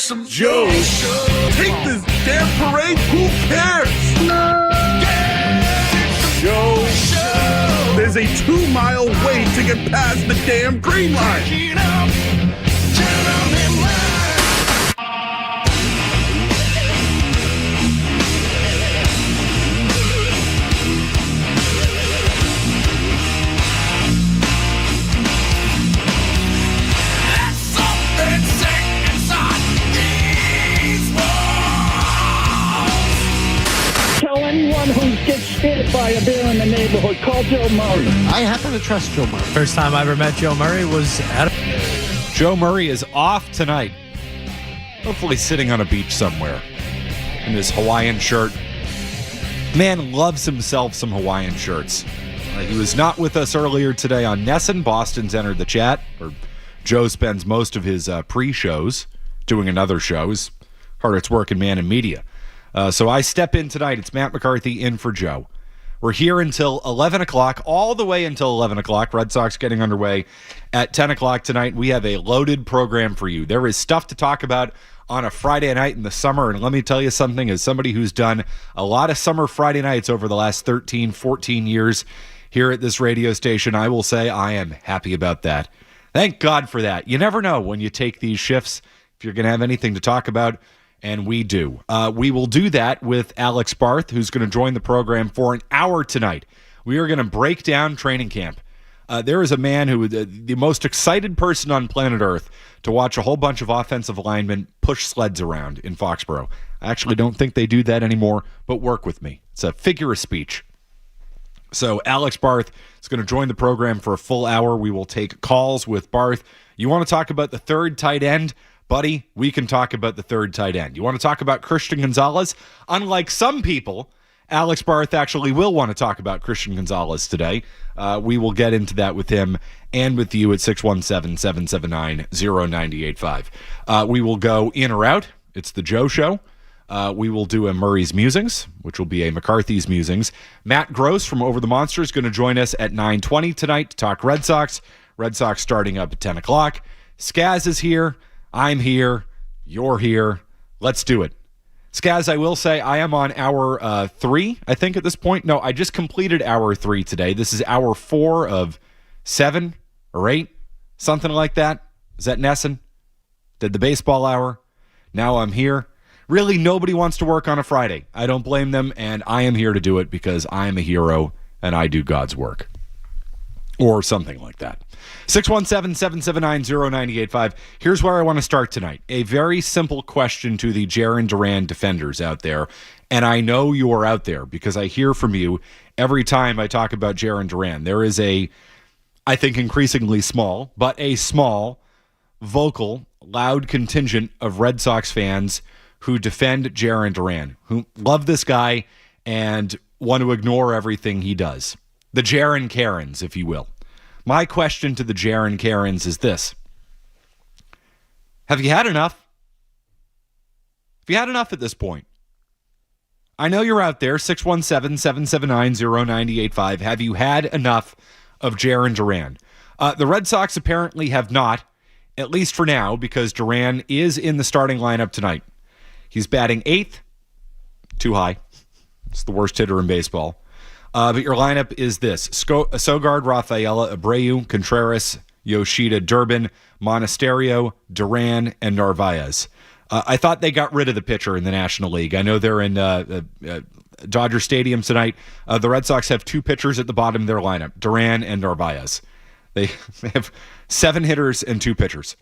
Joe, take this damn parade. Who cares? Joe, there's a 2-mile wait to get past the damn green line. Anyone who gets scared by a bear in the neighborhood, call Joe Murray. I happen to trust Joe Murray. First time I ever met Joe Murray was at Joe Murray is off tonight. Hopefully sitting on a beach somewhere in his Hawaiian shirt. Man loves himself some Hawaiian shirts. He was not with us earlier today on Nesson. Boston's entered the chat. Or Joe spends most of his pre-shows doing another show. He's hard at work in man and media. So I step in tonight. It's Matt McCarthy in for Joe. We're here until 11 o'clock, all the way until 11 o'clock. Red Sox getting underway at 10 o'clock tonight. We have a loaded program for you. There is stuff to talk about on a Friday night in the summer. And let me tell you something, as somebody who's done a lot of summer Friday nights over the last 13, 14 years here at this radio station, I will say I am happy about that. Thank God for that. You never know when you take these shifts if you're going to have anything to talk about. And we do. We will do that with Alex Barth, who's going to join the program for an hour tonight. We are going to break down training camp. There is a man who, the most excited person on planet Earth to watch a whole bunch of offensive linemen push sleds around in Foxborough. I actually don't think they do that anymore, but work with me. It's a figure of speech. So Alex Barth is going to join the program for a full hour. We will take calls with Barth. You want to talk about the third tight end? Buddy, we can talk about the third tight end. You want to talk about Christian Gonzalez? Unlike some people, Alex Barth actually will want to talk about Christian Gonzalez today. We will get into that with him and with you at 617-779-0985. We will go in or out. It's the Joe Show. We will do a Murray's Musings, which will be a McCarthy's Musings. Matt Gross from Over the Monster is going to join us at 9:20 tonight to talk Red Sox. Red Sox starting up at 10 o'clock. Skaz is here. I'm here. You're here. Let's do it. Skaz, I will say I am on hour 3, I think, at this point. No, I just completed hour 3 today. This is hour 4 of 7 or 8, something like that. Is that Nesson? Did the baseball hour. Now I'm here. Really, nobody wants to work on a Friday. I don't blame them, and I am here to do it because I am a hero and I do God's work. Or something like that. 617-779-0985. Here's where I want to start tonight. A very simple question to the Jarren Duran defenders out there. And I know you are out there because I hear from you every time I talk about Jarren Duran. There is a, I think increasingly small, but a small, vocal, loud contingent of Red Sox fans who defend Jarren Duran, who love this guy and want to ignore everything he does. The Jarren Karens, if you will. My question to the Jarren Karens is this. Have you had enough? Have you had enough at this point? I know you're out there, 617-779-0985. Have you had enough of Jarren Duran? The Red Sox apparently have not, at least for now, because Duran is in the starting lineup tonight. He's batting 8th. Too high. It's the worst hitter in baseball. But your lineup is this. Sogard, Rafaela, Abreu, Contreras, Yoshida, Durbin, Monasterio, Duran, and Narvaez. I thought they got rid of the pitcher in the National League. I know they're in Dodger Stadium tonight. The Red Sox have 2 pitchers at the bottom of their lineup, Duran and Narvaez. They have 7 hitters and 2 pitchers.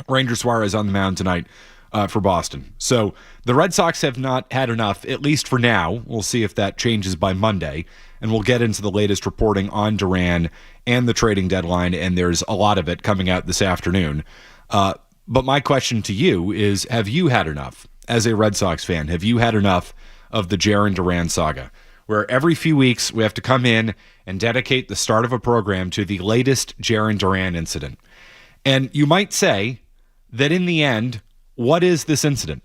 Ranger Suarez on the mound tonight for Boston. So the Red Sox have not had enough, at least for now. We'll see if that changes by Monday, and we'll get into the latest reporting on Duran and the trading deadline, and there's a lot of it coming out this afternoon. But my question to you is, have you had enough? As a Red Sox fan, have you had enough of the Jarren Duran saga, where every few weeks we have to come in and dedicate the start of a program to the latest Jarren Duran incident? And you might say that in the end, what is this incident?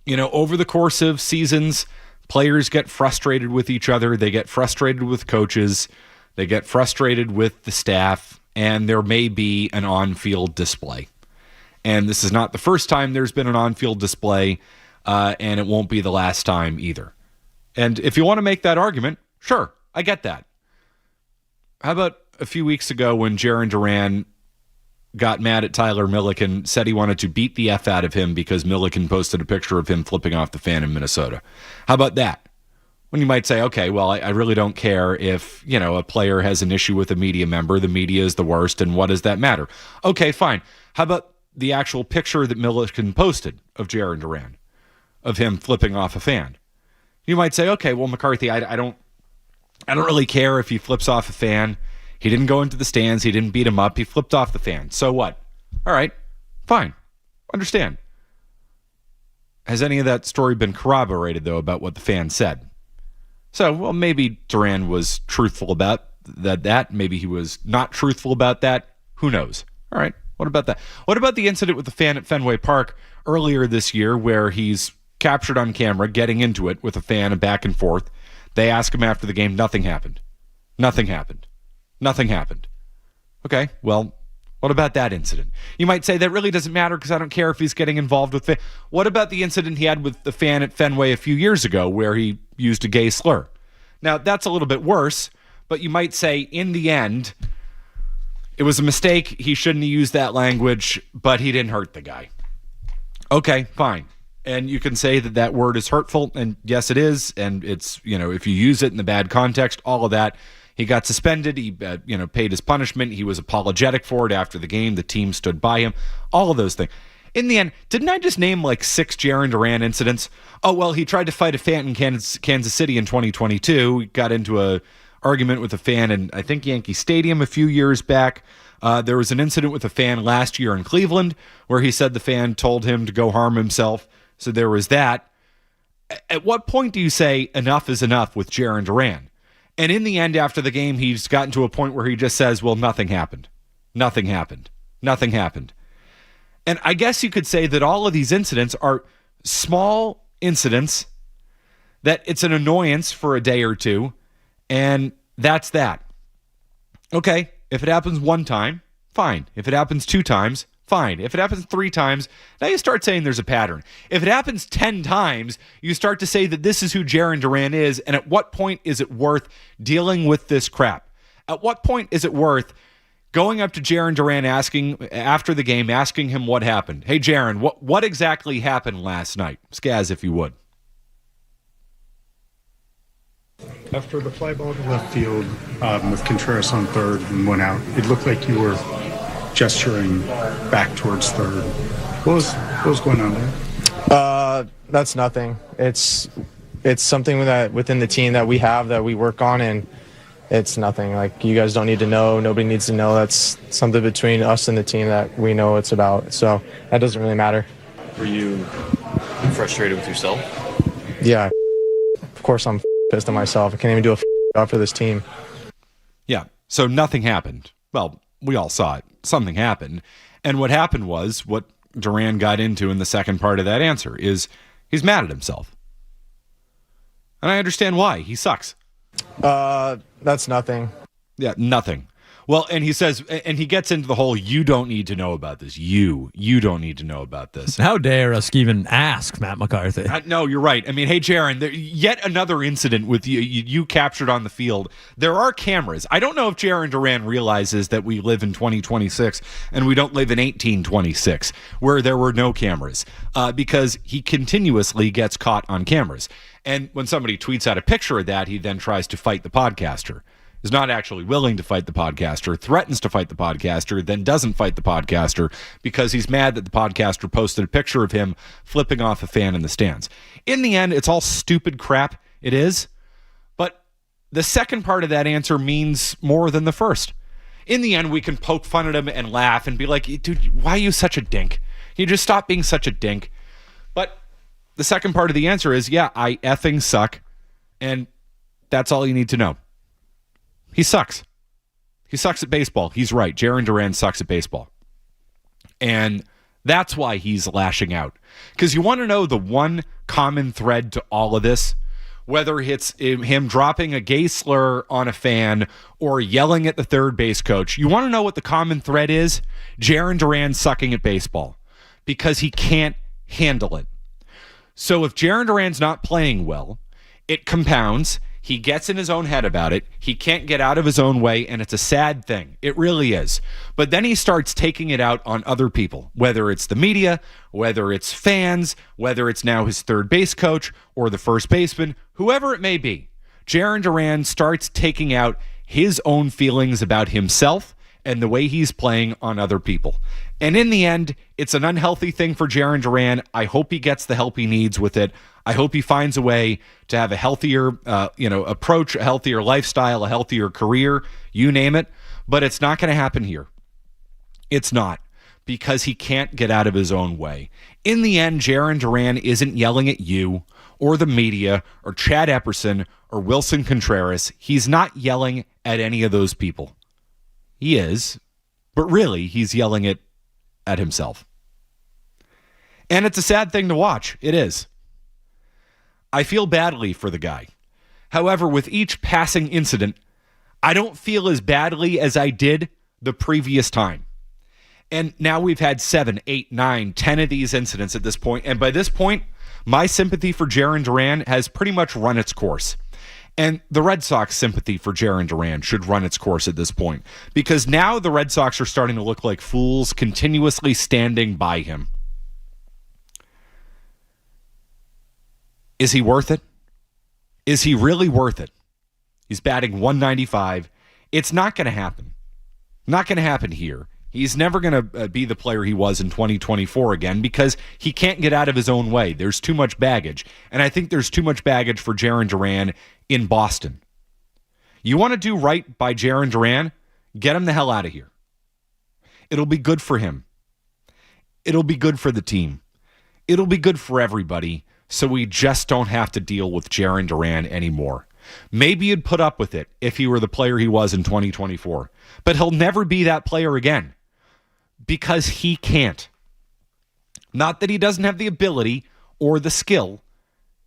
You know, over the course of seasons, players get frustrated with each other. They get frustrated with coaches. They get frustrated with the staff. And there may be an on-field display. And this is not the first time there's been an on-field display, and it won't be the last time either. And if you want to make that argument, sure, I get that. How about a few weeks ago when Jarren Duran got mad at Tyler Milliken, said he wanted to beat the F out of him because Milliken posted a picture of him flipping off the fan in Minnesota? How about that? When you might say, okay, well, I really don't care if, a player has an issue with a media member. The media is the worst, and what does that matter? Okay, fine. How about the actual picture that Milliken posted of Jarren Duran, of him flipping off a fan? You might say, okay, well, McCarthy, I don't really care if he flips off a fan. He didn't go into the stands. He didn't beat him up. He flipped off the fan. So what? All right, fine. Understand. Has any of that story been corroborated, though, about what the fan said? So, well, maybe Duran was truthful about that. Maybe he was not truthful about that. Who knows? All right, what about that? What about the incident with the fan at Fenway Park earlier this year where he's captured on camera getting into it with a fan and back and forth? They ask him after the game, nothing happened. Nothing happened. Nothing happened. Okay, well, what about that incident? You might say that really doesn't matter because I don't care if he's getting involved with it. What about the incident he had with the fan at Fenway a few years ago where he used a gay slur? Now, that's a little bit worse, but you might say in the end, it was a mistake. He shouldn't have used that language, but he didn't hurt the guy. Okay, fine. And you can say that that word is hurtful, and yes, it is. And it's, if you use it in the bad context, all of that. He got suspended. He, paid his punishment. He was apologetic for it after the game. The team stood by him. All of those things. In the end, didn't I just name like 6 Jarren Duran incidents? Oh, well, he tried to fight a fan in Kansas City in 2022. He got into a argument with a fan in, I think, Yankee Stadium a few years back. There was an incident with a fan last year in Cleveland where he said the fan told him to go harm himself. So there was that. At what point do you say enough is enough with Jarren Duran? And in the end, after the game, he's gotten to a point where he just says, well, nothing happened. Nothing happened. Nothing happened. And I guess you could say that all of these incidents are small incidents, that it's an annoyance for a day or two, and that's that. Okay, if it happens one time, fine. If it happens 2 times, fine. If it happens 3 times, now you start saying there's a pattern. If it happens 10 times, you start to say that this is who Jarren Duran is, and at what point is it worth dealing with this crap? At what point is it worth going up to Jarren Duran after the game, asking him what happened? Hey, Jarren, what exactly happened last night? Skaz, if you would. After the fly ball to left field with Contreras on third and went out, it looked like you were gesturing back towards third. What was going on there? That's nothing. It's something that within the team that we have that we work on, and it's nothing. Like, you guys don't need to know. Nobody needs to know. That's something between us and the team that we know it's about. So that doesn't really matter. Were you frustrated with yourself? Yeah. Of course I'm pissed at myself. I can't even do a job for this team. Yeah. So nothing happened. Well, we all saw it. Something happened. And what happened was what Duran got into in the second part of that answer is he's mad at himself. And I understand why. He sucks. That's nothing. Yeah, nothing. Well, and he says, and he gets into the whole, you don't need to know about this. You don't need to know about this. How dare us even ask Matt McCarthy? No, you're right. I mean, hey, Jarren, yet another incident with you captured on the field. There are cameras. I don't know if Jarren Duran realizes that we live in 2026 and we don't live in 1826 where there were no cameras because he continuously gets caught on cameras. And when somebody tweets out a picture of that, he then tries to fight the podcaster. Is not actually willing to fight the podcaster, threatens to fight the podcaster, then doesn't fight the podcaster because he's mad that the podcaster posted a picture of him flipping off a fan in the stands. In the end, it's all stupid crap. It is. But the second part of that answer means more than the first. In the end, we can poke fun at him and laugh and be like, dude, why are you such a dink? Can you just stop being such a dink? But the second part of the answer is, yeah, I effing suck. And that's all you need to know. He sucks. He sucks at baseball. He's right. Jarren Duran sucks at baseball. And that's why he's lashing out. Because you want to know the one common thread to all of this? Whether it's him dropping a gay slur on a fan or yelling at the third base coach. You want to know what the common thread is? Jarren Duran sucking at baseball. because he can't handle it. So if Jarren Duran's not playing well, it compounds. He gets in his own head about it. He can't get out of his own way, and it's a sad thing. It really is. But then he starts taking it out on other people, whether it's the media, whether it's fans, whether it's now his third base coach or the first baseman, whoever it may be. Jarren Duran starts taking out his own feelings about himself and the way he's playing on other people. And in the end, it's an unhealthy thing for Jarren Duran. I hope he gets the help he needs with it. I hope he finds a way to have a healthier, approach, a healthier lifestyle, a healthier career, you name it. But it's not going to happen here. It's not, because he can't get out of his own way. In the end, Jarren Duran isn't yelling at you or the media or Chad Epperson or Wilson Contreras. He's not yelling at any of those people. He is, but really, he's yelling it at himself. And it's a sad thing to watch. It is. I feel badly for the guy. However, with each passing incident, I don't feel as badly as I did the previous time. And now we've had 7, 8, 9, 10 of these incidents at this point. And by this point, my sympathy for Jarren Duran has pretty much run its course. And the Red Sox sympathy for Jarren Duran should run its course at this point, because now the Red Sox are starting to look like fools continuously standing by him. Is he worth it? Is he really worth it? He's batting 195. It's not going to happen. Not going to happen here. He's never going to be the player he was in 2024 again, because he can't get out of his own way. There's too much baggage. And I think there's too much baggage for Jarren Duran in Boston. You want to do right by Jarren Duran? Get him the hell out of here. It'll be good for him. It'll be good for the team. It'll be good for everybody, so we just don't have to deal with Jarren Duran anymore. Maybe you'd put up with it if he were the player he was in 2024. But he'll never be that player again, because he can't. Not that he doesn't have the ability or the skill.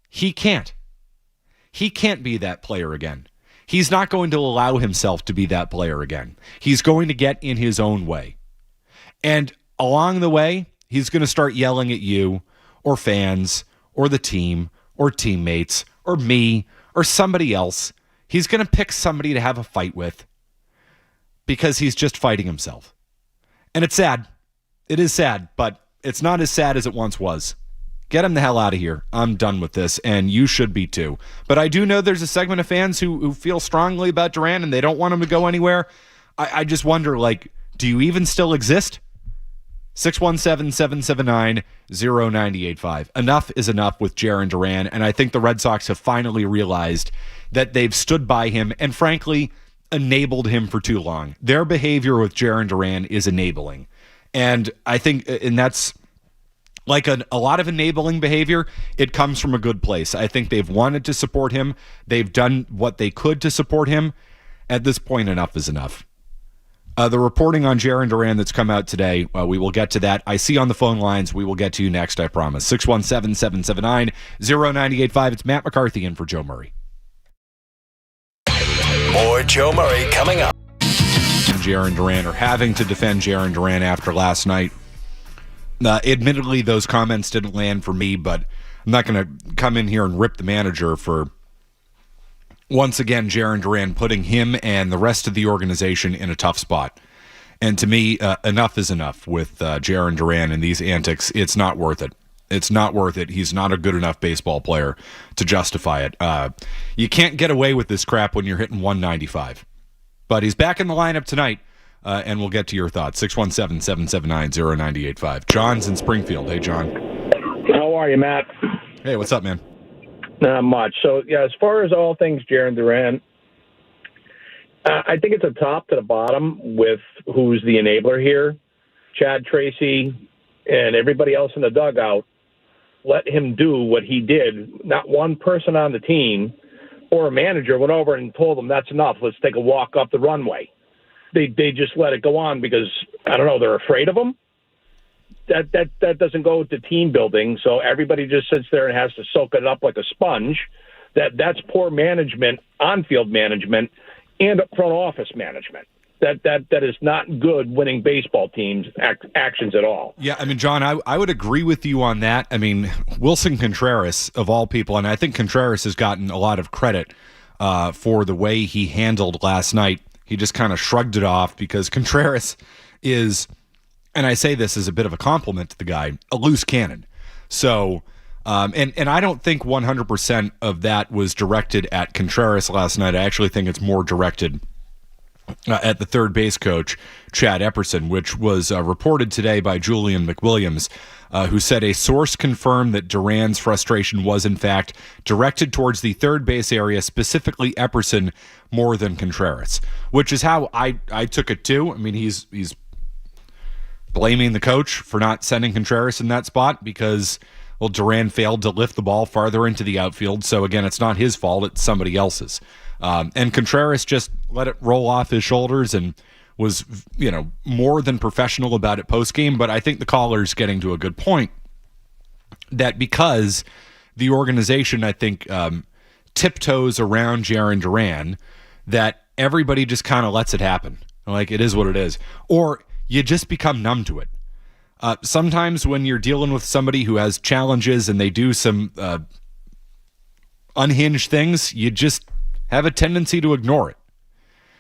He can't. He can't be that player again. He's not going to allow himself to be that player again. He's going to get in his own way. And along the way, he's going to start yelling at you or fans or the team or teammates or me or somebody else. He's going to pick somebody to have a fight with because he's just fighting himself. And it's sad. It is sad, but it's not as sad as it once was. Get him the hell out of here. I'm done with this, and you should be too. But I do know there's a segment of fans who feel strongly about Duran, and they don't want him to go anywhere. I just wonder, do you even still exist? 617-779-0985. Enough is enough with Jarren Duran, and I think the Red Sox have finally realized that they've stood by him and, frankly, enabled him for too long. Their behavior with Jarren Duran is enabling. And I think, and that's like a lot of enabling behavior, it comes from a good place. I think they've wanted to support him. They've done what they could to support him. At this point, enough is enough. The reporting on Jarren Duran that's come out today, we will get to that. I see on the phone lines. We will get to you next, I promise. 617-779-0985. It's Matt McCarthy in for Joe Murray. More Joe Murray coming up. Jarren Duran, or having to defend Jarren Duran after last night. Admittedly, those comments didn't land for me, but I'm not going to come in here and rip the manager for, once again, Jarren Duran putting him and the rest of the organization in a tough spot. And to me, enough is enough with Jarren Duran and these antics. It's not worth it. It's not worth it. He's not a good enough baseball player to justify it. You can't get away with this crap when you're hitting 195. But he's back in the lineup tonight. And we'll get to your thoughts. 617-779-0985. John's in Springfield. Hey, John. How are you, Matt? Hey, what's up, man? Not much. So, yeah, as far as all things Jarren Duran, I think it's a top to the bottom with who's the enabler here. Chad Tracy and everybody else in the dugout let him do what he did. Not one person on the team or a manager went over and told him, that's enough. Let's take a walk up the runway. They just let it go on because, I don't know, they're afraid of him. That doesn't go with the team building, so everybody just sits there and has to soak it up like a sponge. That's poor management, on-field management, and front office management. that is not good winning baseball teams actions at all. Yeah, I mean, John, I would agree with you on that. I mean, Wilson Contreras, of all people, and I think Contreras has gotten a lot of credit for the way he handled last night. He just kind of shrugged it off because Contreras is, and I say this as a bit of a compliment to the guy, a loose cannon. So, and I don't think 100% of that was directed at Contreras last night. I actually think it's more directed at the third base coach, Chad Epperson, which was reported today by Julian McWilliams, who said a source confirmed that Duran's frustration was, in fact, directed towards the third base area, specifically Epperson, more than Contreras, which is how I took it too. I mean, he's blaming the coach for not sending Contreras in that spot because, well, Duran failed to lift the ball farther into the outfield. So, again, it's not his fault. It's somebody else's. And Contreras just let it roll off his shoulders and was, more than professional about it post-game. But I think the caller's getting to a good point that because the organization, I think, tiptoes around Jarren Duran, that everybody just kind of lets it happen. Like, it is what it is. Or you just become numb to it. Sometimes when you're dealing with somebody who has challenges and they do some unhinged things, you just have a tendency to ignore it.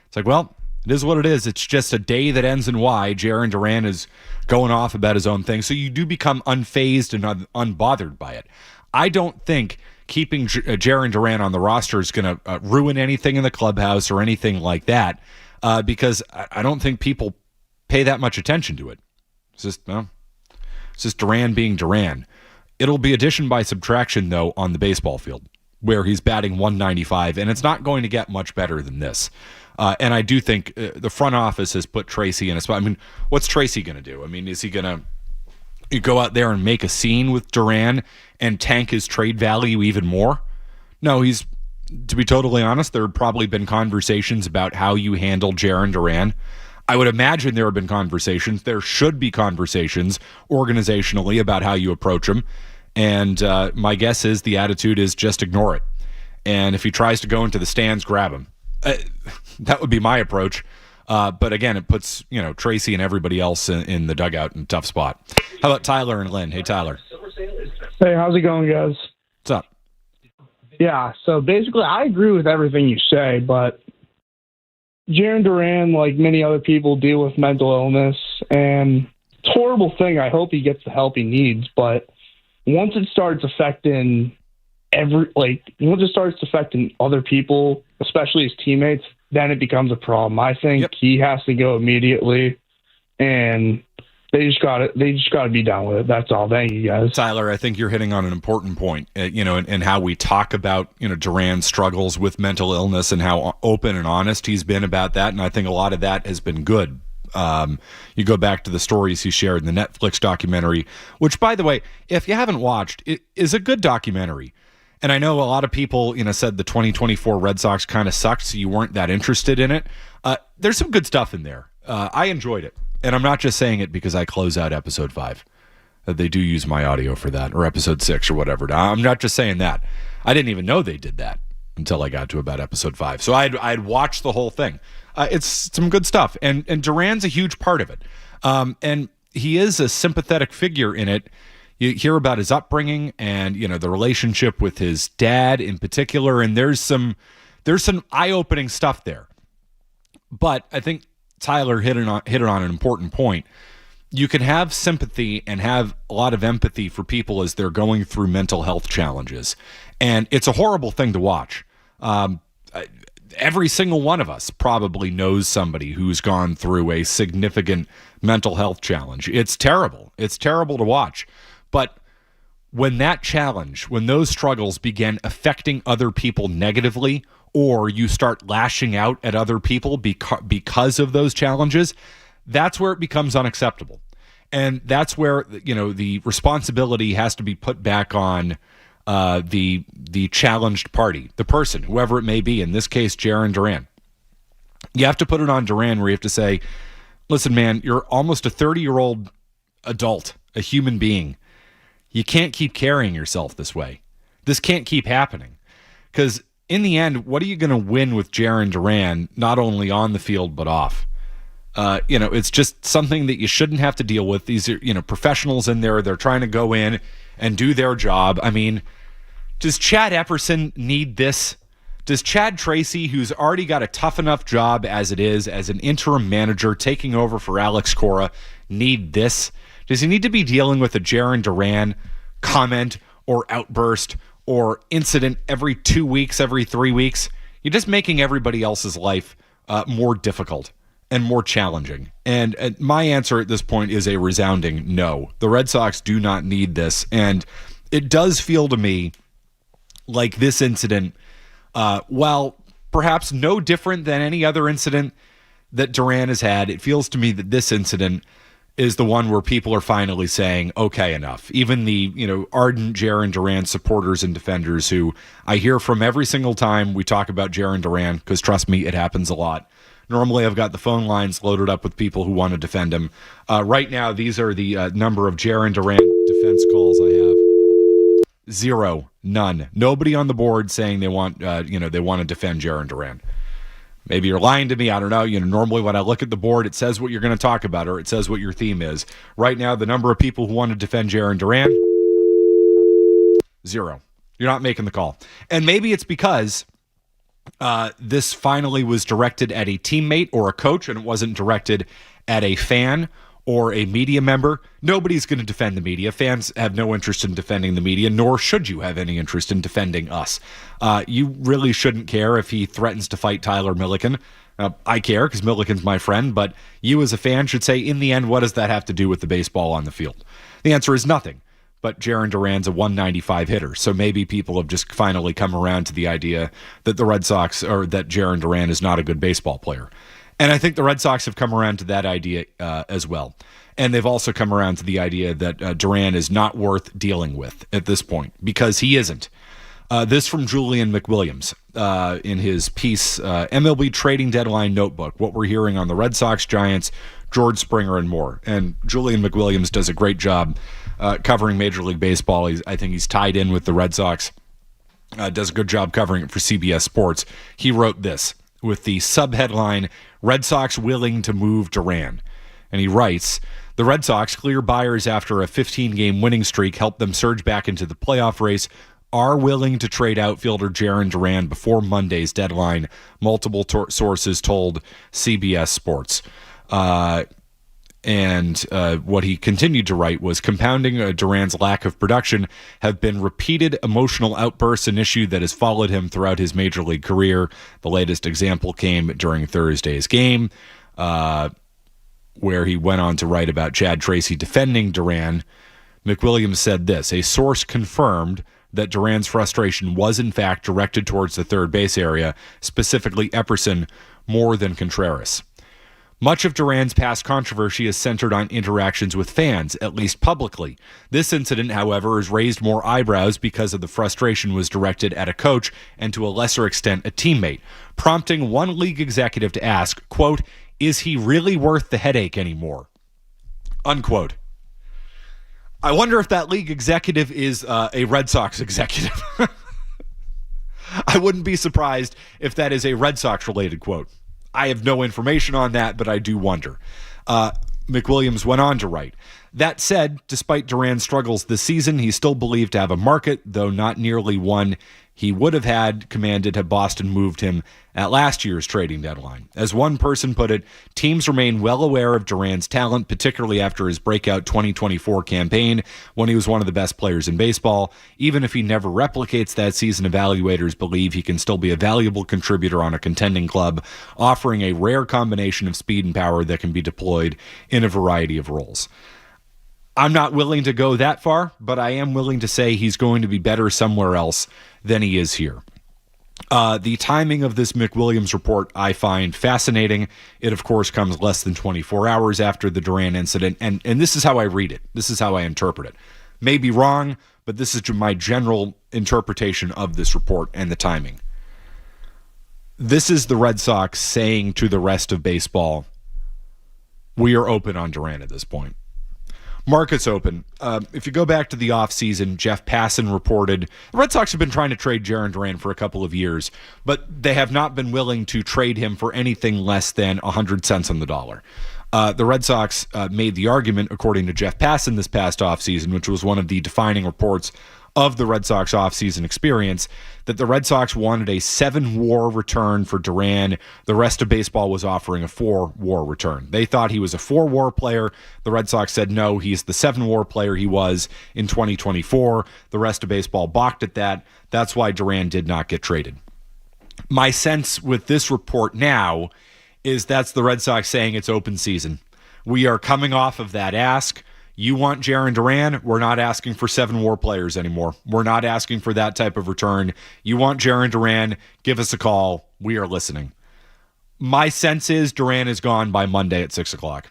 It's like, well, it is what it is. It's just a day that ends in Y. Jarren Duran is going off about his own thing. So you do become unfazed and unbothered by it. I don't think keeping Jarren Duran on the roster is going to ruin anything in the clubhouse or anything like that because I don't think people pay that much attention to it. It's just Duran being Duran. It'll be addition by subtraction, though, on the baseball field, where he's batting 195, and it's not going to get much better than this. And I do think the front office has put Tracy in a spot. I mean, what's Tracy going to do? I mean, is he going to go out there and make a scene with Duran and tank his trade value even more? No, to be totally honest, there have probably been conversations about how you handle Jarren Duran. I would imagine there have been conversations. There should be conversations organizationally about how you approach him. And my guess is the attitude is just ignore it. And if he tries to go into the stands, grab him. That would be my approach. But again, it puts Tracy and everybody else in the dugout in a tough spot. How about Tyler and Lynn? Hey, Tyler. Hey, how's it going, guys? What's up? Yeah, so basically I agree with everything you say, but Jarren Duran, like many other people, deal with mental illness, and it's a horrible thing. I hope he gets the help he needs, but once it starts affecting other people, especially his teammates, then it becomes a problem. I think he has to go immediately, and they just got to be done with it. That's all. Thank you, guys. Tyler, I think you're hitting on an important point, and how we talk about, Duran's struggles with mental illness and how open and honest he's been about that. And I think a lot of that has been good. You go back to the stories he shared in the Netflix documentary, which, by the way, if you haven't watched, it is a good documentary. And I know a lot of people, said the 2024 Red Sox kind of sucked, so you weren't that interested in it. There's some good stuff in there. I enjoyed it. And I'm not just saying it because I close out episode 5. They do use my audio for that, or episode 6 or whatever. I'm not just saying that. I didn't even know they did that until I got to about episode 5. So I'd watched the whole thing. It's some good stuff. And Duran's a huge part of it. And he is a sympathetic figure in it. You hear about his upbringing and, the relationship with his dad in particular. And there's some eye-opening stuff there. But I think Tyler hit it on an important point. You can have sympathy and have a lot of empathy for people as they're going through mental health challenges. And it's a horrible thing to watch. Every single one of us probably knows somebody who's gone through a significant mental health challenge. It's terrible. It's terrible to watch. But when those struggles begin affecting other people negatively, or you start lashing out at other people because of those challenges, that's where it becomes unacceptable. And that's where, the responsibility has to be put back on the challenged party, the person, whoever it may be, in this case, Jarren Duran. You have to put it on Duran where you have to say, listen, man, you're almost a 30-year-old adult, a human being. You can't keep carrying yourself this way. This can't keep happening. Because in the end, what are you going to win with Jarren Duran, not only on the field but off? It's just something that you shouldn't have to deal with. These are, professionals in there. They're trying to go in and do their job. I mean, does Chad Epperson need this? Does Chad Tracy, who's already got a tough enough job as it is, as an interim manager taking over for Alex Cora, need this? Does he need to be dealing with a Jarren Duran comment or outburst or incident every 2 weeks, every 3 weeks? You're just making everybody else's life more difficult and more challenging. And my answer at this point is a resounding no. The Red Sox do not need this. And it does feel to me like this incident, while perhaps no different than any other incident that Duran has had, it feels to me that this incident is the one where people are finally saying, okay, enough. Even the, ardent Jarren Duran supporters and defenders who I hear from every single time we talk about Jarren Duran, because trust me, it happens a lot. Normally, I've got the phone lines loaded up with people who want to defend him. Right now, these are the number of Jarren Duran defense calls I have. 0, none. Nobody on the board saying they want, they want to defend Jarren Duran. Maybe you're lying to me. I don't know. Normally when I look at the board, it says what you're going to talk about, or it says what your theme is. Right now, the number of people who want to defend Jarren Duran, 0. You're not making the call. And maybe it's because this finally was directed at a teammate or a coach, and it wasn't directed at a fan or a media member. Nobody's going to defend the media. Fans have no interest in defending the media, nor should you have any interest in defending us. You really shouldn't care if he threatens to fight Tyler Milliken. I care because Milliken's my friend, but you as a fan should say, in the end, what does that have to do with the baseball on the field? The answer is nothing. But Jarren Duran's a 195 hitter, so maybe people have just finally come around to the idea that the Red Sox, or that Jarren Duran is not a good baseball player. And I think the Red Sox have come around to that idea as well. And they've also come around to the idea that Duran is not worth dealing with at this point, because he isn't. This from Julian McWilliams in his piece, MLB Trading Deadline Notebook, what we're hearing on the Red Sox, Giants, George Springer, and more. And Julian McWilliams does a great job covering Major League Baseball. I think he's tied in with the Red Sox, does a good job covering it for CBS Sports. He wrote this with the subheadline, Red Sox willing to move Duran. And he writes, the Red Sox, clear buyers after a 15-game winning streak helped them surge back into the playoff race, are willing to trade outfielder Jarren Duran before Monday's deadline, multiple sources told CBS Sports. And what he continued to write was, compounding Duran's lack of production have been repeated emotional outbursts, an issue that has followed him throughout his major league career. The latest example came during Thursday's game, where he went on to write about Chad Tracy defending Duran. McWilliams said this, a source confirmed that Duran's frustration was in fact directed towards the third base area, specifically Epperson, more than Contreras. Much of Duran's past controversy is centered on interactions with fans, at least publicly. This incident, however, has raised more eyebrows because of the frustration was directed at a coach and to a lesser extent a teammate, prompting one league executive to ask, quote, is he really worth the headache anymore? Unquote. I wonder if that league executive is a Red Sox executive. I wouldn't be surprised if that is a Red Sox-related quote. I have no information on that, but I do wonder. McWilliams went on to write, that said, despite Duran's struggles this season, he's still believed to have a market, though not nearly one he would have had commanded had Boston moved him at last year's trading deadline. As one person put it, teams remain well aware of Duran's talent, particularly after his breakout 2024 campaign when he was one of the best players in baseball. Even if he never replicates that season, evaluators believe he can still be a valuable contributor on a contending club, offering a rare combination of speed and power that can be deployed in a variety of roles. I'm not willing to go that far, but I am willing to say he's going to be better somewhere else than he is here. The timing of this McWilliams report I find fascinating. It, of course, comes less than 24 hours after the Duran incident, and this is how I read it. This is how I interpret it. May be wrong, but this is my general interpretation of this report and the timing. This is the Red Sox saying to the rest of baseball, we are open on Duran at this point. Market's open. If you go back to the offseason, Jeff Passan reported the Red Sox have been trying to trade Jarren Duran for a couple of years, but they have not been willing to trade him for anything less than 100 cents on the dollar. The Red Sox made the argument, according to Jeff Passan this past offseason, which was one of the defining reports of the Red Sox offseason experience, that the Red Sox wanted a 7-WAR return for Duran. The rest of baseball was offering a 4-WAR return. They thought he was a 4-WAR player. The Red Sox said no, he's the 7-WAR player he was in 2024. The rest of baseball balked at that. That's why Duran did not get traded. My sense with this report now is that's the Red Sox saying it's open season. We are coming off of that ask. You want Jarren Duran? We're not asking for 7-WAR players anymore. We're not asking for that type of return. You want Jarren Duran? Give us a call. We are listening. My sense is Duran is gone by Monday at 6 o'clock.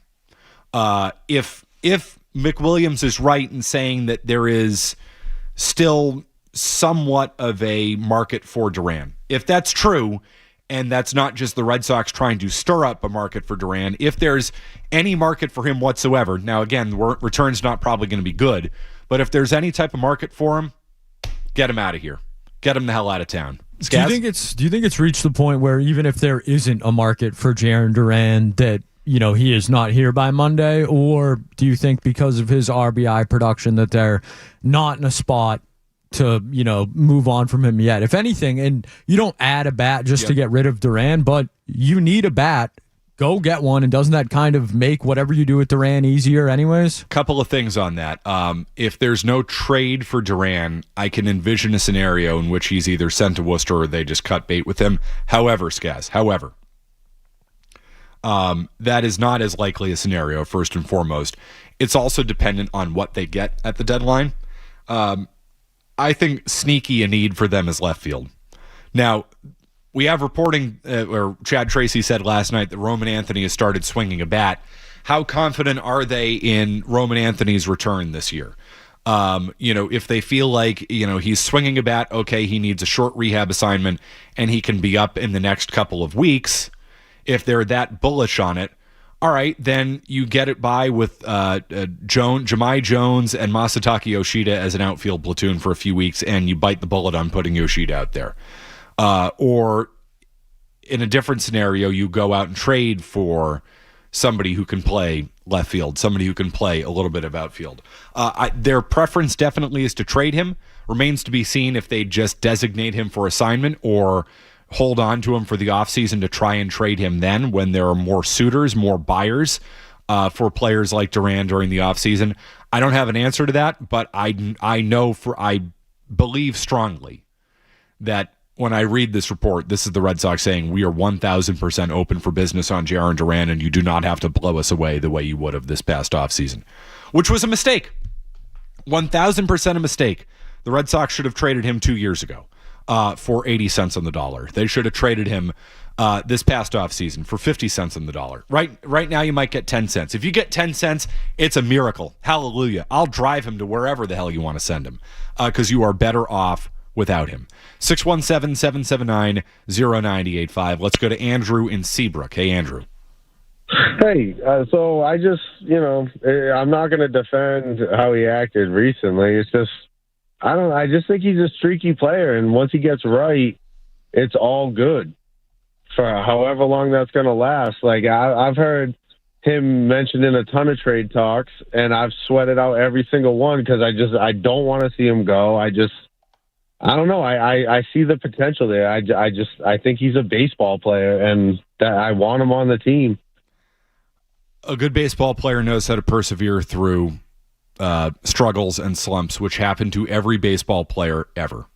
If McWilliams is right in saying that there is still somewhat of a market for Duran, if that's true, and that's not just the Red Sox trying to stir up a market for Duran, if there's any market for him whatsoever, now again, the return's not probably going to be good, but if there's any type of market for him, get him out of here. Get him the hell out of town. Do you think it's reached the point where even if there isn't a market for Jarren Duran that, he is not here by Monday, or do you think because of his RBI production that they're not in a spot to, move on from him yet? If anything, and you don't add a bat just to get rid of Duran, but you need a bat, go get one, and doesn't that kind of make whatever you do with Duran easier anyways? Couple of things on that. If there's no trade for Duran, I can envision a scenario in which he's either sent to Worcester or they just cut bait with him. However, that is not as likely a scenario, first and foremost. It's also dependent on what they get at the deadline. I think sneaky a need for them is left field. Now, we have reporting, or Chad Tracy said last night that Roman Anthony has started swinging a bat. How confident are they in Roman Anthony's return this year? If they feel like, he's swinging a bat, okay, he needs a short rehab assignment and he can be up in the next couple of weeks. If they're that bullish on it, all right, then you get it by with Jahmai Jones and Masataka Yoshida as an outfield platoon for a few weeks, and you bite the bullet on putting Yoshida out there. Or in a different scenario, you go out and trade for somebody who can play left field, somebody who can play a little bit of outfield. Their preference definitely is to trade him. Remains to be seen if they just designate him for assignment or hold on to him for the offseason to try and trade him then when there are more suitors, more buyers for players like Duran during the offseason. I don't have an answer to that, but I believe strongly that when I read this report, this is the Red Sox saying we are 1,000% open for business on Jarren Duran, and you do not have to blow us away the way you would have this past offseason, which was a mistake. 1,000% a mistake. The Red Sox should have traded him 2 years ago. For 80 cents on the dollar. They should have traded him this past offseason for 50 cents on the dollar. Right now you might get 10 cents. If you get 10 cents, it's a miracle. Hallelujah. I'll drive him to wherever the hell you want to send him because you are better off without him. 617-779-0985. Let's go to Andrew in Seabrook. Hey, Andrew. Hey, so I just, I'm not going to defend how he acted recently. It's just, I just think he's a streaky player, and once he gets right, it's all good for however long that's going to last. Like, I've heard him mentioned in a ton of trade talks, and I've sweated out every single one because I don't want to see him go. I don't know. I see the potential there. I think he's a baseball player, and that I want him on the team. A good baseball player knows how to persevere through struggles and slumps, which happen to every baseball player ever.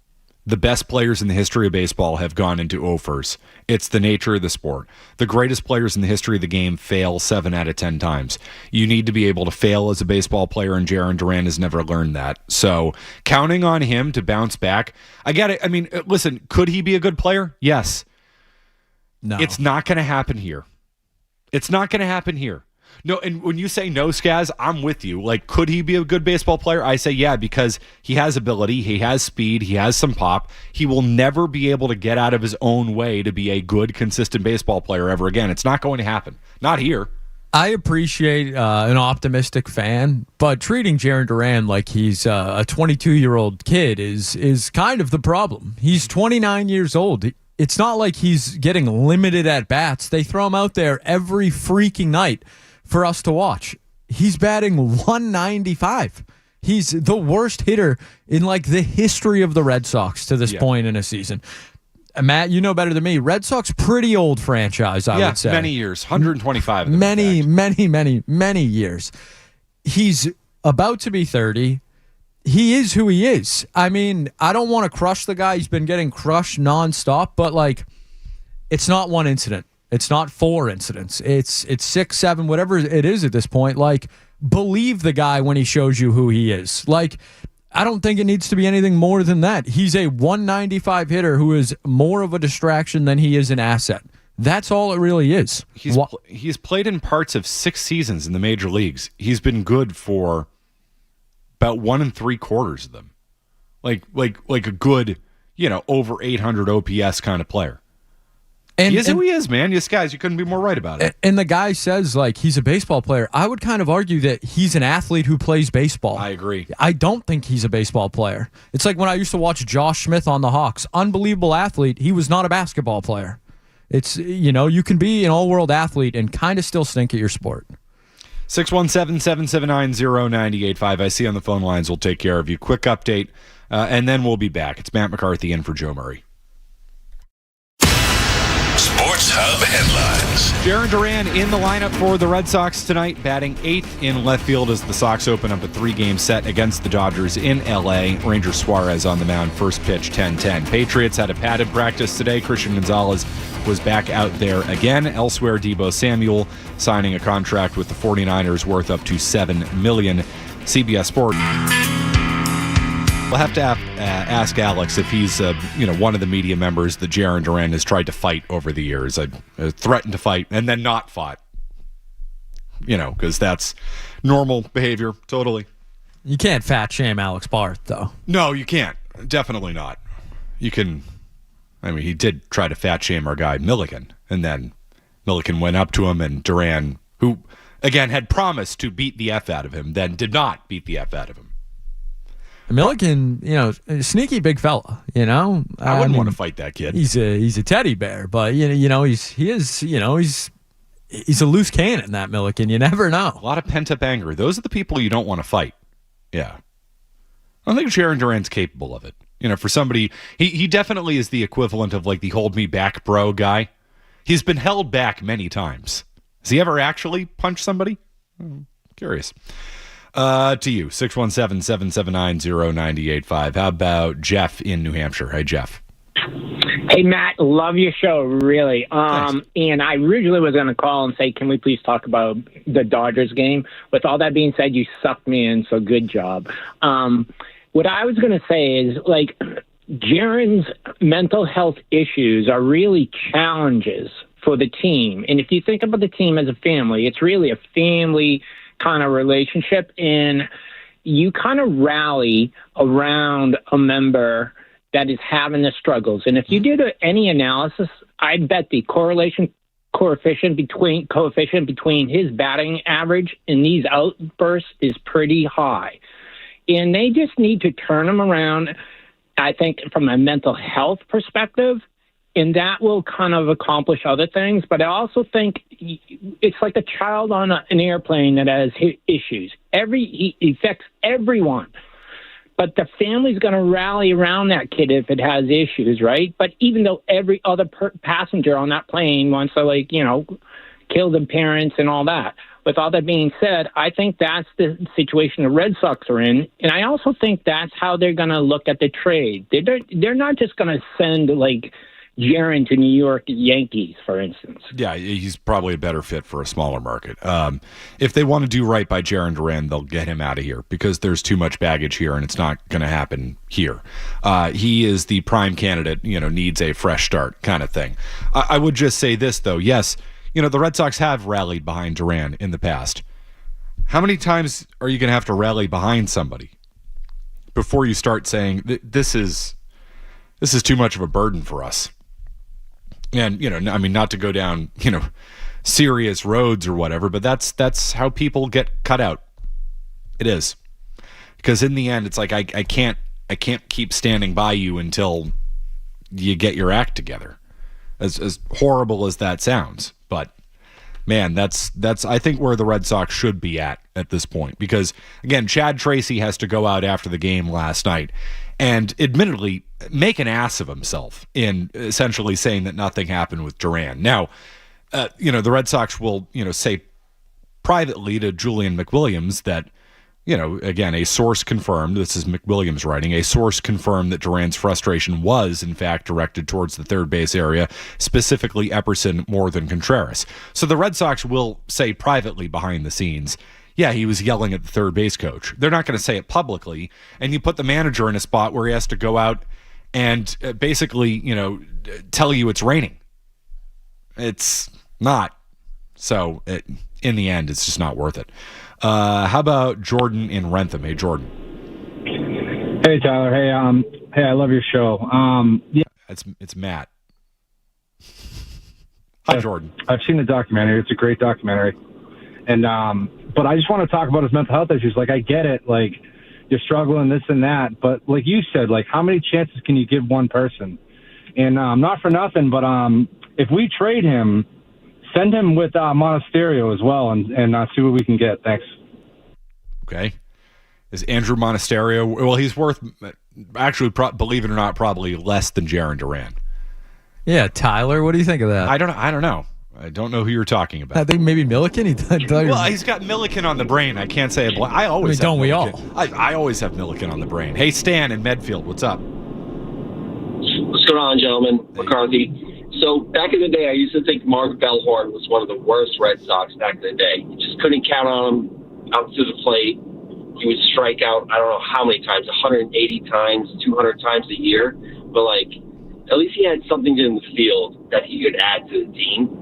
The best players in the history of baseball have gone into offers. It's the nature of the sport. The greatest players in the history of the game fail 7 out of 10 times. You need to be able to fail as a baseball player, and Jarren Duran has never learned that. So counting on him to bounce back, I get it. I mean, listen, could he be a good player? Yes. No. It's not going to happen here. It's not going to happen here. No, and when you say no, Skaz, I'm with you. Like, could he be a good baseball player? I say yeah, because he has ability, he has speed, he has some pop. He will never be able to get out of his own way to be a good, consistent baseball player ever again. It's not going to happen. Not here. I appreciate an optimistic fan, but treating Jarren Duran like he's a 22-year-old kid is kind of the problem. He's 29 years old. It's not like he's getting limited at bats. They throw him out there every freaking night for us to watch. He's batting 195. He's the worst hitter in like the history of the Red Sox to this point in a season. Matt, you know better than me. Red Sox, pretty old franchise, I would say. Many years, 125. Many years. He's about to be 30. He is who he is. I mean, I don't want to crush the guy. He's been getting crushed nonstop, but like, it's not one incident. It's not 4 incidents. It's 6, 7, whatever it is at this point. Like, believe the guy when he shows you who he is. Like, I don't think it needs to be anything more than that. He's a 195 hitter who is more of a distraction than he is an asset. That's all it really is. He's played in parts of 6 seasons in the major leagues. He's been good for about 1 3/4 of them. Like a good, over 800 OPS kind of player. He is who he is, man. Yes, guys, you couldn't be more right about it. And the guy says, like, he's a baseball player. I would kind of argue that he's an athlete who plays baseball. I agree. I don't think he's a baseball player. It's like when I used to watch Josh Smith on the Hawks. Unbelievable athlete. He was not a basketball player. It's, you can be an all-world athlete and kind of still stink at your sport. 617-779-0985. I see on the phone lines. We'll take care of you. Quick update, and then we'll be back. It's Matt McCarthy in for Joe Murray. Sports Hub headlines. Jarren Duran in the lineup for the Red Sox tonight, batting 8th in left field as the Sox open up a 3-game set against the Dodgers in L.A. Ranger Suarez on the mound, first pitch 10-10. Patriots had a padded practice today. Christian Gonzalez was back out there again. Elsewhere, Deebo Samuel signing a contract with the 49ers worth up to $7 million. CBS Sports. We'll have to ask Alex if he's, one of the media members that Jarren Duran has tried to fight over the years. Threatened to fight and then not fought. Because that's normal behavior, totally. You can't fat shame Alex Barth, though. No, you can't. Definitely not. You can. I mean, he did try to fat shame our guy Milliken, and then Milliken went up to him, and Duran, who, again, had promised to beat the F out of him, then did not beat the F out of him. Milliken, sneaky big fella. I wouldn't want to fight that kid. He's a teddy bear, but he's a loose cannon. That Milliken, you never know. A lot of pent up anger. Those are the people you don't want to fight. Yeah, I don't think Jarren Duran's capable of it. For somebody, he definitely is the equivalent of like the hold me back, bro guy. He's been held back many times. Has he ever actually punched somebody? Curious. To you, 617-779-0985. How about Jeff in New Hampshire? Hey, Jeff. Hey, Matt, love your show, really. And I originally was going to call and say, can we please talk about the Dodgers game? With all that being said, you sucked me in, so good job. What I was going to say is, like, Jarren's mental health issues are really challenges for the team. And if you think about the team as a family, it's really a family kind of relationship, and you kind of rally around a member that is having the struggles. And if you did any analysis, I'd bet the coefficient between his batting average and these outbursts is pretty high. And they just need to turn him around, I think, from a mental health perspective, and that will kind of accomplish other things. But I also think it's like a child on an airplane that has issues. He affects everyone. But the family's going to rally around that kid if it has issues, right? But even though every other passenger on that plane wants to, kill the parents and all that. With all that being said, I think that's the situation the Red Sox are in. And I also think that's how they're going to look at the trade. They're not just going to send, Jarren to New York Yankees, for instance. Yeah, he's probably a better fit for a smaller market. If they want to do right by Jarren Duran, they'll get him out of here because there's too much baggage here and it's not going to happen here. He is the prime candidate, needs a fresh start kind of thing. I would just say this, though. Yes, the Red Sox have rallied behind Duran in the past. How many times are you going to have to rally behind somebody before you start saying, this is too much of a burden for us? And, not to go down, serious roads or whatever, but that's how people get cut out. It is. Because in the end, it's like I can't keep standing by you until you get your act together. As horrible as that sounds, but man, that's I think where the Red Sox should be at this point. Because again, Chad Tracy has to go out after the game last night and admittedly make an ass of himself in essentially saying that nothing happened with Duran. Now, the Red Sox will say privately to Julian McWilliams that, again, a source confirmed, this is McWilliams writing, a source confirmed that Duran's frustration was, in fact, directed towards the third base area, specifically Epperson more than Contreras. So the Red Sox will say privately behind the scenes, yeah, he was yelling at the third base coach. They're not going to say it publicly, and you put the manager in a spot where he has to go out and basically, tell you it's raining. It's not. So in the end, it's just not worth it. How about Jordan in Rentham? Hey, Jordan. Hey, Tyler. Hey, I love your show. Yeah, it's Matt. Hi, Jordan. I've seen the documentary. It's a great documentary. And but I just want to talk about his mental health issues. Like, I get it. Like, you're struggling, this and that. But like you said, like, how many chances can you give one person? And not for nothing, but if we trade him, send him with Monasterio as well and see what we can get. Thanks. Okay. Is Andrew Monasterio, well, he's worth, actually, believe it or not, probably less than Jarren Duran. Yeah, Tyler, what do you think of that? I don't know. I don't know who you're talking about. I think maybe Milliken. Well, he's got Milliken on the brain. I can't say it. I always don't we all? I always have Milliken on the brain. Hey, Stan in Medfield, what's up? What's going on, gentlemen? McCarthy. So back in the day, I used to think Mark Bellhorn was one of the worst Red Sox back in the day. You just couldn't count on him out to the plate. He would strike out, I don't know how many times, 180 times, 200 times a year. But, like, at least he had something in the field that he could add to the team.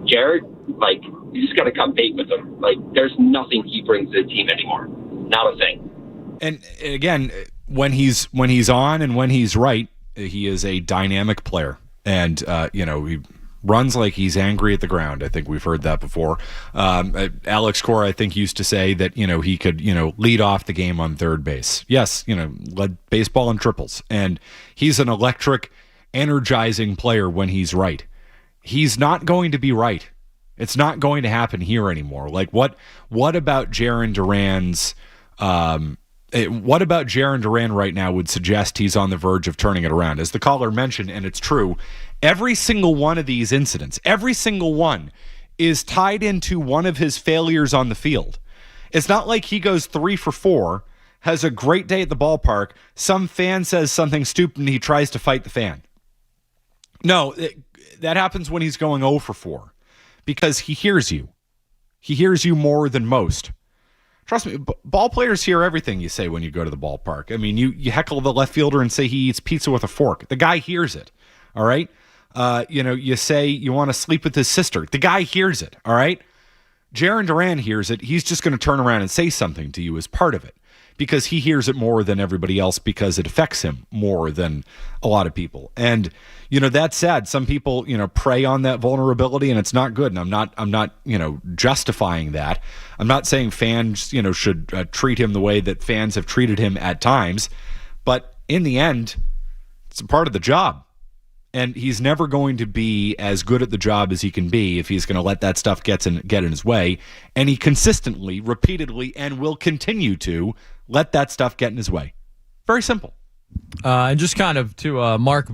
Jared, like, you just got to cut bait with him. Like, there's nothing he brings to the team anymore. Not a thing. And again, when he's on and when he's right, he is a dynamic player. And, he runs like he's angry at the ground. I think we've heard that before. Alex Cora, I think, used to say that, he could, lead off the game on third base. Yes, led baseball in triples. And he's an electric, energizing player when he's right. He's not going to be right. It's not going to happen here anymore. Like, what about Jarren Duran's... what about Jarren Duran right now would suggest he's on the verge of turning it around? As the caller mentioned, and it's true, every single one of these incidents, every single one is tied into one of his failures on the field. It's not like he goes 3 for 4, has a great day at the ballpark, some fan says something stupid and he tries to fight the fan. No, that happens when he's going 0 for 4 because he hears you. He hears you more than most. Trust me, ball players hear everything you say when you go to the ballpark. I mean, you heckle the left fielder and say he eats pizza with a fork. The guy hears it, all right? You say you want to sleep with his sister. The guy hears it, all right? Jarren Duran hears it. He's just going to turn around and say something to you as part of it because he hears it more than everybody else because it affects him more than a lot of people. And, that's sad. Some people, prey on that vulnerability and it's not good. And I'm not, justifying that. I'm not saying fans, should treat him the way that fans have treated him at times. But in the end, it's a part of the job. And he's never going to be as good at the job as he can be if he's going to let that stuff get in his way. And he consistently, repeatedly, and will continue to let that stuff get in his way. Very simple. And just kind of to the Mark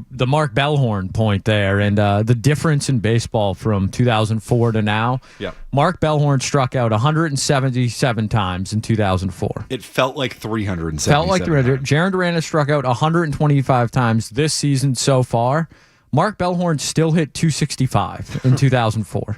Bellhorn point there and the difference in baseball from 2004 to now. Yeah. Mark Bellhorn struck out 177 times in 2004. It felt like 377. Felt like 300. Jarren Duran has struck out 125 times this season so far. Mark Bellhorn still hit 265 in 2004.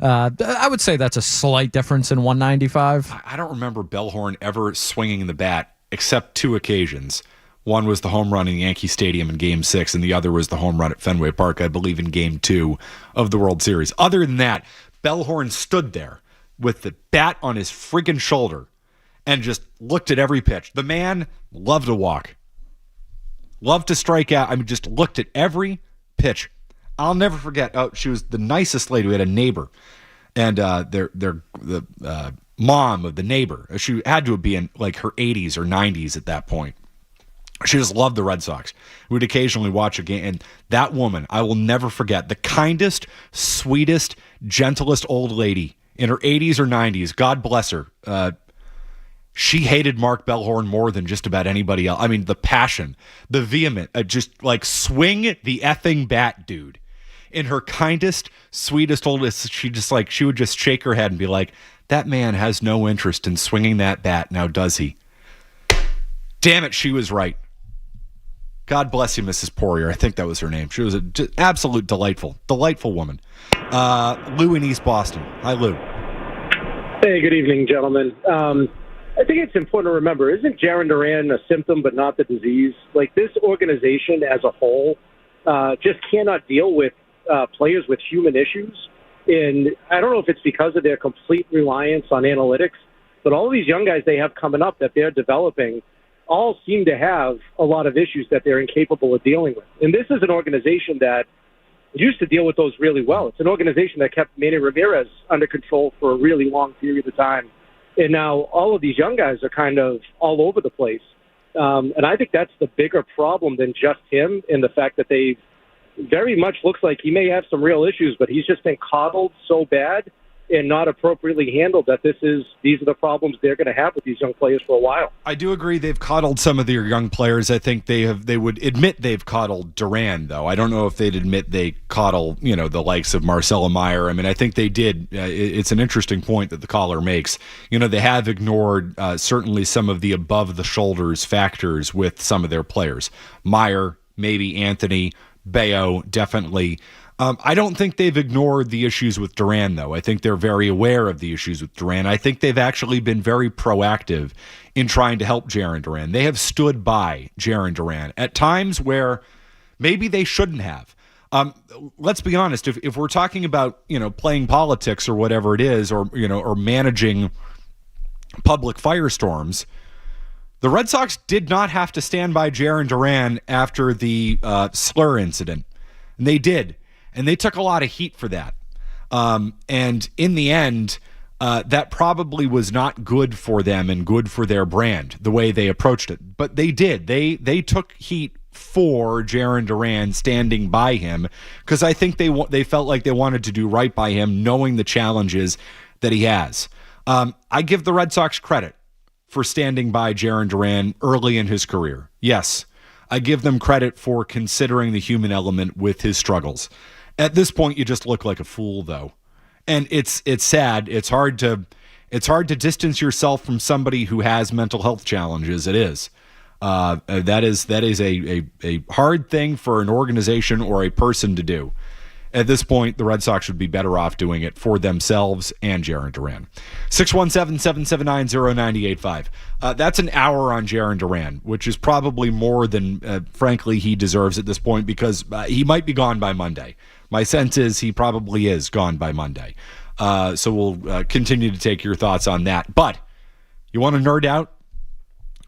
I would say that's a slight difference in 195. I don't remember Bellhorn ever swinging the bat except 2 occasions. One was the home run in Yankee Stadium in Game 6, and the other was the home run at Fenway Park, I believe, in Game 2 of the World Series. Other than that, Bellhorn stood there with the bat on his friggin' shoulder and just looked at every pitch. The man loved to walk. Loved to strike out. I mean, just looked at every pitch. I'll never forget. Oh, she was the nicest lady. We had a neighbor. And the mom of the neighbor, she had to be in like her 80s or 90s at that point. She just loved the Red Sox. We'd occasionally watch a game, and that woman, I will never forget, the kindest, sweetest, gentlest old lady in her 80s or 90s. God bless her. She hated Mark Bellhorn more than just about anybody else. I mean, the passion, the vehement, just like swing the effing bat, dude. In her kindest, sweetest, oldest, she would just shake her head and be like, that man has no interest in swinging that bat, now does he? Damn it, she was right. God bless you, Mrs. Poirier. I think that was her name. She was an absolute delightful woman. Lou in East Boston. Hi, Lou. Hey, good evening, gentlemen. I think it's important to remember, isn't Jarren Duran a symptom but not the disease? Like, this organization as a whole just cannot deal with players with human issues. And I don't know if it's because of their complete reliance on analytics, but all of these young guys they have coming up that they're developing all seem to have a lot of issues that they're incapable of dealing with. And this is an organization that used to deal with those really well. It's an organization that kept Manny Ramirez under control for a really long period of time. And now all of these young guys are kind of all over the place. And I think that's the bigger problem than just him, and the fact that they very much looks like he may have some real issues, but he's just been coddled so bad and not appropriately handled that these are the problems they're going to have with these young players for a while. I do agree they've coddled some of their young players. I think they would admit they've coddled Duran, though. I don't know if they'd admit they coddle, the likes of Marcelo Meyer. I mean, I think they did. It's an interesting point that the caller makes. They have ignored certainly some of the above-the-shoulders factors with some of their players. Meyer, maybe Anthony, Bayo, definitely. I don't think they've ignored the issues with Duran, though. I think they're very aware of the issues with Duran. I think they've actually been very proactive in trying to help Jarren Duran. They have stood by Jarren Duran at times where maybe they shouldn't have. Let's be honest. If we're talking about, playing politics or whatever it is, or managing public firestorms, the Red Sox did not have to stand by Jarren Duran after the slur incident. And they did. And they took a lot of heat for that. And in the end, that probably was not good for them and good for their brand, the way they approached it. But they did. They took heat for Jarren Duran standing by him, because I think they felt like they wanted to do right by him, knowing the challenges that he has. I give the Red Sox credit for standing by Jarren Duran early in his career. Yes, I give them credit for considering the human element with his struggles. At this point, you just look like a fool, though, and it's sad. It's hard to distance yourself from somebody who has mental health challenges. It is. That is a hard thing for an organization or a person to do. At this point, the Red Sox would be better off doing it for themselves and Jarren Duran. 617-779-0985. That's an hour on Jarren Duran, which is probably more than, frankly, he deserves at this point, because he might be gone by Monday. My sense is he probably is gone by Monday. So we'll continue to take your thoughts on that. But you want to nerd out?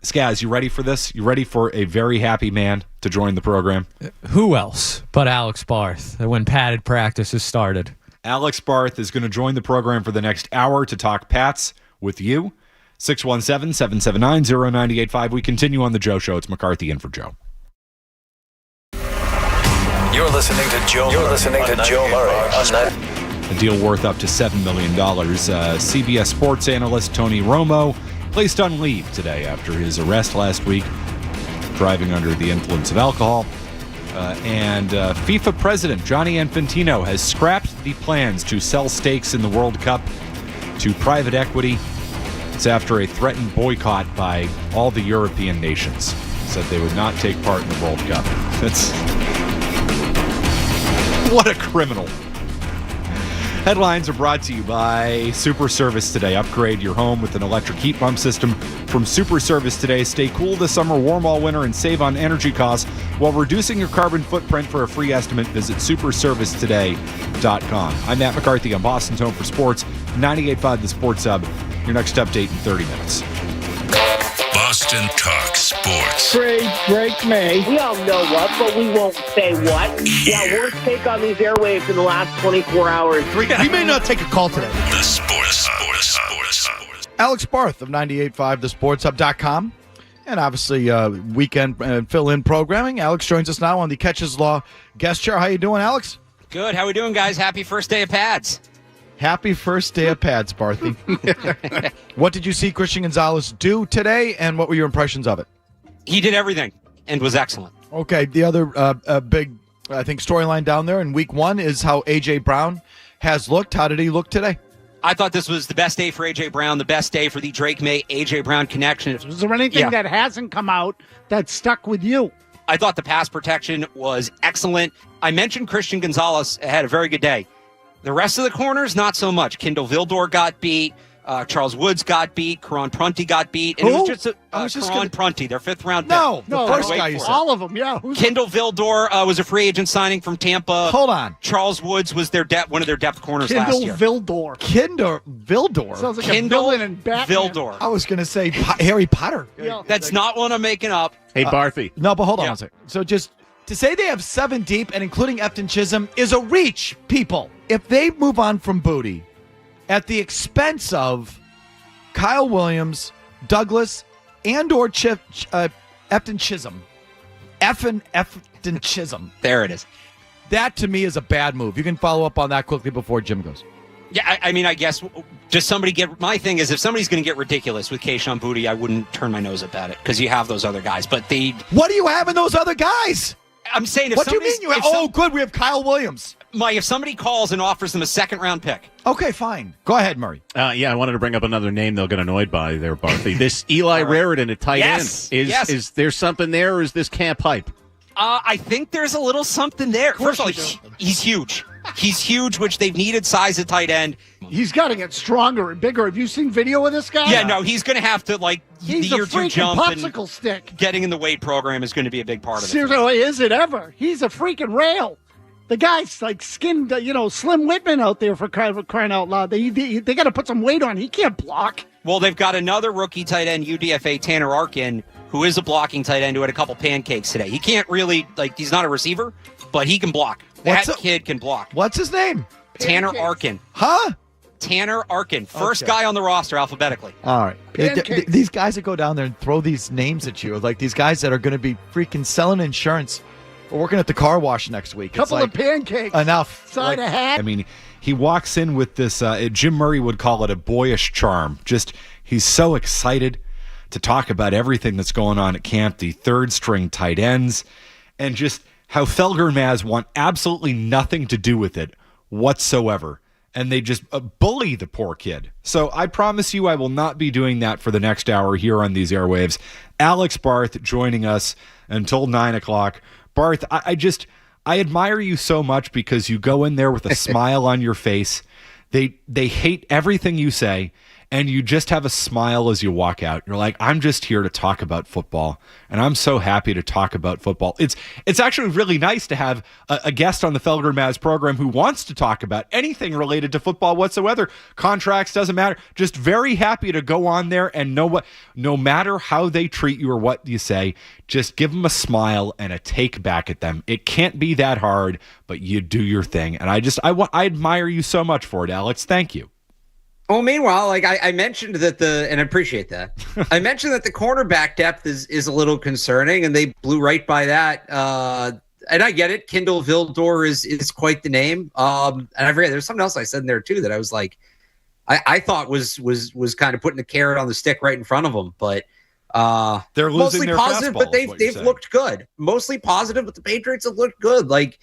Skaz, you ready for this? You ready for a very happy man to join the program? Who else but Alex Barth when padded practice has started? Alex Barth is going to join the program for the next hour to talk Pats with you. 617-779-0985. We continue on the Joe Show. It's McCarthy in for Joe. You're listening to Joe Murray on 90. A deal worth up to $7 million. CBS sports analyst Tony Romo placed on leave today after his arrest last week, driving under the influence of alcohol. And FIFA president Gianni Infantino has scrapped the plans to sell stakes in the World Cup to private equity. It's after a threatened boycott by all the European nations. Said they would not take part in the World Cup. What a criminal. Headlines are brought to you by Super Service Today. Upgrade your home with an electric heat pump system from Super Service Today. Stay cool this summer, warm all winter, and save on energy costs while reducing your carbon footprint. For a free estimate, visit superservicetoday.com. I'm Matt McCarthy on Boston's Home for Sports, 98.5 The Sports Hub. Your next update in 30 minutes. Boston Talk Sports. Break me. We all know what, but we won't say what. Yeah, worst take on these airwaves in the last 24 hours. We may not take a call today. The Sports Hub. Alex Barth of 98.5, thesportshub.com. And obviously, weekend fill-in programming. Alex joins us now on the Catches Law guest chair. How you doing, Alex? Good. How we doing, guys? Happy first day of pads. Happy first day of pads, Barthy. What did you see Christian Gonzalez do today, and what were your impressions of it? He did everything and was excellent. Okay, the other big, I think, storyline down there in week one is how A.J. Brown has looked. How did he look today? I thought this was the best day for A.J. Brown, the best day for the Drake May A.J. Brown connection. Is there anything that hasn't come out that stuck with you? I thought the pass protection was excellent. I mentioned Christian Gonzalez had a very good day. The rest of the corners, not so much. Kendall Vildor got beat. Charles Woods got beat. Karan Prunty got beat. And Who? it was just Karan Prunty, their fifth-round pick. No, the first guy you said. All of them, yeah. Kendall Vildor was a free agent signing from Tampa. Hold on. Charles Woods was one of their depth corners Kendall last year. Vildor. Vildor? Sounds like Kendall a villain in Batman. Vildor. I was going to say Harry Potter. Yeah. That's not what I'm making up. Hey, Barthy. No, but hold on a second. So just to say they have 7 deep and including Efton Chisholm is a reach, people. If they move on from Booty at the expense of Kyle Williams, Douglas, and or Efton Chisholm, Efton Chisholm. There it is. That to me is a bad move. You can follow up on that quickly before Jim goes. Yeah, I mean, I guess just somebody get. My thing is, if somebody's going to get ridiculous with Keishon Boutte, I wouldn't turn my nose up at it because you have those other guys. But what do you have in those other guys? I'm saying, what do you mean you have? Good, we have Kyle Williams. If somebody calls and offers them a second-round pick. Okay, fine. Go ahead, Murray. Yeah, I wanted to bring up another name they'll get annoyed by there, Barthy. This Eli Raritan at tight end. Is there something there, or is this camp hype? I think there's a little something there. First of all, he's huge. He's huge, which they've needed size at tight end. He's got to get stronger and bigger. Have you seen video of this guy? Yeah, no, he's going to have to, he's the year a two freaking jump. popsicle and stick. Getting in the weight program is going to be a big part of it. Seriously, is it ever? He's a freaking rail. The guy's like skinned, Slim Whitman out there for crying out loud. They got to put some weight on. He can't block. Well, they've got another rookie tight end, UDFA Tanner Arkin, who is a blocking tight end who had a couple pancakes today. He can't really, he's not a receiver, but he can block. That kid can block. What's his name? Tanner Arkin. Huh? Tanner Arkin. First guy on the roster alphabetically. All right. These guys that go down there and throw these names at you, like these guys that are going to be freaking selling insurance or working at the car wash next week. Couple of pancakes. Enough. Side of hat. I mean, he walks in with this, Jim Murray would call it a boyish charm. Just, he's so excited to talk about everything that's going on at camp, the third string tight ends, and just how Felger and Maz want absolutely nothing to do with it whatsoever. And they just bully the poor kid. So I promise you I will not be doing that for the next hour here on these airwaves. Alex Barth joining us until 9 o'clock. Barth, I admire you so much because you go in there with a smile on your face. They hate everything you say, and you just have a smile as you walk out. You're like, I'm just here to talk about football, and I'm so happy to talk about football. It's actually really nice to have a guest on the Felger and Maz program who wants to talk about anything related to football whatsoever. Contracts, doesn't matter. Just very happy to go on there and no matter how they treat you or what you say, just give them a smile and a take back at them. It can't be that hard, but you do your thing. And I admire you so much for it, Alex. Thank you. Well, meanwhile, I mentioned that and I appreciate that. I mentioned that the cornerback depth is a little concerning, and they blew right by that. And I get it. Kendall Vildor is quite the name. And I forget, there's something else I said in there too that I was like, I thought was kind of putting the carrot on the stick right in front of them, but they're losing mostly their positive. But they've looked good. Mostly positive, but the Patriots have looked good. I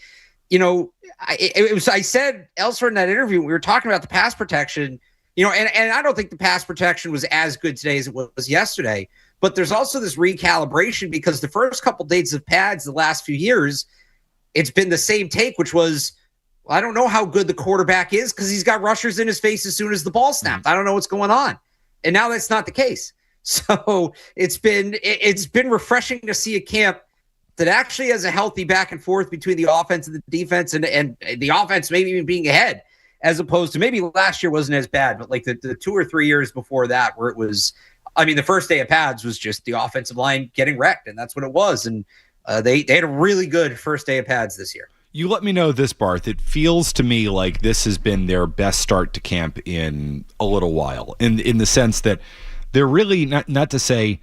said elsewhere in that interview, we were talking about the pass protection. And I don't think the pass protection was as good today as it was yesterday. But there's also this recalibration because the first couple days of pads the last few years, it's been the same take, which was, I don't know how good the quarterback is because he's got rushers in his face as soon as the ball snapped. I don't know what's going on. And now that's not the case. So it's been refreshing to see a camp that actually has a healthy back and forth between the offense and the defense and the offense maybe even being ahead. As opposed to maybe last year wasn't as bad, but like the 2 or 3 years before that where it was I mean, the first day of pads was just the offensive line getting wrecked, and that's what it was. And they had a really good first day of pads this year. You let me know this, Barth. It feels to me like this has been their best start to camp in a little while, in the sense that they're really, not to say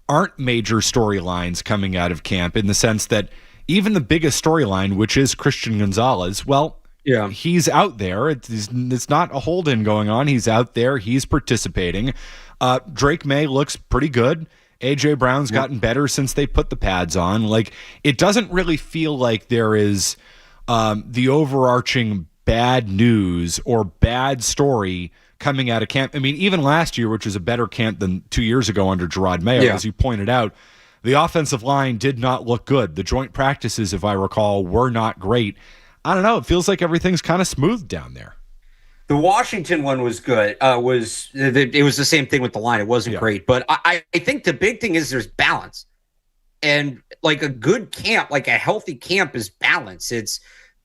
aren't major storylines coming out of camp, in the sense that even the biggest storyline, which is Christian Gonzalez, well, yeah, he's out there. It's not a hold-in going on. He's out there. He's participating. Drake May looks pretty good. A.J. Brown's gotten better since they put the pads on. Like, it doesn't really feel like there is the overarching bad news or bad story coming out of camp. I mean, even last year, which was a better camp than 2 years ago under Gerard Mayo, as you pointed out, the offensive line did not look good. The joint practices, if I recall, were not great. I don't know. It feels like everything's kind of smooth down there. The Washington one was good. It was the same thing with the line. It wasn't great. But I think the big thing is there's balance. And like a good camp, like a healthy camp is balance. It's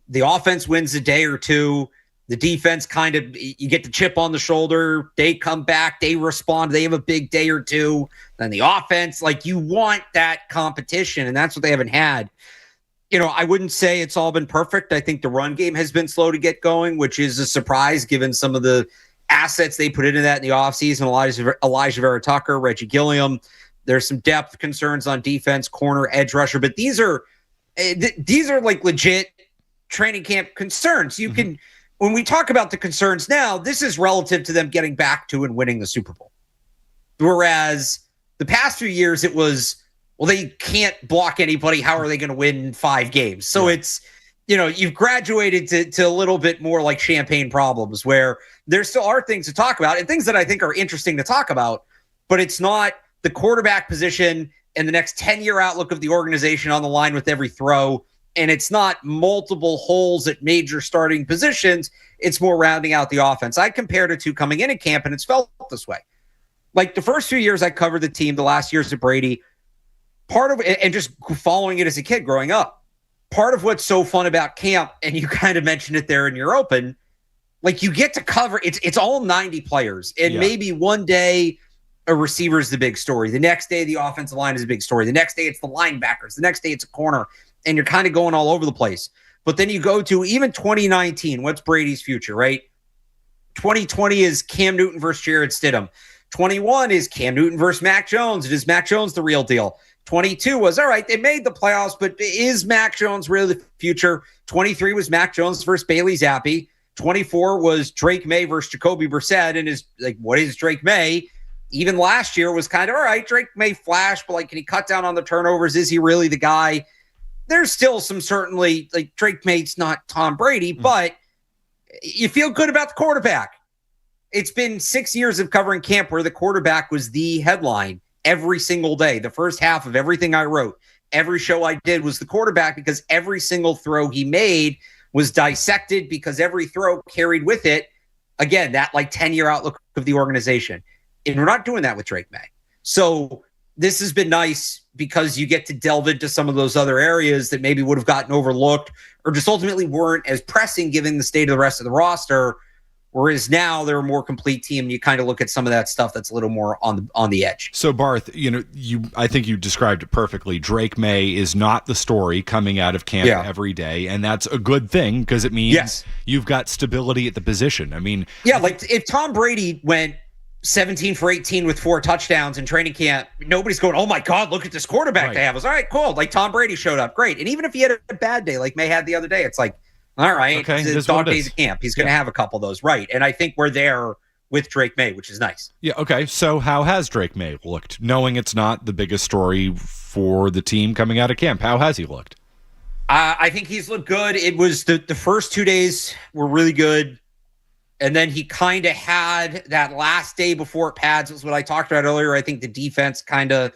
the offense wins a day or two. The defense kind of, you get the chip on the shoulder. They come back. They respond. They have a big day or two. Then the offense, like you want that competition. And that's what they haven't had. You know, I wouldn't say it's all been perfect. I think the run game has been slow to get going, which is a surprise given some of the assets they put into that in the offseason. Elijah Vera Tucker, Reggie Gilliam. There's some depth concerns on defense, corner, edge rusher. But these are like legit training camp concerns. You can, when we talk about the concerns now, this is relative to them getting back to and winning the Super Bowl. Whereas the past few years, it was, well, they can't block anybody. How are they going to win 5 games? So it's, you know, you've graduated to a little bit more like champagne problems where there still are things to talk about and things that I think are interesting to talk about, but it's not the quarterback position and the next 10-year outlook of the organization on the line with every throw. And it's not multiple holes at major starting positions. It's more rounding out the offense. I compared it to coming in at camp, and it's felt this way. Like the first few years I covered the team, the last years of Brady, part of it, and just following it as a kid growing up, part of what's so fun about camp, and you kind of mentioned it there in your open, like you get to cover, it's all 90 players. And maybe one day a receiver is the big story. The next day, the offensive line is a big story. The next day, it's the linebackers. The next day, it's a corner. And you're kind of going all over the place. But then you go to even 2019, what's Brady's future, right? 2020 is Cam Newton versus Jared Stidham. 21 is Cam Newton versus Mac Jones. Is Mac Jones the real deal? 22 was, all right, they made the playoffs, but is Mac Jones really the future? 23 was Mac Jones versus Bailey Zappi. 24 was Drake May versus Jacoby Brissett. And is like, what is Drake May? Even last year was kind of, all right, Drake May flash, but like, can he cut down on the turnovers? Is he really the guy? There's still some certainly, like Drake May's not Tom Brady, but you feel good about the quarterback. It's been 6 years of covering camp where the quarterback was the headline every single day. The first half of everything I wrote, every show I did was the quarterback because every single throw he made was dissected because every throw carried with it, again, that like 10-year outlook of the organization. And we're not doing that with Drake May. So this has been nice because you get to delve into some of those other areas that maybe would have gotten overlooked or just ultimately weren't as pressing given the state of the rest of the roster. Whereas now they're a more complete team. You kind of look at some of that stuff that's a little more on the edge. So Barth, I think you described it perfectly. Drake May is not the story coming out of camp every day, and that's a good thing because it means you've got stability at the position. I mean, like if Tom Brady went 17 for 18 with 4 touchdowns in training camp, nobody's going, oh my God, look at this quarterback they have. It's all right, cool. Like Tom Brady showed up, great. And even if he had a bad day like May had the other day, it's like, all right, it's dog days of camp. He's going to have a couple of those, right? And I think we're there with Drake May, which is nice. Yeah, okay. So how has Drake May looked? Knowing it's not the biggest story for the team coming out of camp, how has he looked? I think he's looked good. It was the first 2 days were really good. And then he kind of had that last day before pads was what I talked about earlier. I think the defense kind of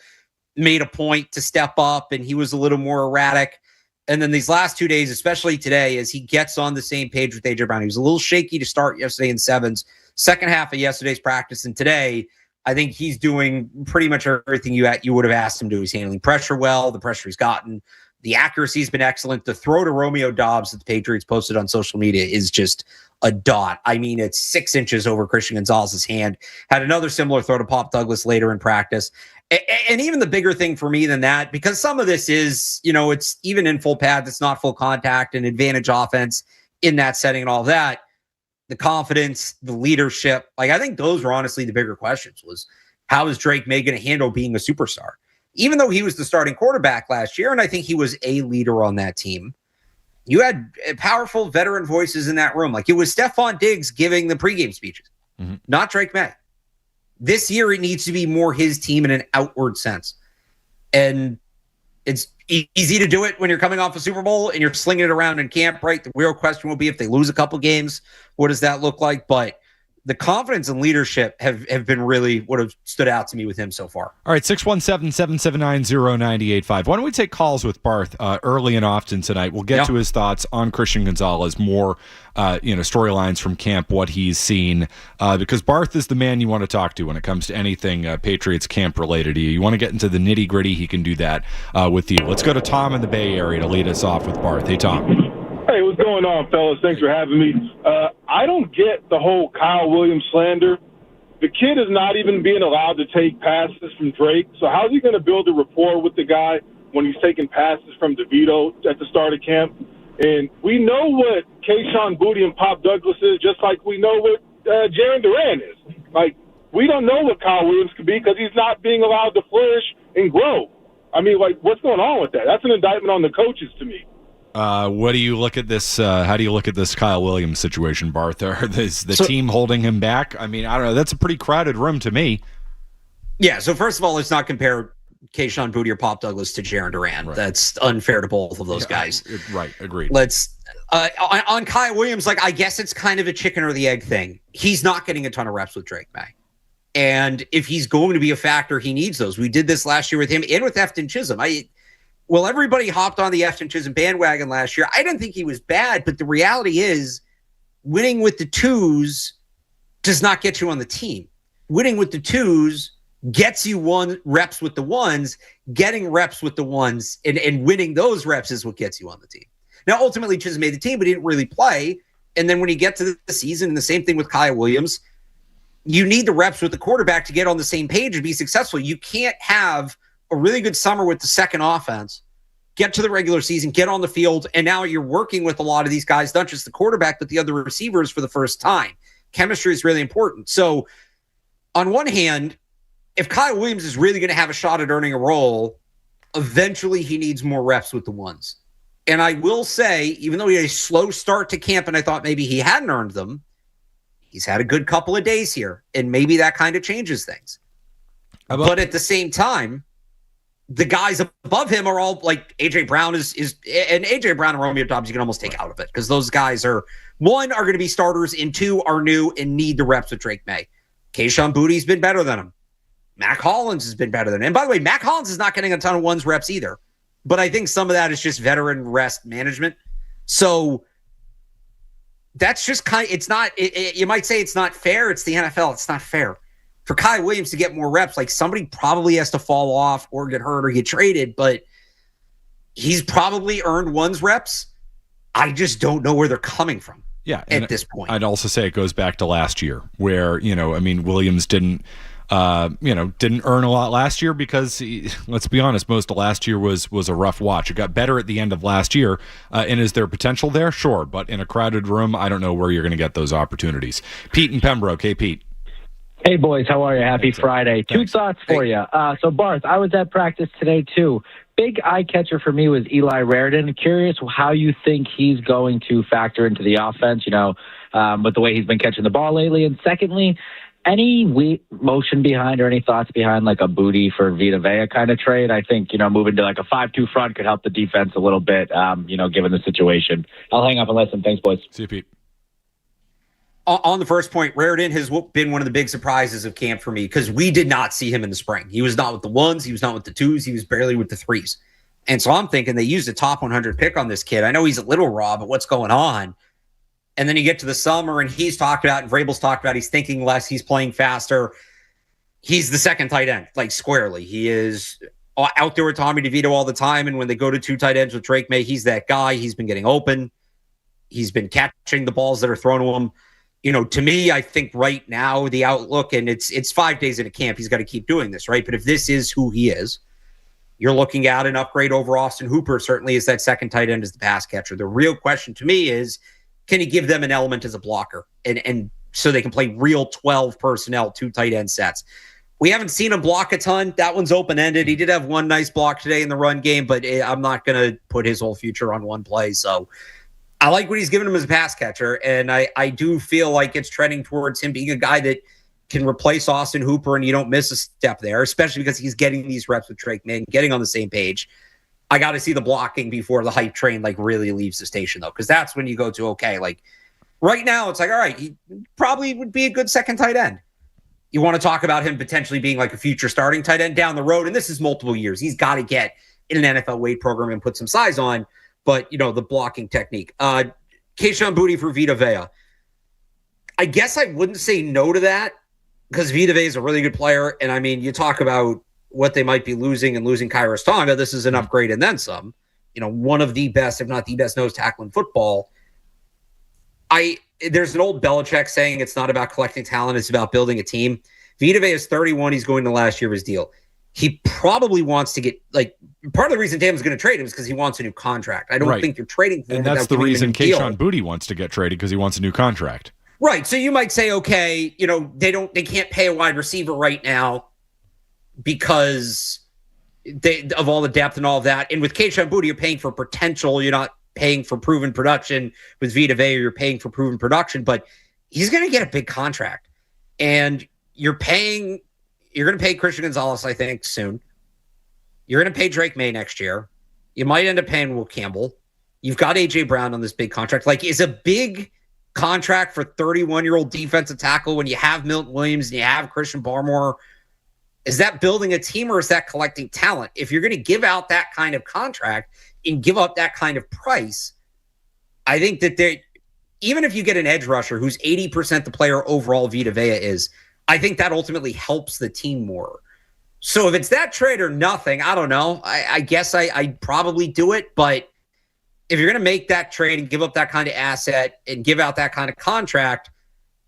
made a point to step up and he was a little more erratic. And then these last 2 days, especially today, as he gets on the same page with A.J. Brown, he was a little shaky to start yesterday in sevens. Second half of yesterday's practice and today, I think he's doing pretty much everything you would have asked him to. He's handling pressure well, the pressure he's gotten, The accuracy has been excellent. The throw to Romeo Dobbs that the Patriots posted on social media is just a dot. I mean, it's 6 inches over Christian Gonzalez's hand. Had another similar throw to Pop Douglas later in practice. And even the bigger thing for me than that, because some of this is, it's even in full pads, it's not full contact and advantage offense in that setting and all that. The confidence, the leadership, I think those were honestly the bigger questions was how is Drake May going to handle being a superstar? Even though he was the starting quarterback last year, and I think he was a leader on that team, you had powerful veteran voices in that room. It was Stephon Diggs giving the pregame speeches, not Drake May. This year, it needs to be more his team in an outward sense. And it's easy to do it when you're coming off a Super Bowl and you're slinging it around in camp, right? The real question will be if they lose a couple games, what does that look like? But the confidence and leadership have been really what have stood out to me with him so far. All right, 617-779-0985. Why don't we take calls with Barth early and often tonight? We'll get to his thoughts on Christian Gonzalez, more storylines from camp, what he's seen, because Barth is the man you want to talk to when it comes to anything Patriots camp related to you. You want to get into the nitty-gritty, he can do that with you. Let's go to Tom in the Bay Area to lead us off with Barth. Hey, Tom. Hey, what's going on, fellas? Thanks for having me. I don't get the whole Kyle Williams slander. The kid is not even being allowed to take passes from Drake. So how's he going to build a rapport with the guy when he's taking passes from DeVito at the start of camp? And we know what Kayshon Boutte and Pop Douglas is, just like we know what Jaron Duran is. We don't know what Kyle Williams could be because he's not being allowed to flourish and grow. I mean, what's going on with that? That's an indictment on the coaches to me. What do you look at this? How do you look at this Kyle Williams situation, Barth? Is the team holding him back? I mean, I don't know. That's a pretty crowded room to me. Yeah. So first of all, let's not compare Kayshon Boutte or Pop Douglas to Jaron Duran. Right. That's unfair to both of those guys. Right. Agreed. Let's on Kyle Williams. I guess it's kind of a chicken or the egg thing. He's not getting a ton of reps with Drake May. And if he's going to be a factor, he needs those. We did this last year with him and with Efton Chisholm. Well, everybody hopped on the Efton Chisholm bandwagon last year. I didn't think he was bad, but the reality is winning with the twos does not get you on the team. Winning with the twos gets you reps with the ones. Getting reps with the ones and winning those reps is what gets you on the team. Now, ultimately, Chisholm made the team, but he didn't really play. And then when you get to the season, and the same thing with Kyle Williams, you need the reps with the quarterback to get on the same page and be successful. You can't have a really good summer with the second offense, get to the regular season, get on the field, and now you're working with a lot of these guys, not just the quarterback, but the other receivers for the first time. Chemistry is really important. So on one hand, if Kyle Williams is really going to have a shot at earning a role, eventually he needs more reps with the ones. And I will say, even though he had a slow start to camp and I thought maybe he hadn't earned them, he's had a good couple of days here, and maybe that kind of changes things. But at the same time, the guys above him are all A.J. Brown and A.J. Brown and Romeo Dobbs you can almost take out of it because those guys are going to be starters and two are new and need the reps with Drake May. Kayshon Boutte's been better than him. Mac Hollins has been better than him. And by the way, Mac Hollins is not getting a ton of ones reps either. But I think some of that is just veteran rest management. So that's just it's not, you might say it's not fair. It's the NFL. It's not fair. For Kyle Williams to get more reps, somebody probably has to fall off or get hurt or get traded, but he's probably earned one's reps. I just don't know where they're coming from at this point. I'd also say it goes back to last year where, Williams didn't earn a lot last year because, let's be honest, most of last year was a rough watch. It got better at the end of last year. And is there potential there? Sure. But in a crowded room, I don't know where you're going to get those opportunities. Pete in Pembroke. Hey, Pete. Hey, boys. How are you? Happy Friday. Two thoughts for you. So, Barth, I was at practice today, too. Big eye catcher for me was Eli Raritan. Curious how you think he's going to factor into the offense, with the way he's been catching the ball lately. And secondly, any motion behind or any thoughts behind a Boutte for Vita Vea kind of trade? I think, moving to a 5-2 front could help the defense a little bit, given the situation. I'll hang up and listen. Thanks, boys. See you, Pete. On the first point, Raritan has been one of the big surprises of camp for me because we did not see him in the spring. He was not with the ones. He was not with the twos. He was barely with the threes. And so I'm thinking they used a top 100 pick on this kid. I know he's a little raw, but what's going on? And then you get to the summer and he's talked about, and Vrabel's talked about, he's thinking less, he's playing faster. He's the second tight end, squarely. He is out there with Tommy DeVito all the time. And when they go to 2 tight ends with Drake May, he's that guy. He's been getting open. He's been catching the balls that are thrown to him. To me, I think right now the outlook, and it's 5 days into camp, he's got to keep doing this, right? But if this is who he is, you're looking at an upgrade over Austin Hooper, certainly as that second tight end as the pass catcher. The real question to me is, can he give them an element as a blocker? And so they can play real 12 personnel, 2 tight end sets. We haven't seen him block a ton. That one's open-ended. He did have one nice block today in the run game, but I'm not going to put his whole future on one play. So I like what he's given him as a pass catcher, and I do feel like it's trending towards him being a guy that can replace Austin Hooper, and you don't miss a step there, especially because he's getting these reps with Drake May, getting on the same page. I got to see the blocking before the hype train really leaves the station, though, because that's when you go to, okay, right now it's all right, he probably would be a good second tight end. You want to talk about him potentially being a future starting tight end down the road, and this is multiple years. He's got to get in an NFL weight program and put some size on, but, the blocking technique. Kayshon Boutte for Vita Vea. I guess I wouldn't say no to that, because Vita Vea is a really good player, and, you talk about what they might be losing and losing Kairos Tonga. This is an upgrade and then some. One of the best, if not the best, nose tackle in football. There's an old Belichick saying it's not about collecting talent, it's about building a team. Vita Vea is 31. He's going to last year of his deal. He probably wants to get, part of the reason Tampa's going to trade him is because he wants a new contract. I don't think you're trading for him. And that's the reason Kayshon Boutte wants to get traded, because he wants a new contract. Right. So you might say, okay, they can't pay a wide receiver right now because of all the depth and all of that. And with Kayshon Boutte, you're paying for potential. You're not paying for proven production. With Vita Vea, you're paying for proven production, but he's going to get a big contract. And you're going to pay Christian Gonzalez, I think, soon. You're going to pay Drake May next year. You might end up paying Will Campbell. You've got A.J. Brown on this big contract. Is a big contract for 31-year-old defensive tackle when you have Milton Williams and you have Christian Barmore, is that building a team or is that collecting talent? If you're going to give out that kind of contract and give up that kind of price, I think that even if you get an edge rusher who's 80% the player overall Vita Vea is, I think that ultimately helps the team more. So if it's that trade or nothing, I don't know. I guess I'd probably do it, but if you're going to make that trade and give up that kind of asset and give out that kind of contract,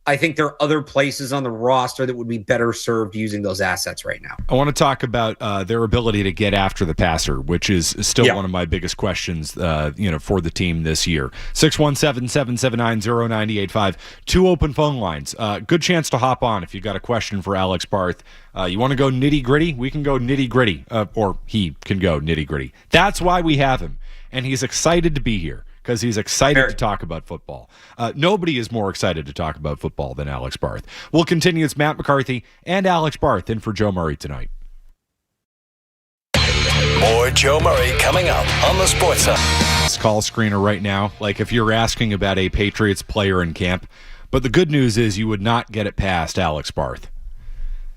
I think there are other places on the roster that would be better served using those assets right now. I want to talk about their ability to get after the passer, which is still one of my biggest questions, for the team this year. 617-779-0985. 2 open phone lines. Good chance to hop on if you've got a question for Alex Barth. You want to go nitty-gritty? We can go nitty-gritty, or he can go nitty-gritty. That's why we have him, and he's excited to be here, because he's excited to talk about football. Nobody is more excited to talk about football than Alex Barth. We'll continue. It's Matt McCarthy and Alex Barth in for Joe Murray tonight. More Joe Murray coming up on the Sports Hub. This call screener right now, if you're asking about a Patriots player in camp, but the good news is you would not get it past Alex Barth.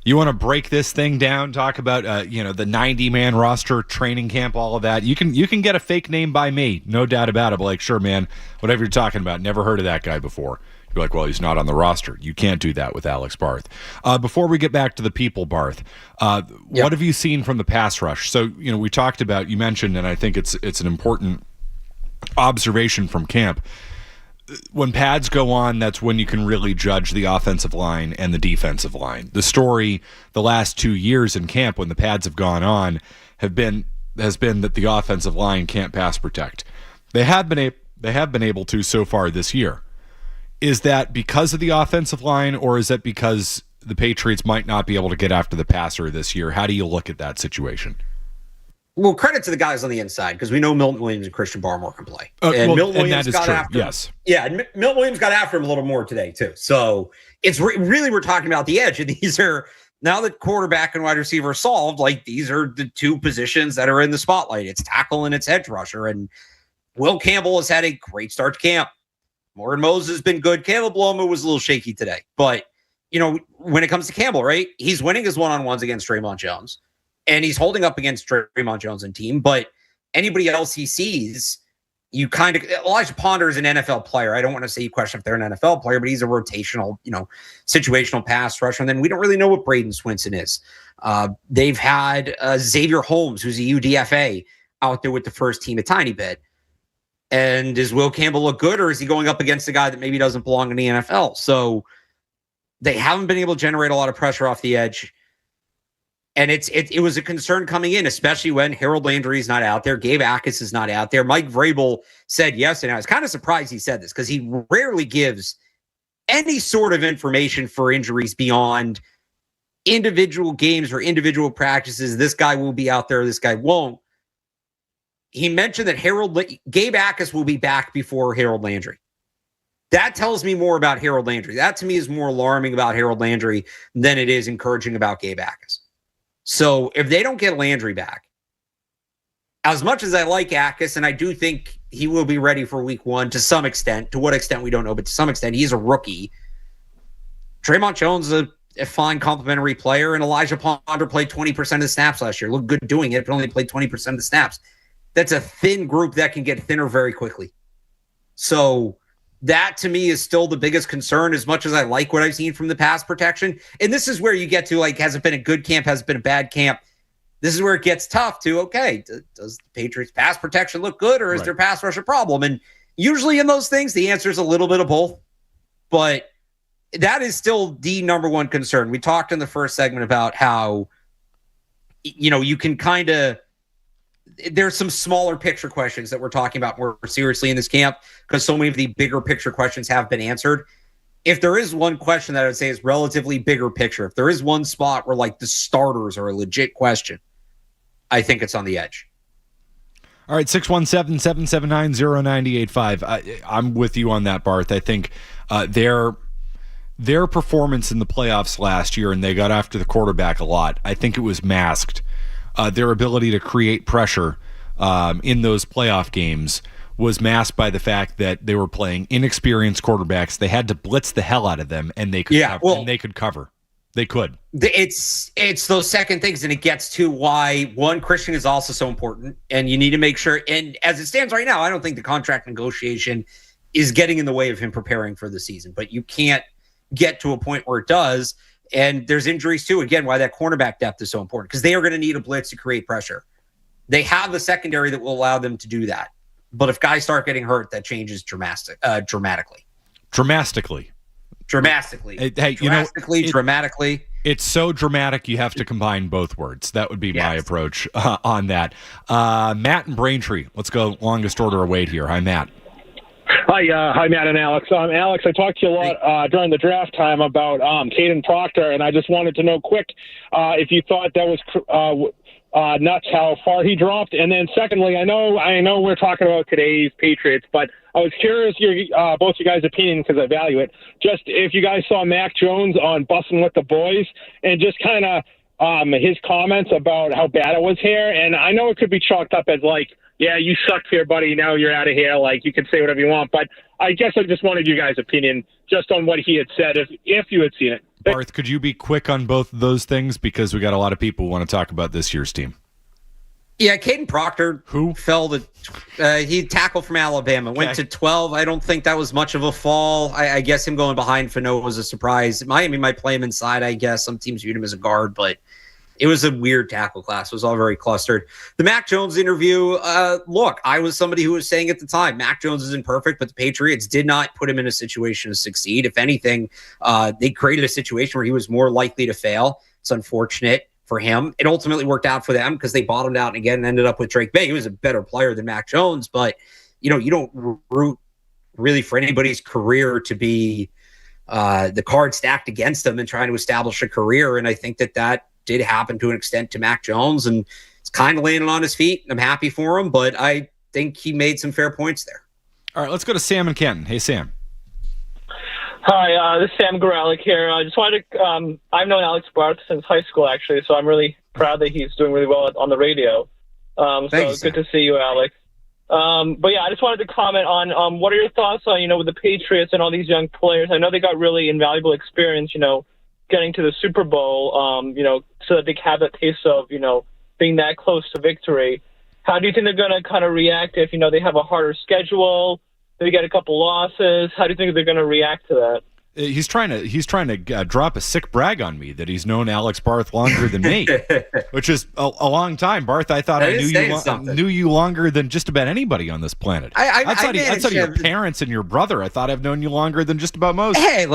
You want to break this thing down, talk about the 90-man roster, training camp, all of that. You can get a fake name by me, no doubt about it. But sure, man, whatever you're talking about, never heard of that guy before. You're like, well, he's not on the roster. You can't do that with Alex Barth. Before we get back to the people, Barth, what have you seen from the pass rush? So, we talked about, you mentioned, and I think it's an important observation from camp. When pads go on, that's when you can really judge the offensive line and the defensive line. The story the last 2 years in camp when the pads have gone on has been that the offensive line can't pass protect. They have been able to so far this year. Is that because of the offensive line, or is that because the Patriots might not be able to get after the passer this year? How do you look at that situation? Well, credit to the guys on the inside, because we know Milton Williams and Christian Barmore can play. Milton Williams got after him. Yes. Yeah, and Milton Williams got after him a little more today, too. So it's really, we're talking about the edge. And these are, now that quarterback and wide receiver are solved, these are the 2 positions that are in the spotlight. It's tackle and it's edge rusher. And Will Campbell has had a great start to camp. Morgan Moses has been good. Caleb Loma was a little shaky today. But, when it comes to Campbell, right, he's winning his one-on-ones against Draymond Jones. And he's holding up against Draymond Jones and team, but anybody else he sees, Elijah Ponder is an NFL player. I don't want to say you question if they're an NFL player, but he's a rotational, situational pass rusher. And then we don't really know what Braden Swinson is. They've had Xavier Holmes, who's a UDFA, out there with the first team a tiny bit. And does Will Campbell look good, or is he going up against a guy that maybe doesn't belong in the NFL? So they haven't been able to generate a lot of pressure off the edge. And it was a concern coming in, especially when Harold Landry is not out there. Gabe Akis is not out there. Mike Vrabel said yes, and I was kind of surprised he said this because he rarely gives any sort of information for injuries beyond individual games or individual practices. This guy will be out there, this guy won't. He mentioned that Gabe Akis will be back before Harold Landry. That tells me more about Harold Landry. That to me is more alarming about Harold Landry than it is encouraging about Gabe Akis. So if they don't get Landry back, as much as I like Akis, and I do think he will be ready for week 1 to some extent, to what extent we don't know, but to some extent, he's a rookie. Draymond Jones is a fine complimentary player, and Elijah Ponder played 20% of the snaps last year. Looked good doing it, but only played 20% of the snaps. That's a thin group that can get thinner very quickly. So that to me is still the biggest concern, as much as I like what I've seen from the pass protection. And this is where you get to, has it been a good camp? Has it been a bad camp? This is where it gets tough to, okay, does the Patriots pass protection look good, or is their pass rush a problem? And usually in those things, the answer is a little bit of both. But that is still the number one concern. We talked in the first segment about how, you can kind of, there's some smaller picture questions that we're talking about more seriously in this camp because so many of the bigger picture questions have been answered. If there is one question that I would say is relatively bigger picture, if there is one spot where the starters are a legit question, I think it's on the edge. All right, 617-779-0985. I'm with you on that, Barth. I think their performance in the playoffs last year, and they got after the quarterback a lot, I think it was masked. Their ability to create pressure in those playoff games was masked by the fact that they were playing inexperienced quarterbacks. They had to blitz the hell out of them, and they could cover. And they could cover. They could. It's those second things, and it gets to why, one, Christian is also so important, and you need to make sure. And as it stands right now, I don't think the contract negotiation is getting in the way of him preparing for the season. But you can't get to a point where it does. And there's injuries too. Again, why that cornerback depth is so important, because they are going to need a blitz to create pressure. They have the secondary that will allow them to do that. But if guys start getting hurt, that changes dramatically. Dramatically. Dramatically. It's so dramatic you have to combine both words. That would be my approach on that. Matt and Braintree. Let's go longest order of wait here. Hi, Matt. Hi, Matt and Alex. Alex, I talked to you a lot during the draft time about Caden Proctor, and I just wanted to know quick if you thought that was nuts how far he dropped. And then secondly, I know we're talking about today's Patriots, but I was curious both you guys' opinion, because I value it. Just if you guys saw Mac Jones on Bussin' with the Boys, and just kind of his comments about how bad it was here. And I know it could be chalked up as yeah, you sucked here, buddy. Now you're out of here. You can say whatever you want. But I guess I just wanted you guys' opinion just on what he had said, if you had seen it. Barth, could you be quick on both of those things? Because we got a lot of people who want to talk about this year's team. Yeah, Caden Proctor, who fell to he tackled from Alabama, went to 12. I don't think that was much of a fall. I guess him going behind Fano was a surprise. Miami might play him inside, I guess. Some teams viewed him as a guard, but it was a weird tackle class. It was all very clustered. The Mac Jones interview, look, I was somebody who was saying at the time, Mac Jones isn't perfect, but the Patriots did not put him in a situation to succeed. If anything, they created a situation where he was more likely to fail. It's unfortunate for him. It ultimately worked out for them because they bottomed out and again ended up with Drake May. He was a better player than Mac Jones, but you don't root really for anybody's career to be the card stacked against them and trying to establish a career. And I think that did happen to an extent to Mac Jones, and it's kind of landing on his feet. I'm happy for him, but I think he made some fair points there. All right, let's go to Sam and Kenton. Hey, Sam. Hi, this is Sam Gorelick here. I just wanted to, I've known Alex Barth since high school, actually, so I'm really proud that he's doing really well on the radio. Thanks, good to see you, Alex. But yeah, I just wanted to comment on what are your thoughts on, with the Patriots and all these young players. I know they got really invaluable experience, getting to the Super Bowl, so that they have that taste of, being that close to victory. how do you think they're going to kind of react if, they have a harder schedule, they get a couple losses? How do you think they're going to react to that? He's trying to drop a sick brag on me that he's known Alex Barth longer than me, which is a long time. Barth, I thought I knew you longer than just about anybody on this planet. Outside of your parents and your brother, I thought I've known you longer than just about most. Hey,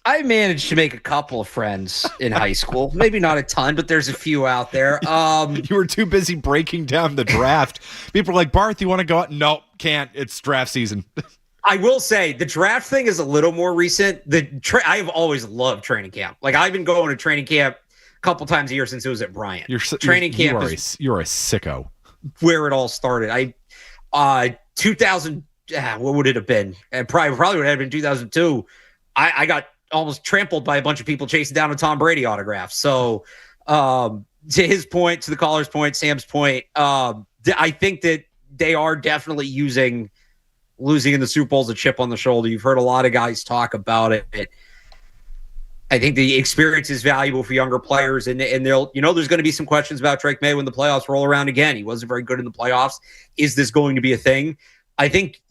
I managed to make a couple of friends in high school. Maybe not a ton, but there's a few out there. You were too busy breaking down the draft. People are like, Barth, you want to go out? No, can't. It's draft season. I will say the draft thing is a little more recent. I have always loved training camp. I've been going to training camp a couple times a year since it was at Bryant. Training camp you're a sicko. Where it all started. 2000. What would it have been? And probably would have been 2002. I got almost trampled by a bunch of people chasing down a Tom Brady autograph. So, to his point, to the caller's point, Sam's point, I think that they are definitely using losing in the Super Bowl as a chip on the shoulder. You've heard a lot of guys talk about it. I think the experience is valuable for younger players, and they'll, there's going to be some questions about Drake May when the playoffs roll around again. He wasn't very good in the playoffs. Is this going to be a thing? I think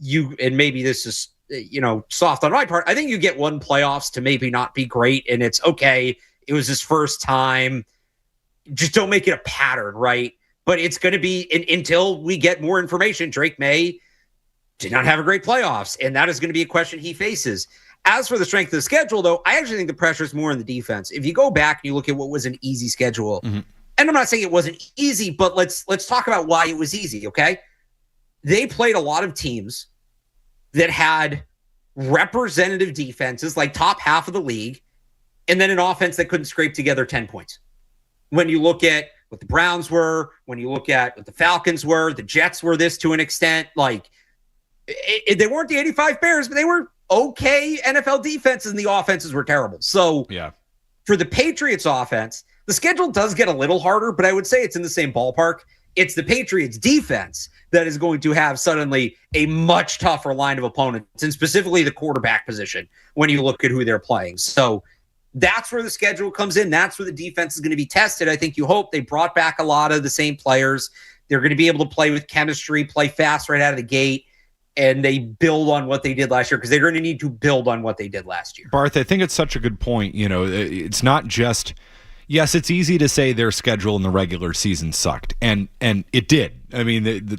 and maybe this is, soft on my part. I think you get one playoffs to maybe not be great, and it's okay. It was his first time. Just don't make it a pattern, right? But it's going to be until we get more information. Drake May did not have a great playoffs, and that is going to be a question he faces. As for the strength of the schedule, though, I actually think the pressure is more on the defense. If you go back and you look at what was an easy schedule, and I'm not saying it wasn't easy, but let's talk about why it was easy, okay? They played a lot of teams that had representative defenses, like top half of the league, and then an offense that couldn't scrape together 10 points. When you look at what the Browns were, when you look at what the Falcons were, the Jets were this to an extent, they weren't the 85 Bears, but they were okay NFL defenses, and the offenses were terrible. So for the Patriots offense, the schedule does get a little harder, but I would say it's in the same ballpark. It's the Patriots defense that is going to have suddenly a much tougher line of opponents, and specifically the quarterback position when you look at who they're playing. So that's where the schedule comes in. That's where the defense is going to be tested. I think you hope they brought back a lot of the same players. They're going to be able to play with chemistry, play fast right out of the gate, and they build on what they did last year, because they're going to need to build on what they did last year. Barth, I think it's such a good point. It's not just, yes, it's easy to say their schedule in the regular season sucked, and it did. I mean,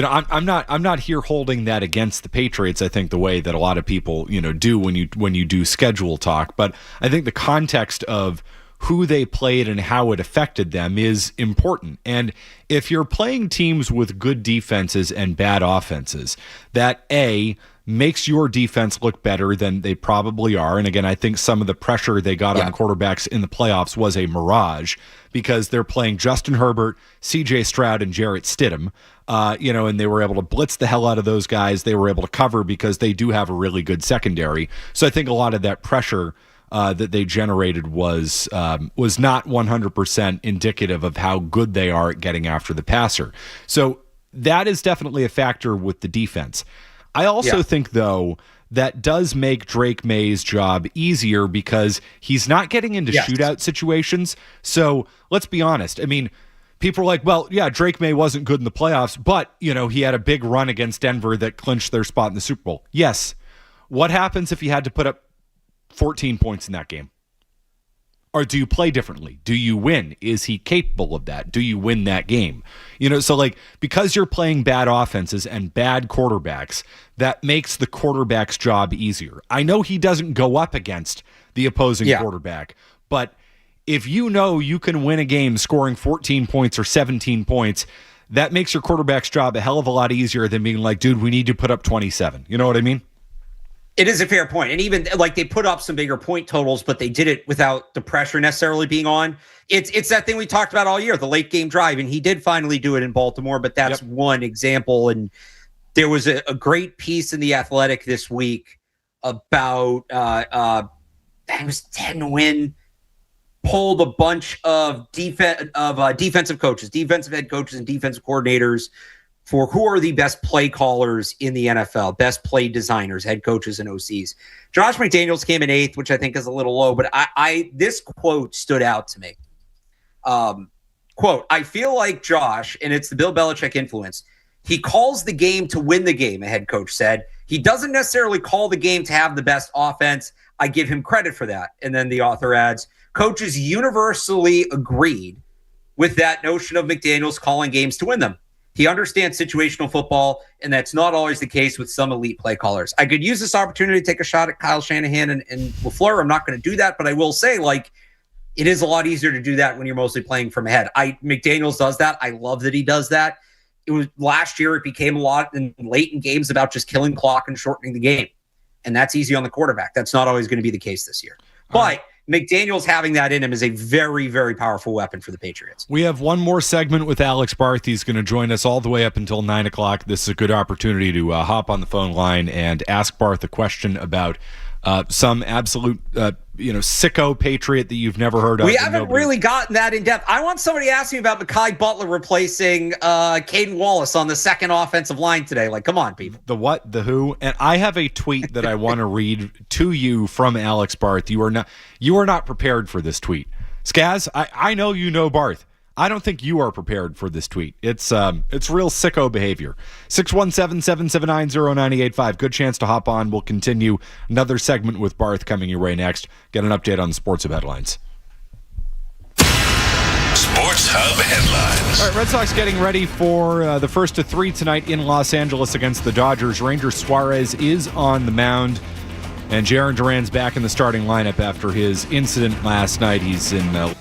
I'm not here holding that against the Patriots. I think the way that a lot of people do when you do schedule talk, but I think the context of who they played and how it affected them is important. And if you're playing teams with good defenses and bad offenses, that makes your defense look better than they probably are. And again, I think some of the pressure they got on quarterbacks in the playoffs was a mirage, because they're playing Justin Herbert, CJ Stroud, and Jarrett Stidham, and they were able to blitz the hell out of those guys. They were able to cover because they do have a really good secondary. So I think a lot of that pressure that they generated was not 100% indicative of how good they are at getting after the passer. So that is definitely a factor with the defense. I also think, though, that does make Drake May's job easier, because he's not getting into shootout situations. So let's be honest. I mean, people are like, well, yeah, Drake May wasn't good in the playoffs, but, he had a big run against Denver that clinched their spot in the Super Bowl. Yes. What happens if he had to put up 14 points in that game? Or do you play differently? Do you win? Is he capable of that? Do you win that game? So because you're playing bad offenses and bad quarterbacks, that makes the quarterback's job easier. I know he doesn't go up against the opposing quarterback, but if you can win a game scoring 14 points or 17 points, that makes your quarterback's job a hell of a lot easier than being like, dude, we need to put up 27. You know what I mean? It is a fair point. And even they put up some bigger point totals, but they did it without the pressure necessarily being on. It's that thing we talked about all year, the late game drive. And he did finally do it in Baltimore, but that's one example. And there was a great piece in The Athletic this week about, it was 10 to win, polled a bunch of defensive coaches, defensive head coaches and defensive coordinators for who are the best play callers in the NFL, best play designers, head coaches, and OCs. Josh McDaniels came in 8th, which I think is a little low, but this quote stood out to me. quote, I feel like Josh, and it's the Bill Belichick influence, he calls the game to win the game, a head coach said. He doesn't necessarily call the game to have the best offense. I give him credit for that. And then the author adds, coaches universally agreed with that notion of McDaniels calling games to win them. He understands situational football, and that's not always the case with some elite play callers. I could use this opportunity to take a shot at Kyle Shanahan and LaFleur. I'm not going to do that, but I will say, like, it is a lot easier to do that when you're mostly playing from ahead. McDaniels does that. I love that he does that. It was last year, it became a lot late in games about just killing clock and shortening the game. And that's easy on the quarterback. That's not always going to be the case this year. But McDaniels having that in him is a very, very powerful weapon for the Patriots. We have one more segment with Alex Barth. He's going to join us all the way up until 9 o'clock. This is a good opportunity to hop on the phone line and ask Barth a question about some absolute sicko Patriot that you've never heard of. We haven't really gotten that in depth. I want somebody to ask me about Mekhi Butler replacing Caden Wallace on the second offensive line today. Like, come on, people. The what? The who? And I have a tweet that I want to read to you from Alex Barth. You are not prepared for this tweet. Skaz, I know you know Barth. I don't think you are prepared for this tweet. It's real sicko behavior. 617-779-0985. Good chance to hop on. We'll continue another segment with Barth coming your way next. Get an update on the Sports Hub headlines. Sports Hub headlines. All right, Red Sox getting ready for the first of three tonight in Los Angeles against the Dodgers. Ranger Suarez is on the mound, and Jarren Duran's back in the starting lineup after his incident last night. He's in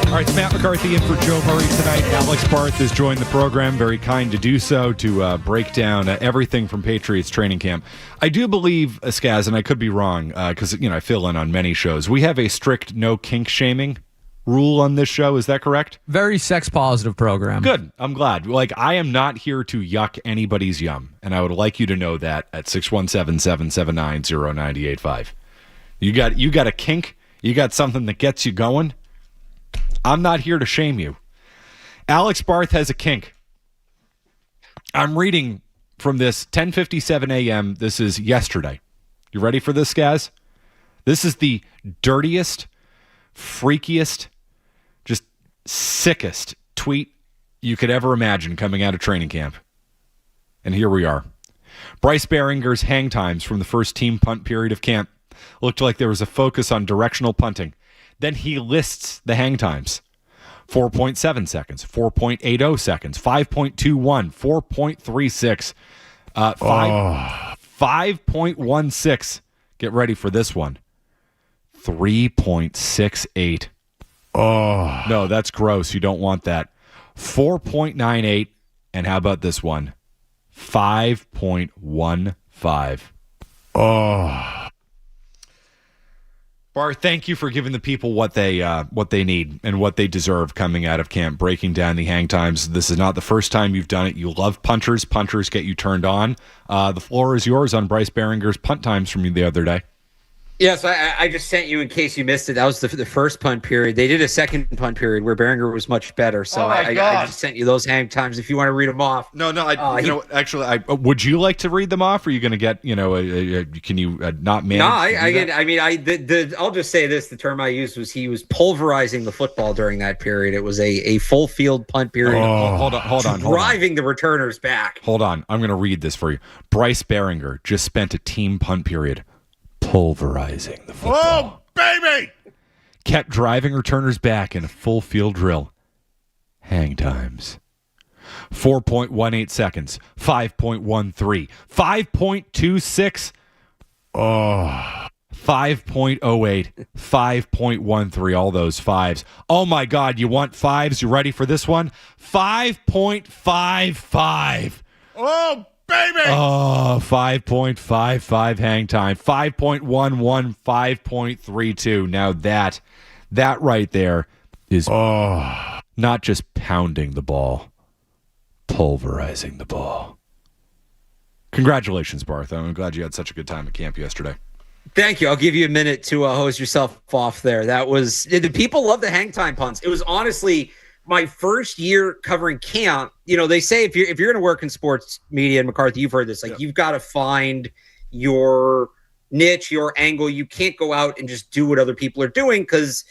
All right, it's Matt McCarthy in for Joe Murray tonight. Alex Barth has joined the program, very kind to do so, to break down everything from Patriots training camp. I do believe, Skaz, and I could be wrong, because I fill in on many shows, we have a strict no kink shaming rule on this show. Is that correct? Very sex-positive program. Good. I'm glad. Like, I am not here to yuck anybody's yum, and I would like you to know that at 617-779-0985. You got a kink? You got something that gets you going? I'm not here to shame you. Alex Barth has a kink. I'm reading from this 10:57 a.m. This is yesterday. You ready for this, guys? This is the dirtiest, freakiest, just sickest tweet you could ever imagine coming out of training camp. And here we are. Bryce Behringer's hang times from the first team punt period of camp looked like there was a focus on directional punting. Then he lists the hang times. 4.7 seconds, 4.80 seconds, 5.21, 4.36, 5.16. Get ready for this one. 3.68. Oh. No, that's gross. You don't want that. 4.98. And how about this one? 5.15. Oh. Barth, thank you for giving the people what they need and what they deserve coming out of camp, breaking down the hang times. This is not the first time you've done it. You love punters. Punters get you turned on. The floor is yours on Bryce Behringer's punt times from you the other day. Yes, I just sent you in case you missed it. That was the first punt period. They did a second punt period where Behringer was much better. So I just sent you those hang times if you want to read them off. No. Actually, would you like to read them off? Or are you going to get can you not manage? No, I'll just say this: the term I used was he was pulverizing the football during that period. It was a full field punt period. Hold on, driving the returners back. Hold on, I'm going to read this for you. Bryce Behringer just spent a team punt period pulverizing the football. Oh, baby! Kept driving returners back in a full field drill. Hang times. 4.18 seconds. 5.13. 5.26. Oh. 5.08. 5.13. All those fives. Oh, my God. You want fives? You ready for this one? 5.55. Oh, baby! Oh, 5.55 hang time. 5.11, 5.32. Now that right there is not just pounding the ball, pulverizing the ball. Congratulations, Barth. I'm glad you had such a good time at camp yesterday. Thank you. I'll give you a minute to hose yourself off there. The people love the hang time punts. It was honestly my first year covering camp, they say if you're going to work in sports media, and McCarthy, you've heard this, you've got to find your niche, your angle. You can't go out and just do what other people are doing because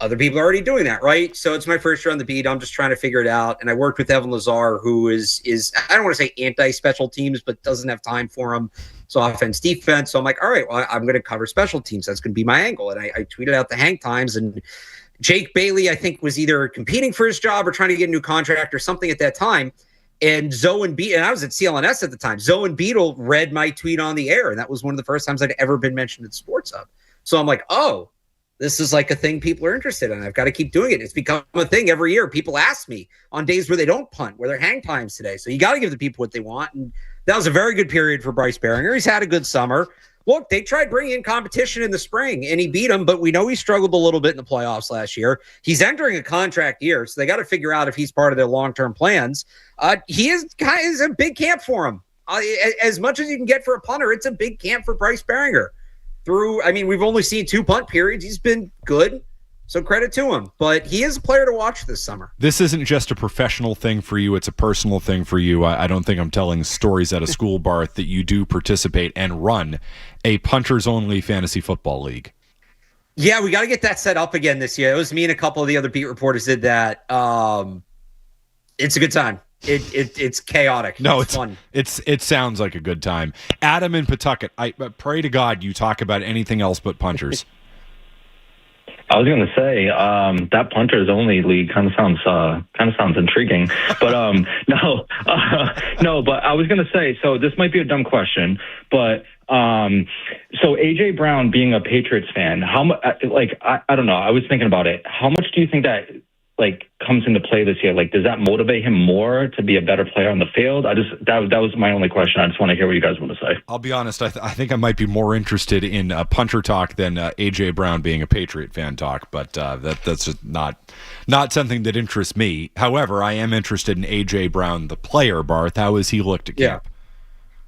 other people are already doing that, right? So it's my first year on the beat. I'm just trying to figure it out. And I worked with Evan Lazar, who is I don't want to say anti-special teams, but doesn't have time for them. So offense, defense. So I'm like, all right, well, I'm going to cover special teams. That's going to be my angle. And I tweeted out the hang times. And Jake Bailey, I think, was either competing for his job or trying to get a new contract or something at that time. And Zoe and Beetle, and I was at CLNS at the time, Zoe and Beetle read my tweet on the air. And that was one of the first times I'd ever been mentioned at Sports Hub. So I'm like, oh, this is like a thing people are interested in. I've got to keep doing it. It's become a thing every year. People ask me on days where they don't punt, where they're hang times today. So you got to give the people what they want. And that was a very good period for Bryce Behringer. He's had a good summer. Look, they tried bringing in competition in the spring, and he beat them, but we know he struggled a little bit in the playoffs last year. He's entering a contract year, so they got to figure out if he's part of their long-term plans. He is a big camp for him. As much as you can get for a punter, it's a big camp for Bryce Behringer. We've only seen 2 punt periods. He's been good, so credit to him. But he is a player to watch this summer. This isn't just a professional thing for you. It's a personal thing for you. I don't think I'm telling stories out of school, Barth, that you do participate and run a punters-only fantasy football league. Yeah, we got to get that set up again this year. It was me and a couple of the other beat reporters did that. It's a good time. It's chaotic. No, it's fun. It sounds like a good time. Adam in Pawtucket, I pray to God you talk about anything else but punters. I was going to say that punters only league kind of sounds intriguing, but no. But I was going to say, so this might be a dumb question, but so AJ Brown being a Patriots fan, how much? I don't know. I was thinking about it. How much do you think that comes into play this year? Does that motivate him more to be a better player on the field? That was my only question. I just want to hear what you guys want to say. I'll be honest. I think I might be more interested in punter talk than AJ Brown being a Patriot fan talk, but that's just not something that interests me. However, I am interested in AJ Brown, the player. Barth, how has he looked at camp? Yeah.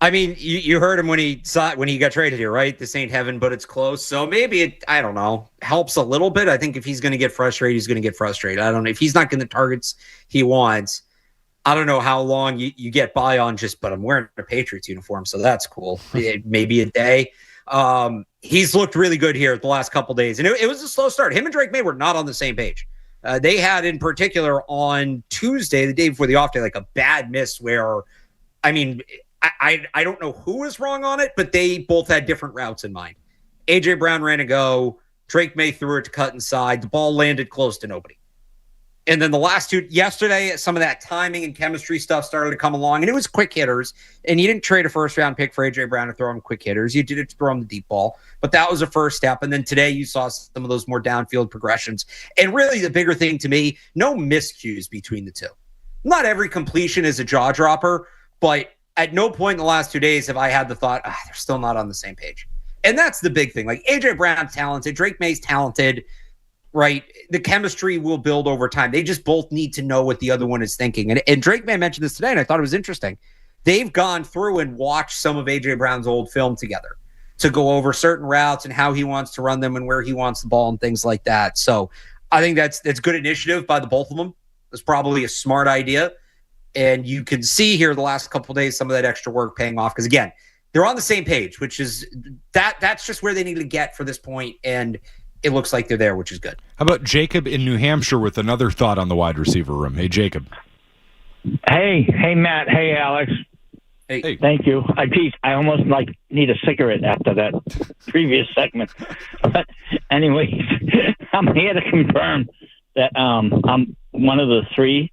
You heard him when he got traded here, right? This ain't heaven, but it's close. So maybe it, I don't know, helps a little bit. I think if he's going to get frustrated, he's going to get frustrated. I don't know if he's not getting the targets he wants. I don't know how long you get by on but I'm wearing a Patriots uniform, so that's cool. Maybe a day. He's looked really good here the last couple days, and it was a slow start. Him and Drake May were not on the same page. They had, in particular, on Tuesday, the day before the off day, a bad miss where, I don't know who was wrong on it, but they both had different routes in mind. A.J. Brown ran a go. Drake May threw it to cut inside. The ball landed close to nobody. And then the last two, yesterday, some of that timing and chemistry stuff started to come along, and it was quick hitters. And you didn't trade a first-round pick for A.J. Brown to throw him quick hitters. You did it to throw him the deep ball. But that was a first step. And then today you saw some of those more downfield progressions. And really the bigger thing to me, no miscues between the two. Not every completion is a jaw dropper, but at no point in the last 2 days have I had the thought, they're still not on the same page. And that's the big thing. A.J. Brown's talented. Drake May's talented, right? The chemistry will build over time. They just both need to know what the other one is thinking. And Drake May mentioned this today, and I thought it was interesting. They've gone through and watched some of A.J. Brown's old film together to go over certain routes and how he wants to run them and where he wants the ball and things like that. So I think that's good initiative by the both of them. It's probably a smart idea. And you can see here the last couple of days some of that extra work paying off because, again, they're on the same page, which is that's just where they need to get for this point, and it looks like they're there, which is good. How about Jacob in New Hampshire with another thought on the wide receiver room? Hey, Jacob. Hey, Matt. Hey, Alex. Hey. Thank you. I almost need a cigarette after that previous segment. But anyways, I'm here to confirm that I'm one of the 3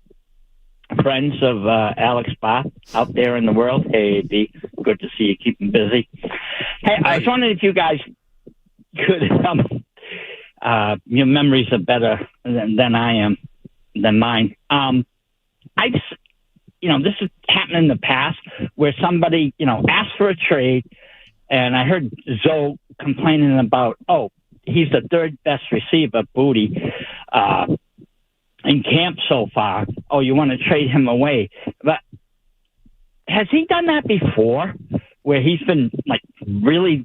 friends of Alex Barth out there in the world. Hey, B, good to see you keeping busy. Hey, I was wondering if you guys could, your memories are better than mine. I just, this has happened in the past where somebody, asked for a trade, and I heard Zoe complaining about, he's the 3rd best receiver, Booty, in camp so far. You want to trade him away. But has he done that before where he's been really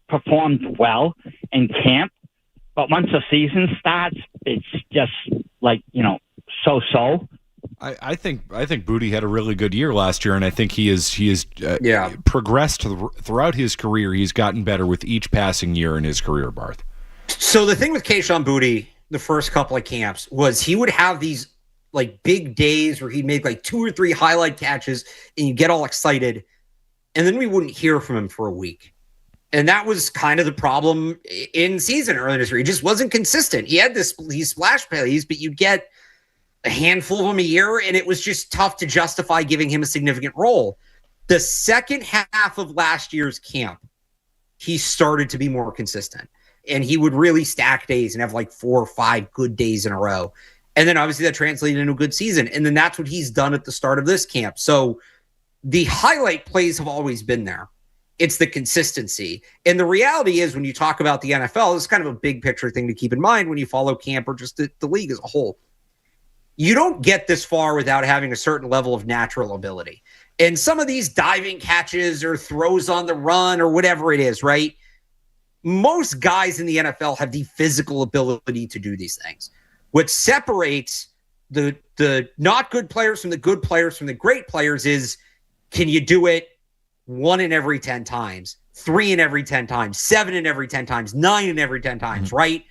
performed well in camp, but once the season starts, it's just so-so. I think Booty had a really good year last year, and I think he is progressed throughout his career. He's gotten better with each passing year in his career, Barth. So the thing with Kayshon Boutte, the first couple of camps, was he would have these like big days where he'd make like 2 or 3 highlight catches, and you get all excited, and then we wouldn't hear from him for a week. And that was kind of the problem in season early in his career. He just wasn't consistent. He had these splash plays, but you'd get a handful of them a year, and it was just tough to justify giving him a significant role. The second half of last year's camp, he started to be more consistent, and he would really stack days and have like 4 or 5 good days in a row. And then obviously that translated into a good season. And then that's what he's done at the start of this camp. So the highlight plays have always been there. It's the consistency. And the reality is, when you talk about the NFL, it's kind of a big picture thing to keep in mind when you follow camp or just the league as a whole. You don't get this far without having a certain level of natural ability. And some of these diving catches or throws on the run or whatever it is, right? Most guys in the NFL have the physical ability to do these things. What separates the not good players from the good players from the great players is, can you do it 1 in every 10 times, 3 in every 10 times, 7 in every 10 times, 9 in every 10 times, right?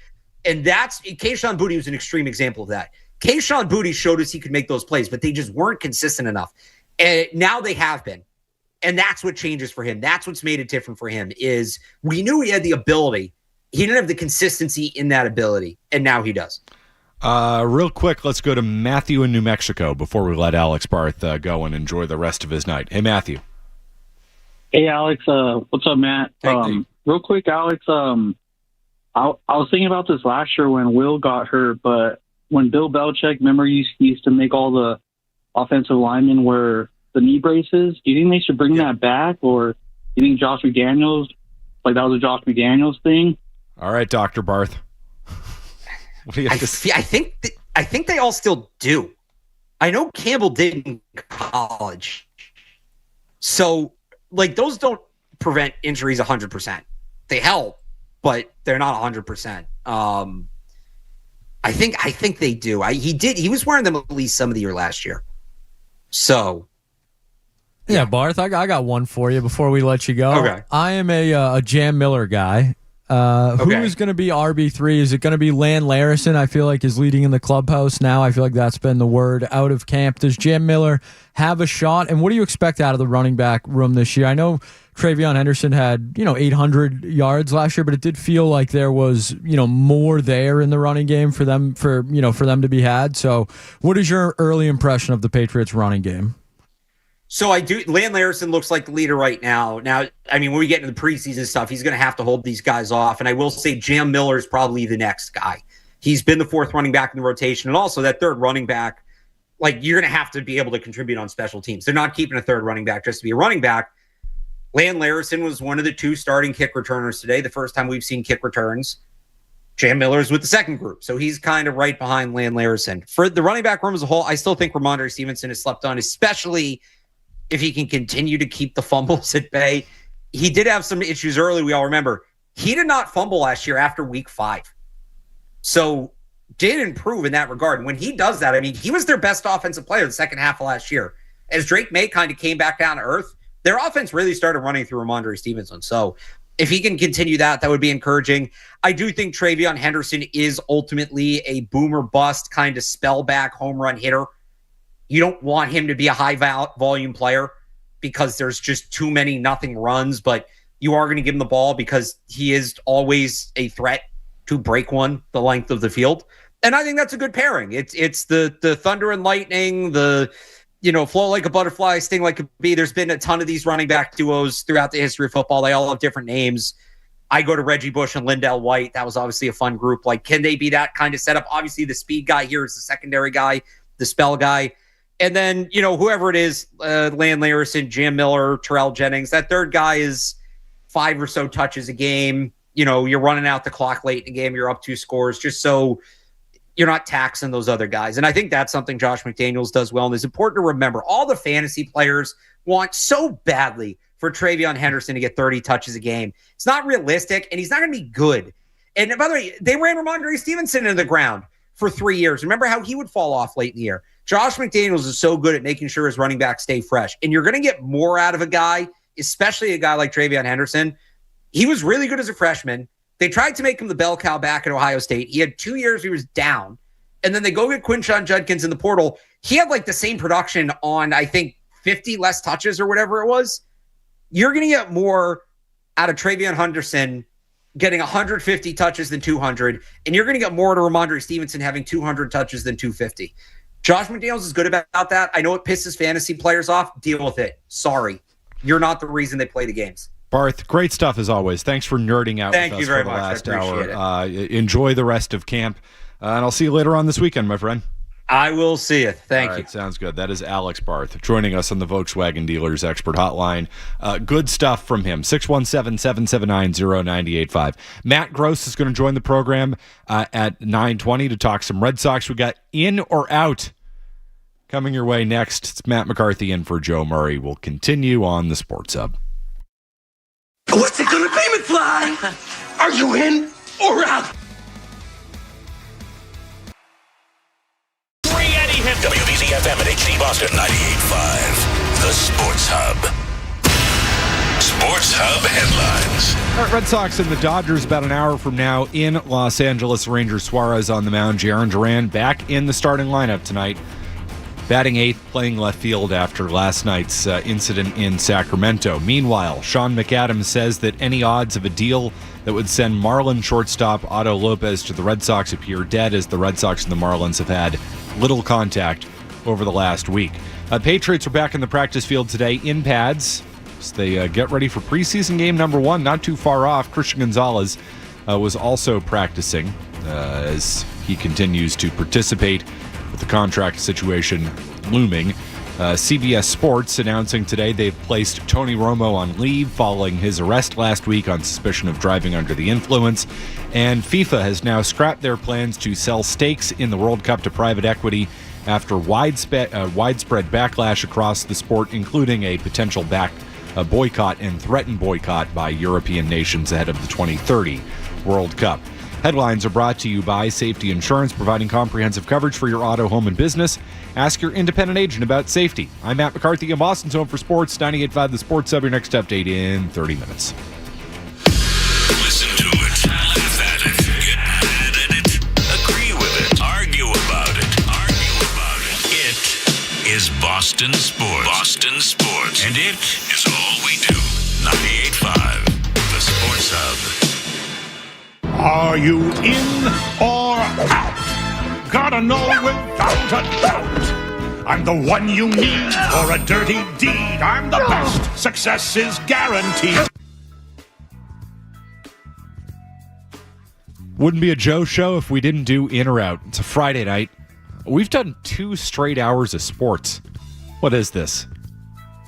And that's Kayshon Boutte was an extreme example of that. Kayshon Boutte showed us he could make those plays, but they just weren't consistent enough. And now they have been. And that's what changes for him. That's what's made it different for him, is we knew he had the ability. He didn't have the consistency in that ability, and now he does. Real quick, let's go to Matthew in New Mexico before we let Alex Barth go and enjoy the rest of his night. Hey, Matthew. Hey, Alex. What's up, Matt? Real quick, Alex. I was thinking about this last year when Will got hurt, but when Bill Belichick, remember, used to make all the offensive linemen wear the knee braces. Do you think they should bring that back, or do you think Josh McDaniels, like that was a Josh McDaniels thing? All right, Dr. Barth. What do you have to say? I think they all still do. I know Campbell did in college. So, like, those don't prevent injuries 100%. They help, but they're not 100%. I think they do. He was wearing them at least some of the year last year. So, yeah, Barth, I got one for you before we let you go. Okay. I am a Jam Miller guy. Who is going to be RB3? Is it going to be Lan Larison? I feel like is leading in the clubhouse now. I feel like that's been the word out of camp. Does Jam Miller have a shot? And what do you expect out of the running back room this year? I know Travion Henderson had 800 yards last year, but it did feel like there was more there in the running game for them for them to be had. So, what is your early impression of the Patriots running game? So Lan Larison looks like the leader right now. Now, I mean, when we get into the preseason stuff, he's going to have to hold these guys off. And I will say Jam Miller is probably the next guy. He's been the 4th running back in the rotation. And also that 3rd running back, like, you're going to have to be able to contribute on special teams. They're not keeping a 3rd running back just to be a running back. Lan Larison was one of the 2 starting kick returners today, the first time we've seen kick returns. Jam Miller's with the second group. So he's kind of right behind Lan Larison. For the running back room as a whole, I still think Ramondre Stevenson is slept on, especially if he can continue to keep the fumbles at bay. He did have some issues early, we all remember. He did not fumble last year after week 5. So did improve in that regard. When he does that, I mean, he was their best offensive player the second half of last year. As Drake May kind of came back down to earth, their offense really started running through Ramondre Stevenson. So if he can continue that, that would be encouraging. I do think Travion Henderson is ultimately a boomer bust kind of spell back home run hitter. You don't want him to be a high volume player because there's just too many nothing runs, but you are going to give him the ball because he is always a threat to break one the length of the field. And I think that's a good pairing. It's the thunder and lightning, the flow like a butterfly, sting like a bee. There's been a ton of these running back duos throughout the history of football. They all have different names. I go to Reggie Bush and Lindell White. That was obviously a fun group. Like, can they be that kind of setup? Obviously, the speed guy here is the secondary guy, the spell guy. And then, whoever it is, Lan Larison, Jam Miller, Terrell Jennings, that 3rd guy is 5 or so touches a game. You're running out the clock late in the game. You're up 2 scores just so you're not taxing those other guys. And I think that's something Josh McDaniels does well. And it's important to remember, all the fantasy players want so badly for Travion Henderson to get 30 touches a game. It's not realistic, and he's not going to be good. And by the way, they ran Ramondre Stevenson into the ground. for 3 years. Remember how he would fall off late in the year. Josh McDaniels is so good at making sure his running backs stay fresh. And you're going to get more out of a guy, especially a guy like TreVeyon Henderson. He was really good as a freshman. They tried to make him the bell cow back at Ohio State. He had 2 years he was down. And then they go get Quinshon Judkins in the portal. He had like the same production on, I think, 50 less touches or whatever it was. You're going to get more out of TreVeyon Henderson getting 150 touches than 200, and you're going to get more out of Ramondre Stevenson having 200 touches than 250. Josh McDaniels is good about that. I know it pisses fantasy players off. Deal with it. Sorry. You're not the reason they play the games. Barth, great stuff as always. Thanks for nerding out with us for the last hour. Enjoy the rest of camp, and I'll see you later on this weekend, my friend. I will see you. Thank you. Sounds good. That is Alex Barth joining us on the Volkswagen Dealers Expert Hotline. Good stuff from him. 617-779-0985. Matt Gross is going to join the program at 9:20 to talk some Red Sox. We got in or out coming your way next. It's Matt McCarthy in for Joe Murray. We'll continue on the Sports Hub. What's it going to be, McFly? Are you in or out? WBZ-FM and HD Boston 98.5. The Sports Hub. Sports Hub headlines. All right, Red Sox and the Dodgers about an hour from now in Los Angeles. Rangers Suarez on the mound. Jarren Duran back in the starting lineup tonight. Batting eighth, playing left field after last night's incident in Sacramento. Meanwhile, Sean McAdams says that any odds of a deal that would send Marlin shortstop Otto Lopez to the Red Sox appear dead, as the Red Sox and the Marlins have had little contact over the last week. Patriots are back in the practice field today in pads as they get ready for preseason game number 1, not too far off. Christian Gonzalez was also practicing as he continues to participate with the contract situation looming. CBS Sports announcing today they've placed Tony Romo on leave following his arrest last week on suspicion of driving under the influence. And FIFA has now scrapped their plans to sell stakes in the World Cup to private equity after widespread backlash across the sport, including a potential boycott and threatened boycott by European nations ahead of the 2030 World Cup. Headlines are brought to you by Safety Insurance, providing comprehensive coverage for your auto, home, and business. Ask your independent agent about safety. I'm Matt McCarthy in Boston's Home for Sports, 98.5 The Sports Hub. Your next update in 30 minutes. Listen to it, laugh at it, get mad at it, agree with it, argue about it. It is Boston Sports. Boston Sports. And it is all we do. 98.5 The Sports Hub. Are you in or out? Gotta know without a doubt. I'm the one you need for a dirty deed. I'm the best. Success is guaranteed. Wouldn't be a Joe show if we didn't do in or out. It's a Friday night. We've done 2 straight hours of sports. What is this?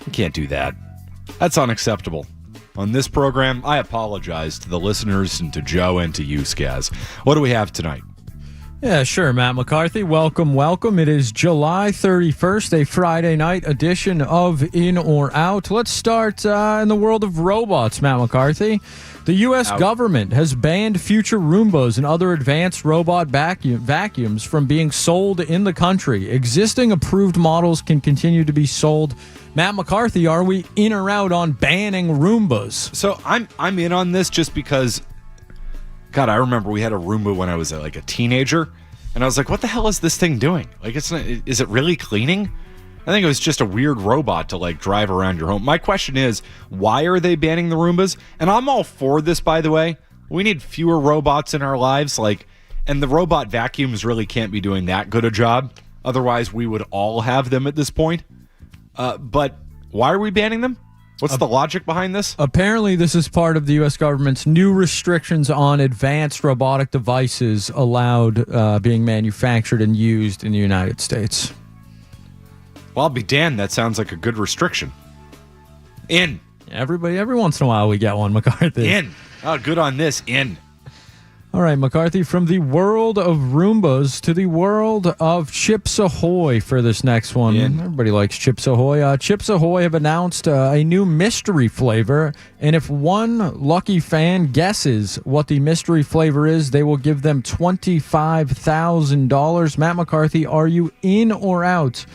We can't do that. That's unacceptable. On this program, I apologize to the listeners and to Joe and to you, Skaz. What do we have tonight? Yeah, sure, Matt McCarthy. Welcome. It is July 31st, a Friday night edition of In or Out. Let's start in the world of robots, Matt McCarthy. The U.S. government has banned future Roombas and other advanced robot vacuums from being sold in the country. Existing approved models can continue to be sold. Matt McCarthy, are we in or out on banning Roombas? So I'm in on this just because, God, I remember we had a Roomba when I was like a teenager, and I was like, what the hell is this thing doing? Like, is it really cleaning? I think it was just a weird robot to like drive around your home. My question is, why are they banning the Roombas? And I'm all for this, by the way. We need fewer robots in our lives, and the robot vacuums really can't be doing that good a job. Otherwise, we would all have them at this point. But why are we banning them? What's the logic behind this? Apparently, this is part of the U.S. government's new restrictions on advanced robotic devices allowed being manufactured and used in the United States. Well, I'll be damned. That sounds like a good restriction. In. Every once in a while we get one, McCarthy. In. Oh, good on this. In. All right, McCarthy, from the world of Roombas to the world of Chips Ahoy for this next one. Everybody likes Chips Ahoy. Chips Ahoy have announced a new mystery flavor, and if one lucky fan guesses what the mystery flavor is, they will give them $25,000. Matt McCarthy, are you in or out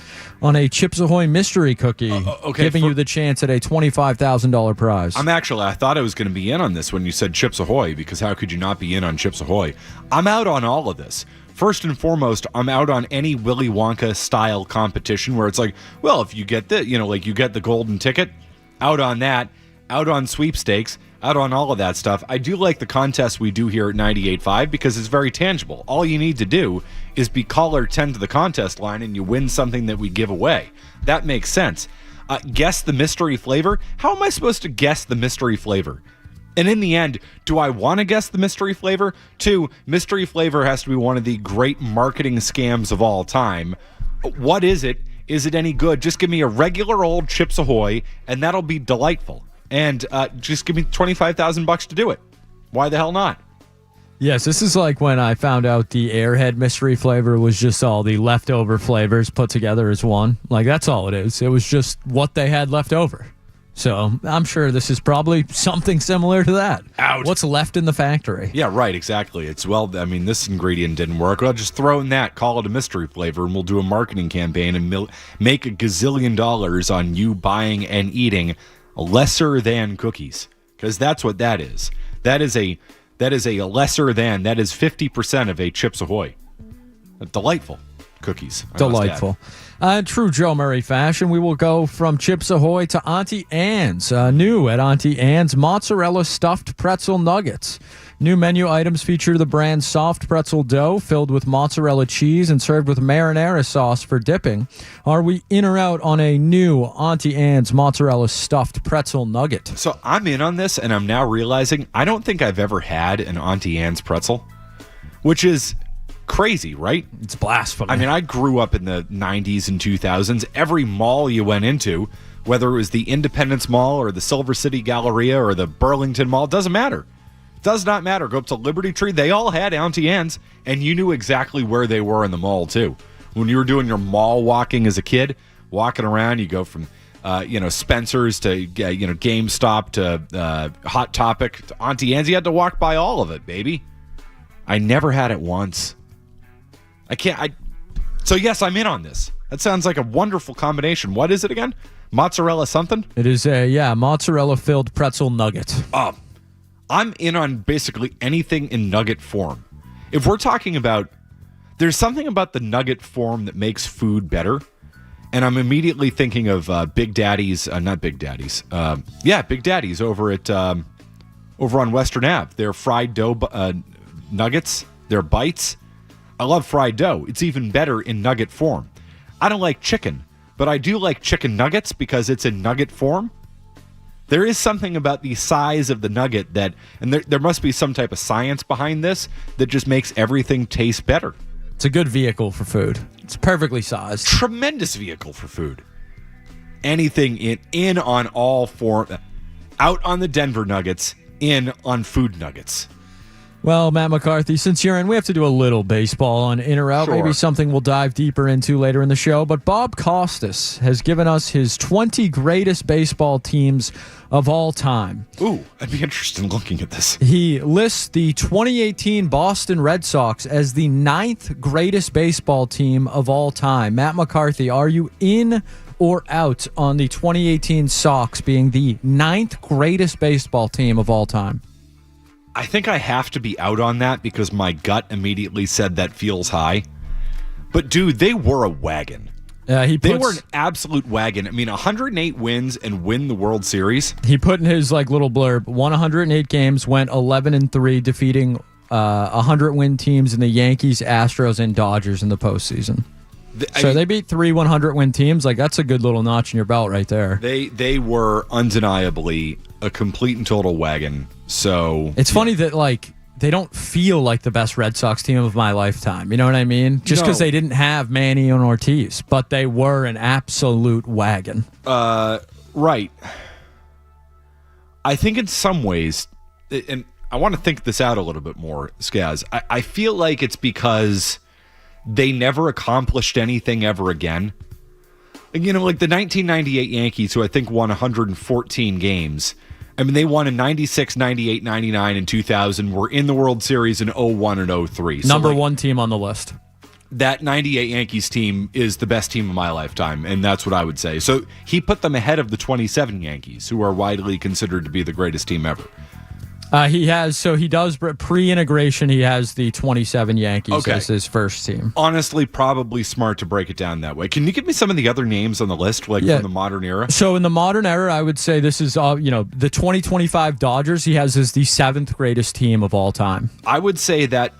on a Chips Ahoy mystery cookie, giving you the chance at a $25,000 prize? I thought I was going to be in on this when you said Chips Ahoy, because how could you not be in on Chips Ahoy? I'm out on all of this. First and foremost, I'm out on any Willy Wonka style competition where it's like, well, if you get you get the golden ticket, out on that, out on sweepstakes, out on all of that stuff. I do like the contest we do here at 98.5 because it's very tangible. All you need to do is be caller 10 to the contest line and you win something that we give away. That makes sense. Guess the mystery flavor? How am I supposed to guess the mystery flavor? And in the end, do I want to guess the mystery flavor? 2, mystery flavor has to be one of the great marketing scams of all time. What is it? Is it any good? Just give me a regular old Chips Ahoy and that'll be delightful. And just give me $25,000 to do it. Why the hell not? Yes, this is like when I found out the Airhead mystery flavor was just all the leftover flavors put together as one. Like, that's all it is. It was just what they had left over. So I'm sure this is probably something similar to that. Out. What's left in the factory? Yeah, right, exactly. It's, this ingredient didn't work. Well, just throw in that, call it a mystery flavor, and we'll do a marketing campaign and make $1 gazillion on you buying and eating lesser than cookies, because that's what that is. That is a lesser than. That is 50% of a Chips Ahoy. Delightful cookies. Delightful. True Joe Murray fashion, we will go from Chips Ahoy to Auntie Anne's. New at Auntie Anne's, mozzarella stuffed pretzel nuggets. New menu items feature the brand's soft pretzel dough filled with mozzarella cheese and served with marinara sauce for dipping. Are we in or out on a new Auntie Anne's mozzarella stuffed pretzel nugget? So I'm in on this, and I'm now realizing I don't think I've ever had an Auntie Anne's pretzel, which is crazy, right? It's blasphemy. I mean, I grew up in the 90s and 2000s. Every mall you went into, whether it was the Independence Mall or the Silver City Galleria or the Burlington Mall, doesn't matter. Does not matter. Go up to Liberty Tree. They all had Auntie Anne's, and you knew exactly where they were in the mall, too. When you were doing your mall walking as a kid, walking around, you go from, Spencer's to, GameStop to Hot Topic to Auntie Anne's. You had to walk by all of it, baby. I never had it once. So yes, I'm in on this. That sounds like a wonderful combination. What is it again? Mozzarella something? It is a, mozzarella-filled pretzel nugget. I'm in on basically anything in nugget form. If we're talking about, there's something about the nugget form that makes food better, and I'm immediately thinking of Big Daddy's, not Big Daddy's, Big Daddy's over on Western Ave. Their fried dough nuggets, their bites. I love fried dough. It's even better in nugget form. I don't like chicken, but I do like chicken nuggets because it's in nugget form. There is something about the size of the nugget that, and there must be some type of science behind this that just makes everything taste better. It's a good vehicle for food. It's perfectly sized. Tremendous vehicle for food. Anything in on all form. Out on the Denver Nuggets, in on food nuggets. Well, Matt McCarthy, since you're in, we have to do a little baseball on in or out. Sure. Maybe something we'll dive deeper into later in the show. But Bob Costas has given us his 20 greatest baseball teams of all time. Ooh, I'd be interested in looking at this. He lists the 2018 Boston Red Sox as the 9th greatest baseball team of all time. Matt McCarthy, are you in or out on the 2018 Sox being the 9th greatest baseball team of all time? I think I have to be out on that because my gut immediately said that feels high. But, dude, they were a wagon. They were an absolute wagon. I mean, 108 wins and win the World Series. He put in his little blurb, won 108 games, went 11-3, defeating 100-win teams in the Yankees, Astros, and Dodgers in the postseason. They beat 3 100-win teams. That's a good little notch in your belt right there. They were undeniably a complete and total wagon. So it's funny that they don't feel like the best Red Sox team of my lifetime. You know what I mean? Just because they didn't have Manny and Ortiz, but they were an absolute wagon. Right. I think in some ways, and I want to think this out a little bit more, Skaz. I feel like it's because they never accomplished anything ever again. You know, like the 1998 Yankees, who I think won 114 games. I mean, they won in 96, 98, 99, and 2000, were in the World Series in 01 and 03. Number one team on the list. That 98 Yankees team is the best team of my lifetime, and that's what I would say. So he put them ahead of the 27 Yankees, who are widely considered to be the greatest team ever. He does pre-integration. He has the 27 Yankees as his first team. Honestly, probably smart to break it down that way. Can you give me some of the other names on the list, from the modern era? So in the modern era, I would say this is the 2025 Dodgers. He has as the 7th greatest team of all time. I would say that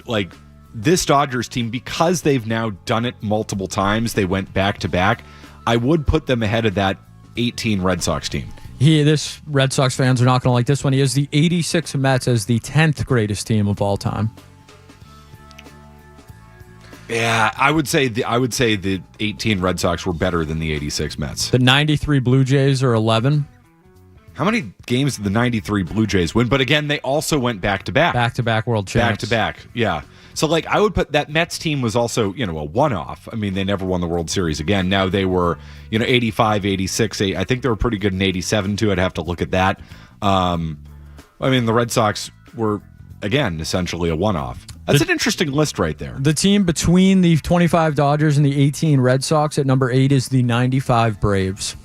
this Dodgers team, because they've now done it multiple times, they went back to back. I would put them ahead of that 18 Red Sox team. This Red Sox fans are not going to like this one. He has the 86 Mets as the 10th greatest team of all time. Yeah, I would say the 18 Red Sox were better than the 86 Mets. The 93 Blue Jays are 11. How many games did the 93 Blue Jays win? But again, they also went back-to-back. Back-to-back world champs. Back-to-back, yeah. So, I would put that Mets team was also, a one-off. I mean, they never won the World Series again. Now they were, 85, 86. I think they were pretty good in 87, too. I'd have to look at that. The Red Sox were, again, essentially a one-off. That's an interesting list right there. The team between the 25 Dodgers and the 18 Red Sox at number 8 is the 95 Braves.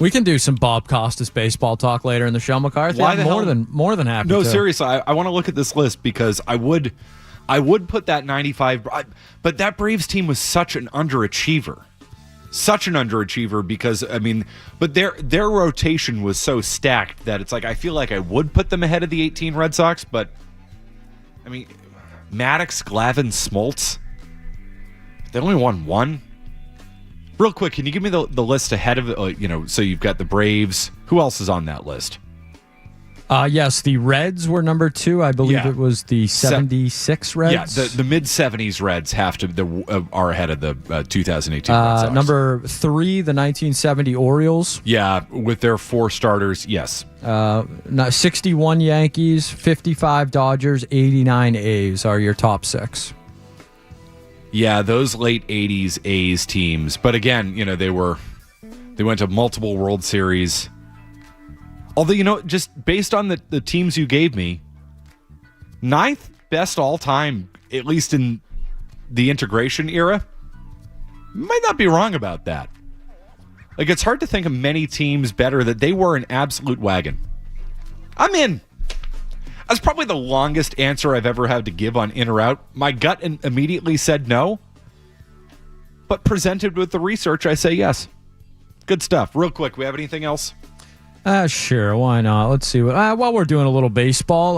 We can do some Bob Costas baseball talk later in the show, McCarthy. I'm more than happy. No, to. Seriously, I want to look at this list because I would put that 95. But that Braves team was such an underachiever, because but their rotation was so stacked that it's I feel like I would put them ahead of the 18 Red Sox. But Maddox, Glavine, Smoltz, they only won one. Real quick, can you give me the list ahead of it? So you've got the Braves. Who else is on that list? Yes, the Reds were number 2. I believe it was the 76 Reds. Yeah, the mid-70s Reds are ahead of the 2018 Red Sox. Number 3, the 1970 Orioles. Yeah, with their 4 starters, yes. 61 Yankees, 55 Dodgers, 89 A's are your top 6. Yeah, those late 80s A's teams. But again, they went to multiple World Series. Although, just based on the teams you gave me, 9th best all time, at least in the integration era, might not be wrong about that. It's hard to think of many teams better that they were an absolute wagon. I'm in. That's probably the longest answer I've ever had to give on in or out. My gut immediately said no, but presented with the research, I say yes. Good stuff. Real quick, we have anything else? Sure, why not? Let's see. While we're doing a little baseball,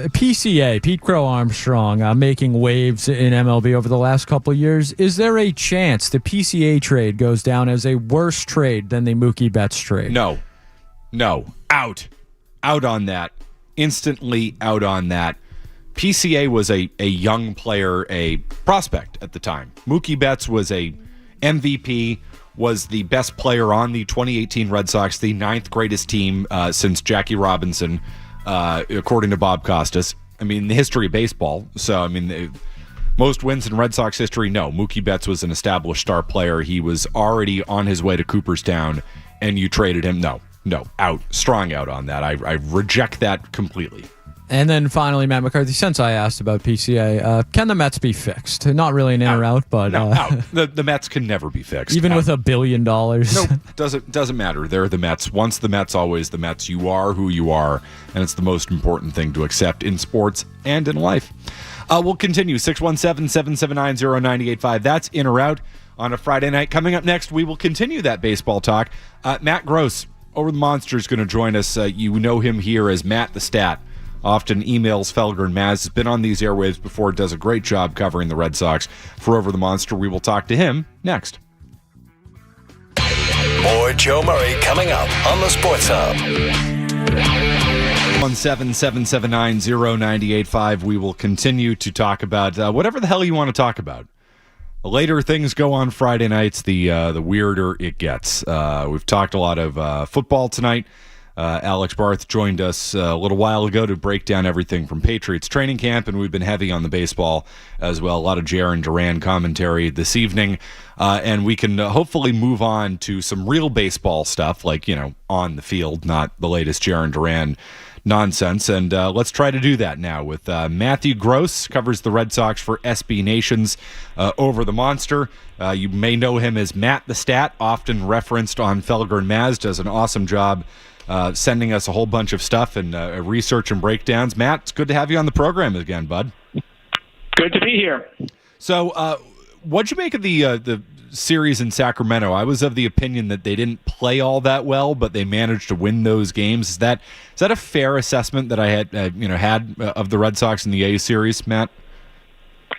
PCA, Pete Crow Armstrong, making waves in MLB over the last couple of years. Is there a chance the PCA trade goes down as a worse trade than the Mookie Betts trade? No. Out on that. Instantly out on that. PCA was a young player, a prospect at the time. Mookie Betts was a MVP, was the best player on the 2018 Red Sox, the 9th greatest team since Jackie Robinson, according to Bob Costas. The history of baseball. So, most wins in Red Sox history, no. Mookie Betts was an established star player. He was already on his way to Cooperstown, and you traded him. No, out. Strong out on that. I reject that completely. And then finally, Matt McCarthy, since I asked about PCA, can the Mets be fixed? Not really an in or out, but... No, out. The Mets can never be fixed. Even with $1 billion? No, doesn't matter. They're the Mets. Once the Mets, always the Mets. You are who you are, and it's the most important thing to accept in sports and in life. We'll continue. 617-779-0985. That's in or out on a Friday night. Coming up next, we will continue that baseball talk. Matt Gross, Over the Monster, is going to join us. You know him here as Matt the Stat. Often emails Felger and Maz. Has been on these airwaves before. Does a great job covering the Red Sox for Over the Monster. We will talk to him next. More Joe Murray coming up on the Sports Hub. 177790985. We will continue to talk about whatever the hell you want to talk about. The later things go on Friday nights, the weirder it gets. We've talked a lot of football tonight. Alex Barth joined us a little while ago to break down everything from Patriots training camp, and we've been heavy on the baseball as well. A lot of Jaron Duran commentary this evening, and we can hopefully move on to some real baseball stuff, like, on the field, not the latest Jaron Duran nonsense. And let's try to do that now with Matthew Gross, covers the Red Sox for SB Nation's Over the Monster. You may know him as Matt the Stat, often referenced on Felger and Maz, does an awesome job sending us a whole bunch of stuff and research and breakdowns. Matt, it's good to have you on the program again, bud. Good to be here. So what'd you make of the series in Sacramento? I was of the opinion that they didn't play all that well, but they managed to win those games. Is that a fair assessment that I had of the Red Sox in the A series, Matt?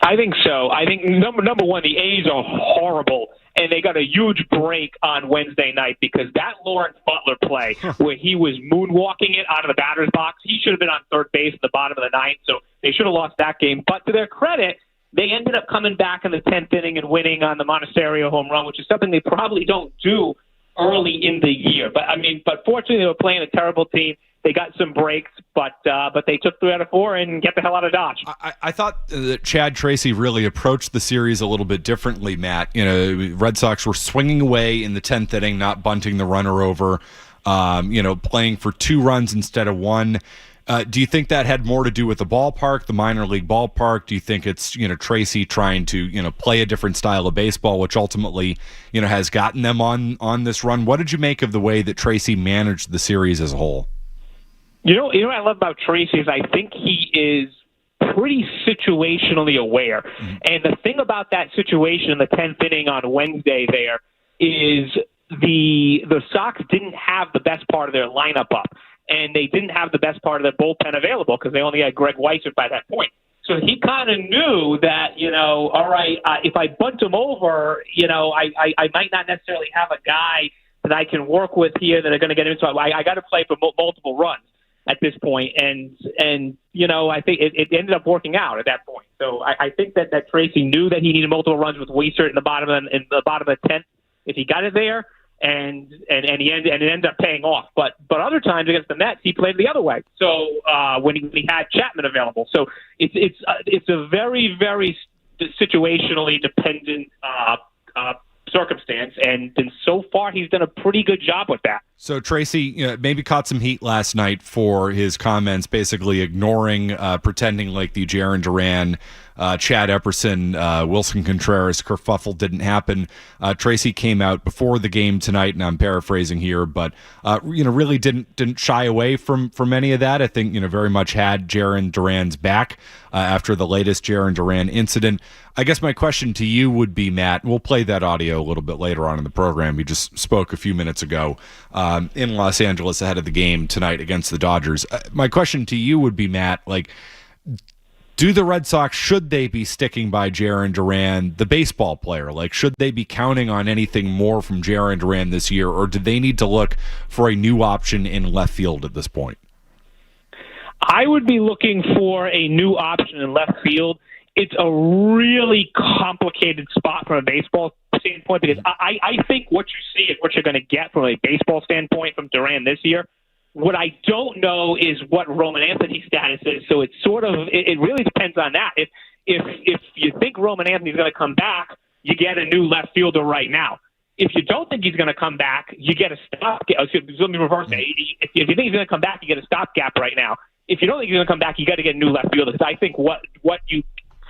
I think so. I think number one, the A's are horrible, and they got a huge break on Wednesday night because that Lawrence Butler play where he was moonwalking it out of the batter's box, he should have been on third base at the bottom of the ninth, so they should have lost that game. But to their credit, they ended up coming back in the 10th inning and winning on the Monasterio home run, which is something they probably don't do early in the year. But fortunately, they were playing a terrible team. They got some breaks, but they took 3 out of 4 and get the hell out of Dodge. I thought that Chad Tracy really approached the series a little bit differently, Matt. Red Sox were swinging away in the 10th inning, not bunting the runner over, playing for 2 runs instead of 1. Do you think that had more to do with the ballpark, the minor league ballpark? Do you think it's, Tracy trying to, play a different style of baseball, which ultimately, has gotten them on this run? What did you make of the way that Tracy managed the series as a whole? You know what I love about Tracy is I think he is pretty situationally aware. Mm-hmm. And the thing about that situation in the 10th inning on Wednesday there is the Sox didn't have the best part of their lineup up. And they didn't have the best part of their bullpen available because they only had Greg Weissert by that point. So he kind of knew that, all right, if I bunt him over, I might not necessarily have a guy that I can work with here that are going to get him. So I got to play for multiple runs at this point. And I think it ended up working out at that point. So I think that Tracy knew that he needed multiple runs with Weissert in the bottom of the 10th. If he got it there, and it ended up paying off. But other times against the Mets, he played the other way. So when he had Chapman available, so it's a very, very situationally dependent circumstance, and so far he's done a pretty good job with that. So Tracy maybe caught some heat last night for his comments, basically ignoring, pretending like the Jaron Duran, Chad Epperson, Wilson Contreras kerfuffle didn't happen. Tracy came out before the game tonight, and I'm paraphrasing here, but really didn't shy away from any of that. I think very much had Jaron Duran's back after the latest Jaron Duran incident. I guess my question to you would be, Matt, and we'll play that audio a little bit later on in the program. We just spoke a few minutes ago in Los Angeles ahead of the game tonight against the Dodgers. My question to you would be, Matt, do the Red Sox, should they be sticking by Jaron Duran, the baseball player? Should they be counting on anything more from Jaron Duran this year, or do they need to look for a new option in left field at this point? I would be looking for a new option in left field. It's a really complicated spot from a baseball standpoint because I think what you see is what you're going to get from a baseball standpoint from Duran this year. What I don't know is what Roman Anthony's status is, so it's it really depends on that. If you think Roman Anthony's going to come back, you get a new left fielder right now. If you don't think he's going to come back, you get a stopgap. Let me reverse it. If you think he's going to come back, you get a stopgap right now. If you don't think he's going to come back, you got to get a new left fielder because I think what you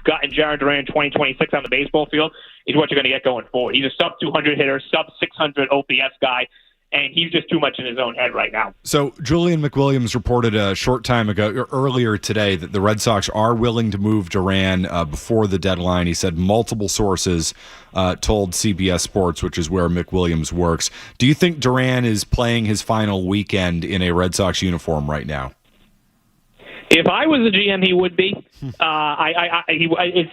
got in Jaron Duran in 2026 on the baseball field is what you're going to get going forward. He's a sub-200 hitter, sub-600 OPS guy, and he's just too much in his own head right now. So Julian McWilliams reported a short time ago, earlier today, that the Red Sox are willing to move Duran before the deadline. He said multiple sources told CBS Sports, which is where McWilliams works. Do you think Duran is playing his final weekend in a Red Sox uniform right now? If I was the GM, he would be. It's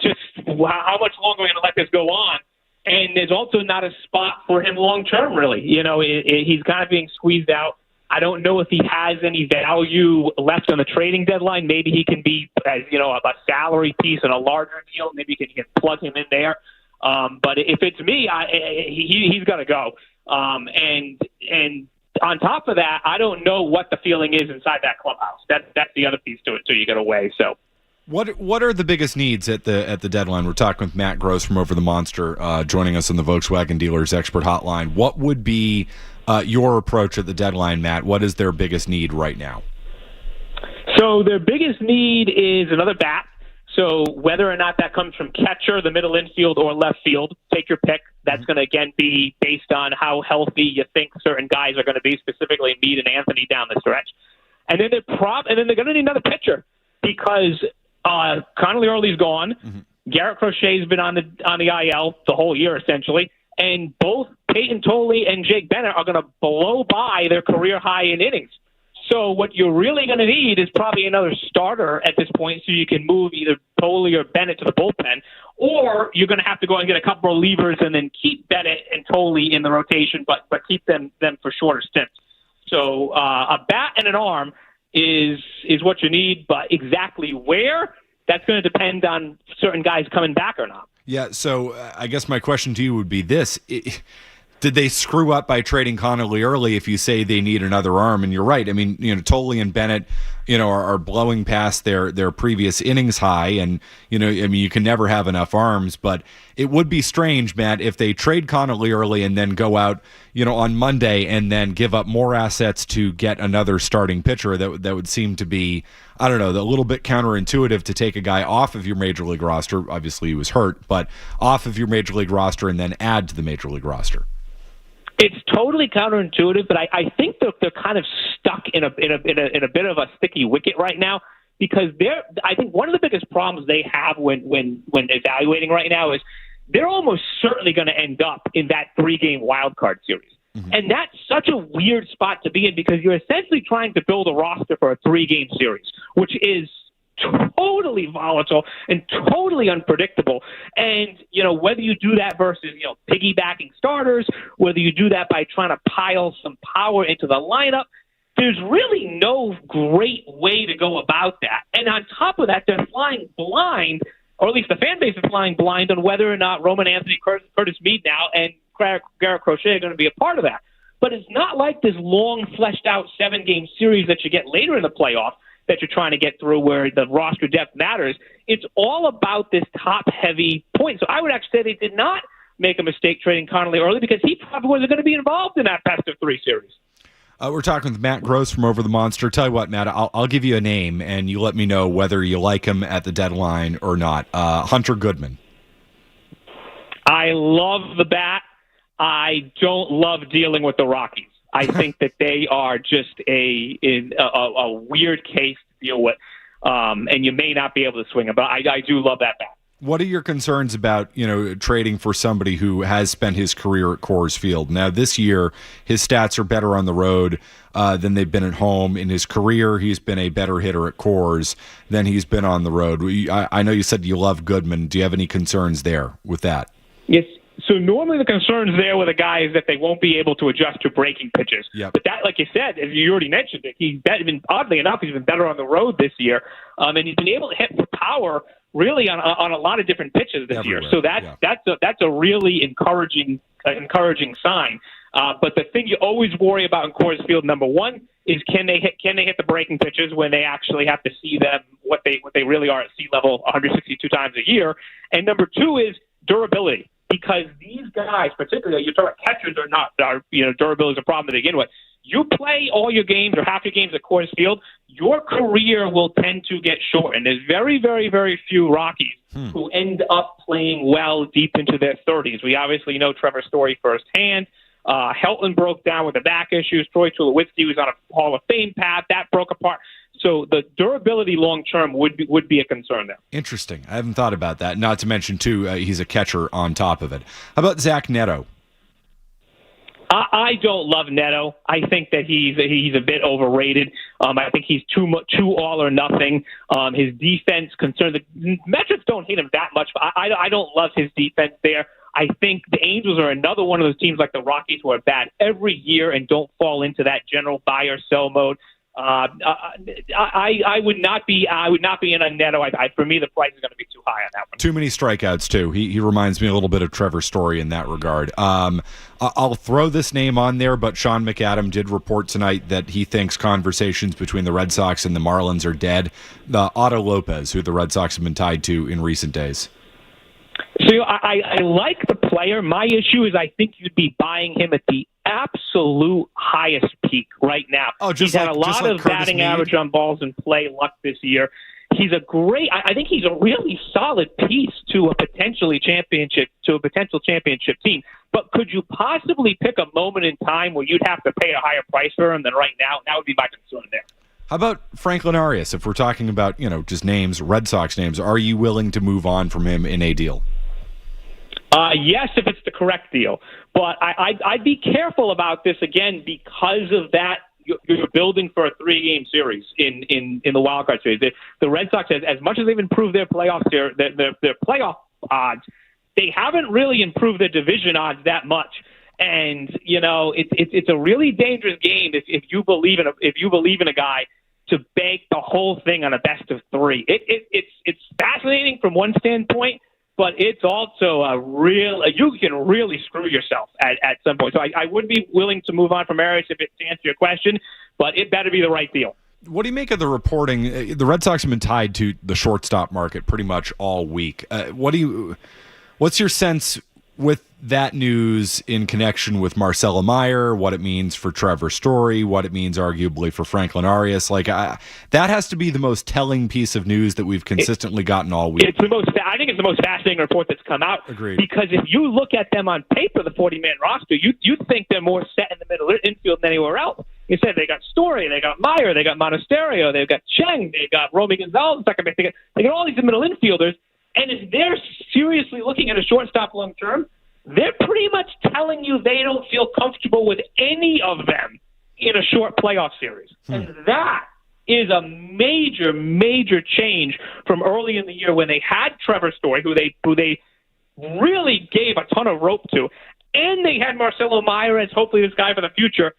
just how much longer are we going to let this go on? And there's also not a spot for him long term, really. He's kind of being squeezed out. I don't know if he has any value left on the trading deadline. Maybe he can be, as a salary piece in a larger deal. Maybe you can plug him in there. But if it's me, he's got to go. And on top of that, I don't know what the feeling is inside that clubhouse. That's the other piece to it, too. You get away. So, what are the biggest needs at the deadline? We're talking with Matt Gross from Over the Monster, joining us on the Volkswagen Dealers Expert Hotline. What would be your approach at the deadline, Matt? What is their biggest need right now? So their biggest need is another bat. So whether or not that comes from catcher, the middle infield, or left field, take your pick. That's going to, again, be based on how healthy you think certain guys are going to be, specifically Meade and Anthony down the stretch. And then they're going to need another pitcher because Connolly Early's gone. Mm-hmm. Garrett Crochet's been on the IL the whole year, essentially. And both Peyton Tolley and Jake Bennett are going to blow by their career high in innings. So what you're really going to need is probably another starter at this point so you can move either Tolley or Bennett to the bullpen, or you're going to have to go and get a couple of relievers and then keep Bennett and Tolley in the rotation, but keep them for shorter stints. So a bat and an arm is what you need, but exactly where, that's going to depend on certain guys coming back or not. Yeah, so I guess my question to you would be this. Did they screw up by trading Connolly early if you say they need another arm? And you're right. I mean, Tolley and Bennett, are blowing past their previous innings high. And, you can never have enough arms. But it would be strange, Matt, if they trade Connolly early and then go out, on Monday and then give up more assets to get another starting pitcher. That would seem to be, I don't know, a little bit counterintuitive to take a guy off of your Major League roster. Obviously, he was hurt, but off of your Major League roster and then add to the Major League roster. It's totally counterintuitive, but I think they're kind of stuck in a bit of a sticky wicket right now because I think one of the biggest problems they have when evaluating right now is they're almost certainly going to end up in that 3-game wild card series. Mm-hmm. And that's such a weird spot to be in because you're essentially trying to build a roster for a 3-game series, which is totally volatile and totally unpredictable. And, whether you do that versus, piggybacking starters, whether you do that by trying to pile some power into the lineup, there's really no great way to go about that. And on top of that, they're flying blind, or at least the fan base is flying blind on whether or not Roman Anthony, Curtis Meade now, and Garrett Crochet are going to be a part of that. But it's not like this long, fleshed-out 7-game series that you get later in the playoff that you're trying to get through where the roster depth matters. It's all about this top-heavy point. So I would actually say they did not make a mistake trading Connolly early because he probably wasn't going to be involved in that best-of-3 series. We're talking with Matt Gross from Over the Monster. Tell you what, Matt, I'll give you a name, and you let me know whether you like him at the deadline or not. Hunter Goodman. I love the bat. I don't love dealing with the Rockies. I think that they are just a weird case to deal with, and you may not be able to swing them. But I do love that bat. What are your concerns about, trading for somebody who has spent his career at Coors Field? Now, this year, his stats are better on the road than they've been at home. In his career, he's been a better hitter at Coors than he's been on the road. I know you said you love Goodman. Do you have any concerns there with that? Yes. So normally the concerns there with a guy is that they won't be able to adjust to breaking pitches. Yep. But that, like you said, as you already mentioned, oddly enough, he's been better on the road this year, and he's been able to hit for power really on a lot of different pitches this year. So that's a really encouraging sign. But the thing you always worry about in Coors Field, number one, is can they hit the breaking pitches when they actually have to see them what they really are at sea level 162 times a year, and number two is durability. Because these guys, particularly, you talk about catchers durability is a problem to begin with. You play all your games or half your games at Coors Field, your career will tend to get shortened. There's very, very, very few Rockies who end up playing well deep into their 30s. We obviously know Trevor Story firsthand. Helton broke down with the back issues. Troy Tulowitzki was on a Hall of Fame path. That broke apart. So the durability long-term would be a concern there. Interesting. I haven't thought about that. Not to mention, too, he's a catcher on top of it. How about Zach Neto? I don't love Neto. I think that he's a bit overrated. I think he's too all or nothing. His defense concerns. The metrics don't hate him that much, but I don't love his defense there. I think the Angels are another one of those teams like the Rockies who are bad every year and don't fall into that general buy or sell mode. I would not be in a Neto. For me, the price is going to be too high on that one. Too many strikeouts too. He reminds me a little bit of Trevor Story in that regard. I'll throw this name on there, but Sean McAdam did report tonight that he thinks conversations between the Red Sox and the Marlins are dead. Otto Lopez, who the Red Sox have been tied to in recent days. So I like the player. My issue is I think you'd be buying him at the absolute highest peak right now. He's had a lot of batting average on balls in play luck this year. He's a great. I think he's a really solid piece to a potential championship team. But could you possibly pick a moment in time where you'd have to pay a higher price for him than right now? That would be my concern there. How about Franklin Arias? If we're talking about just names, Red Sox names, are you willing to move on from him in a deal? Yes, if it's the correct deal. But I'd be careful about this again because of that. You're building for a 3-game series in the wild card series. The Red Sox, as much as they've improved their playoff their playoff odds, they haven't really improved their division odds that much. And it's a really dangerous game if you believe in a guy to bank the whole thing on a best of 3. It's fascinating from one standpoint. But it's also you can really screw yourself at some point. So I would be willing to move on from Arias to answer your question, but it better be the right deal. What do you make of the reporting? The Red Sox have been tied to the shortstop market pretty much all week. What's your sense with that news in connection with Marcelo Meyer, what it means for Trevor Story, what it means arguably for Franklin Arias? That has to be the most telling piece of news that we've consistently gotten all week. I think it's the most fascinating report that's come out. Agreed. Because if you look at them on paper, the 40-man roster, you'd think they're more set in the middle infield than anywhere else. You said they got Story, they got Meyer, they got Monasterio, they've got Cheng, they got Romy Gonzalez, second base. They got all these middle infielders. And if they're seriously looking at a shortstop long term, they're pretty much telling you they don't feel comfortable with any of them in a short playoff series. And that is a major, major change from early in the year when they had Trevor Story, who they really gave a ton of rope to, and they had Marcelo Meyer as hopefully this guy for the future,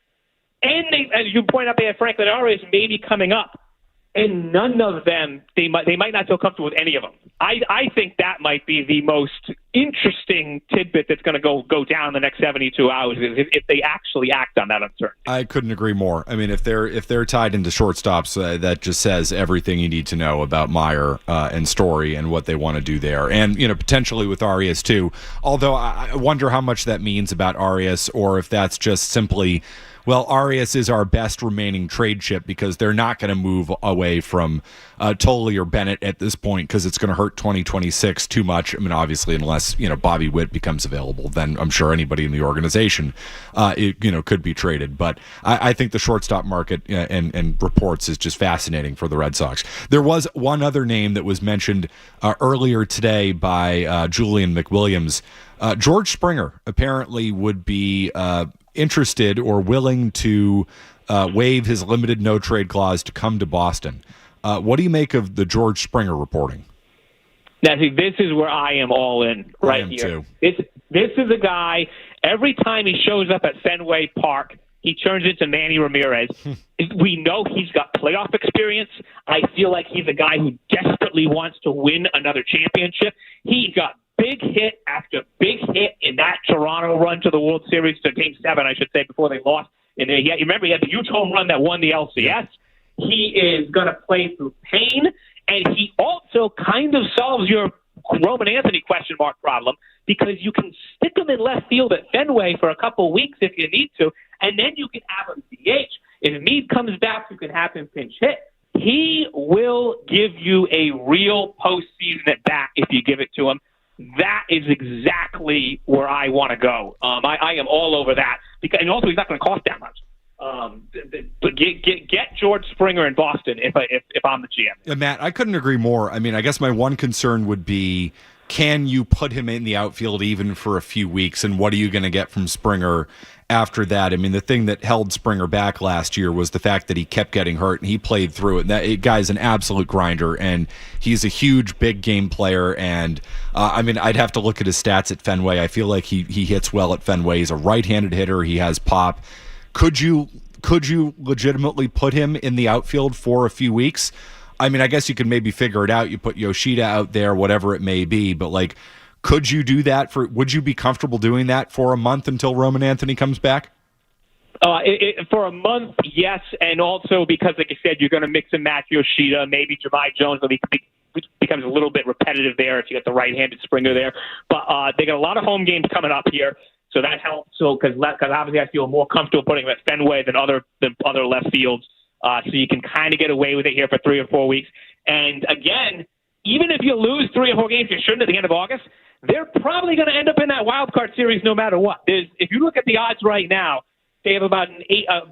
and they, as you point out, they had Franklin Arias maybe coming up. And none of them, they might not feel comfortable with any of them. I think that might be the most interesting tidbit that's going to go down the next 72 hours if they actually act on that uncertainty. I couldn't agree more. I mean, if they're tied into shortstops, that just says everything you need to know about Meyer and Story and what they want to do there, and potentially with Arias too. Although I wonder how much that means about Arias, or if that's just simply, well, Arias is our best remaining trade chip because they're not going to move away from Tolley or Bennett at this point because it's going to hurt 2026 too much. I mean, obviously, unless Bobby Witt becomes available, then I'm sure anybody in the organization could be traded. But I think the shortstop market and reports is just fascinating for the Red Sox. There was one other name that was mentioned earlier today by Julian McWilliams. George Springer apparently would be interested or willing to waive his limited no-trade clause to come to Boston. What do you make of the George Springer reporting? Now, see, this is where I am all in right here. Too. This is a guy, every time he shows up at Fenway Park, he turns into Manny Ramirez. We know he's got playoff experience. I feel like he's a guy who desperately wants to win another championship. He got big hit after big hit in that Toronto run to the World Series, to Game 7, I should say, before they lost. And you remember he had the huge home run that won the LCS. He is going to play through pain, and he also kind of solves your Roman Anthony question mark problem, because you can stick him in left field at Fenway for a couple of weeks if you need to, and then you can have him DH. If Meade comes back, you can have him pinch hit. He will give you a real postseason at bat if you give it to him. That is exactly where I want to go. I am all over that, and also he's not going to cost that much. But get George Springer in Boston if I'm the GM. Yeah, Matt, I couldn't agree more. I mean, I guess my one concern would be, can you put him in the outfield even for a few weeks, and what are you going to get from Springer after that? I mean, the thing that held Springer back last year was the fact that he kept getting hurt, and he played through it. And that guy's an absolute grinder, and he's a huge, big game player. And I mean, I'd have to look at his stats at Fenway. I feel like he hits well at Fenway. He's a right-handed hitter. He has pop. Could you could you legitimately put him in the outfield for a few weeks? I mean, I guess you could maybe figure it out. You put Yoshida out there, whatever it may be, but like, could you do that would you be comfortable doing that for a month until Roman Anthony comes back? For a month, yes, and also because, like I said, you're going to mix and match Yoshida, maybe Jahmai Jones, which becomes a little bit repetitive there if you got the right-handed Springer there. But they got a lot of home games coming up here, so that helps. So because obviously I feel more comfortable putting him at Fenway than other left fields, so you can kind of get away with it here for 3 or 4 weeks. And again, even if you lose 3 or 4 games, you shouldn't at the end of August. They're probably going to end up in that wild card series no matter what. If you look at the odds right now, they have about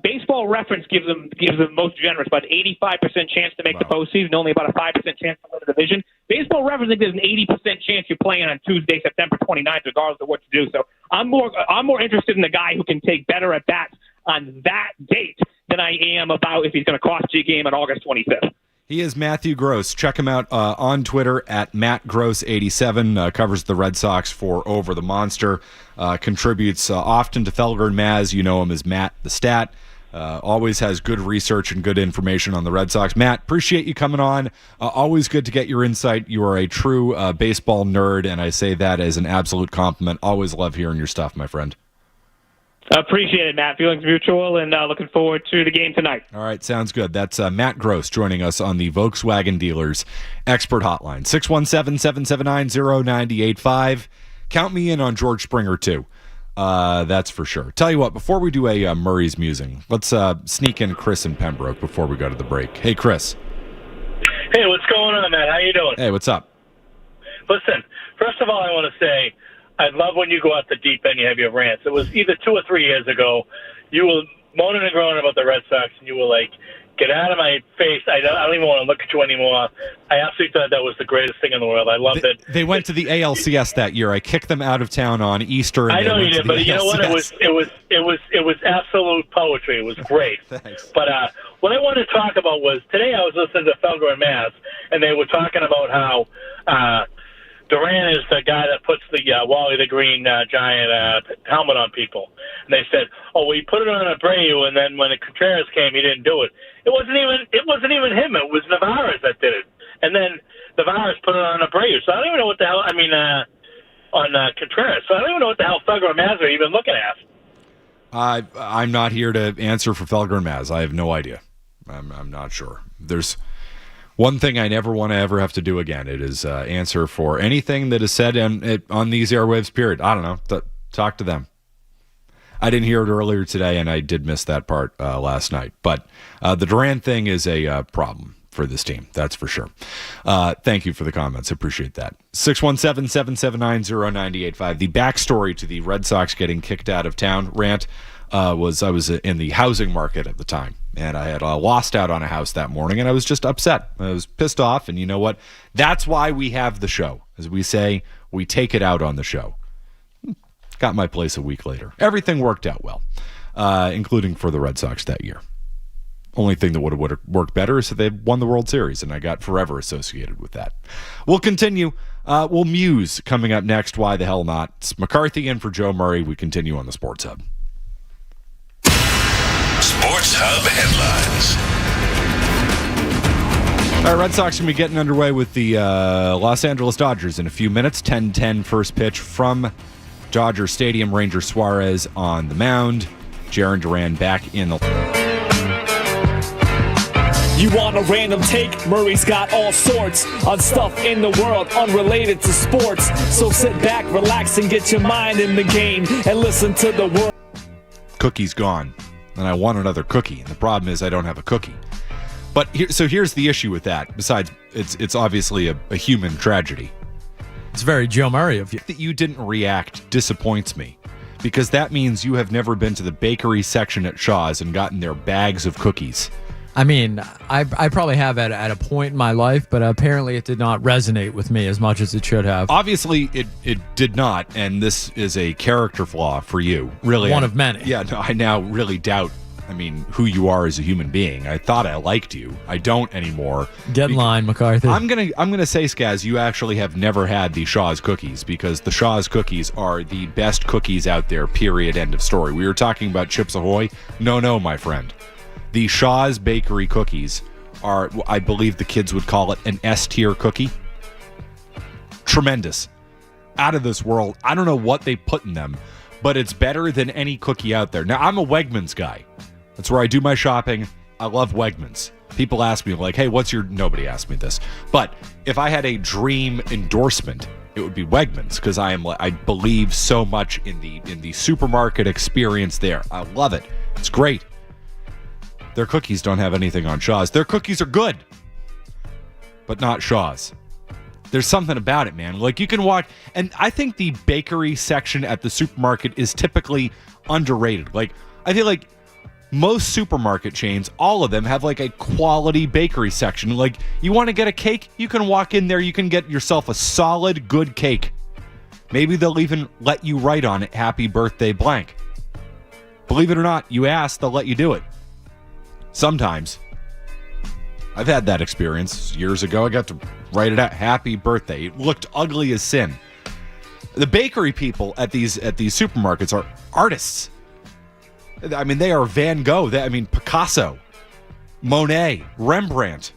Baseball Reference gives them most generous, about an 85% chance to make the postseason, only about a 5% chance to win the division. Baseball Reference thinks there's an 80% chance you're playing on Tuesday, September 29th, regardless of what you do. So I'm more interested in the guy who can take better at bats on that date than I am about if he's going to cost you a game on August 25th. He is Matthew Gross. Check him out on Twitter at MattGross87. Covers the Red Sox for Over the Monster. Contributes often to Felger and Maz. You know him as Matt the Stat. Always has good research and good information on the Red Sox. Matt, appreciate you coming on. Always good to get your insight. You are a true baseball nerd, and I say that as an absolute compliment. Always love hearing your stuff, my friend. Appreciate it, Matt. Feelings mutual, and looking forward to the game tonight. All right, sounds good. That's Matt Gross joining us on the Volkswagen Dealers Expert Hotline. 617-779-0985. Count me in on George Springer, too. That's for sure. Tell you what, before we do a Murray's Musing, let's sneak in Chris and Pembroke before we go to the break. Hey, Chris. Hey, what's going on, Matt? How you doing? Hey, what's up? Listen, first of all, I want to say I love when you go out the deep end, you have your rants. It was either 2 or 3 years ago. You were moaning and groaning about the Red Sox, and you were like, get out of my face. I don't even want to look at you anymore. I absolutely thought that was the greatest thing in the world. I loved it. They went to the ALCS that year. I kicked them out of town on Easter. And I know you did, but you know what? It was absolute poetry. It was great. Thanks. But what I wanted to talk about was, today I was listening to Felger and Maz, and they were talking about how Duran is the guy that puts the Wally the Green Giant helmet on people. And they said, oh, well, he put it on Abreu, and then when Contreras came, he didn't do it. It wasn't even him. It was Navarez that did it. And then Navarez put it on Abreu. So I don't even know what the hell, on Contreras. So I don't even know what the hell Felger and Maz are even looking at. I'm not here to answer for Felger and Maz. I have no idea. I'm not sure. There's one thing I never want to ever have to do again. It is answer for anything that is said on these airwaves, period. I don't know. Talk to them. I didn't hear it earlier today, and I did miss that part last night. But the Durant thing is a problem for this team. That's for sure. Thank you for the comments. I appreciate that. 617-779-0985. The backstory to the Red Sox getting kicked out of town rant was I was in the housing market at the time, and I had lost out on a house that morning, and I was just upset. I was pissed off, and you know what? That's why we have the show. As we say, we take it out on the show. Got my place a week later. Everything worked out well, including for the Red Sox that year. Only thing that would have worked better is if they won the World Series, and I got forever associated with that. We'll continue. We'll muse coming up next. Why the hell not? It's McCarthy in for Joe Murray. We continue on the Sports Hub. Sports Hub headlines. All right, Red Sox going to be getting underway with the Los Angeles Dodgers in a few minutes. 10-10 first pitch from Dodger Stadium. Ranger Suarez on the mound. Jarren Duran back in the... You want a random take? Murray's got all sorts of stuff in the world unrelated to sports. So sit back, relax, and get your mind in the game and listen to the world. Cookie's gone, and I want another cookie. And the problem is I don't have a cookie. But here's the issue with that. Besides, it's obviously a human tragedy. It's very Joe Murray of you. That you didn't react disappoints me, because that means you have never been to the bakery section at Shaw's and gotten their bags of cookies. I mean, I probably have at a point in my life, but apparently it did not resonate with me as much as it should have. Obviously, it did not, and this is a character flaw for you. Really, one of many. Yeah, no, I now really doubt who you are as a human being. I thought I liked you. I don't anymore. Get in line, McCarthy. I'm gonna say, Skaz, you actually have never had the Shaw's cookies, because the Shaw's cookies are the best cookies out there, period, end of story. We were talking about Chips Ahoy. No, my friend. The Shaw's Bakery cookies are, I believe the kids would call it an S-tier cookie. Tremendous. Out of this world. I don't know what they put in them, but it's better than any cookie out there. Now, I'm a Wegmans guy. That's where I do my shopping. I love Wegmans. People ask me, like, hey, nobody asked me this. But if I had a dream endorsement, it would be Wegmans, because I believe so much in the supermarket experience there. I love it. It's great. Their cookies don't have anything on Shaw's. Their cookies are good, but not Shaw's. There's something about it, man. Like, you can watch, and I think the bakery section at the supermarket is typically underrated. Like, I feel like most supermarket chains, all of them, have like a quality bakery section. Like, you want to get a cake, you can walk in there, you can get yourself a solid, good cake. Maybe they'll even let you write on it, happy birthday blank. Believe it or not, you ask, they'll let you do it. Sometimes. I've had that experience years ago. I got to write it out, happy birthday. It looked ugly as sin. The bakery people at these supermarkets are artists. I mean, they are Van Gogh. Picasso, Monet, Rembrandt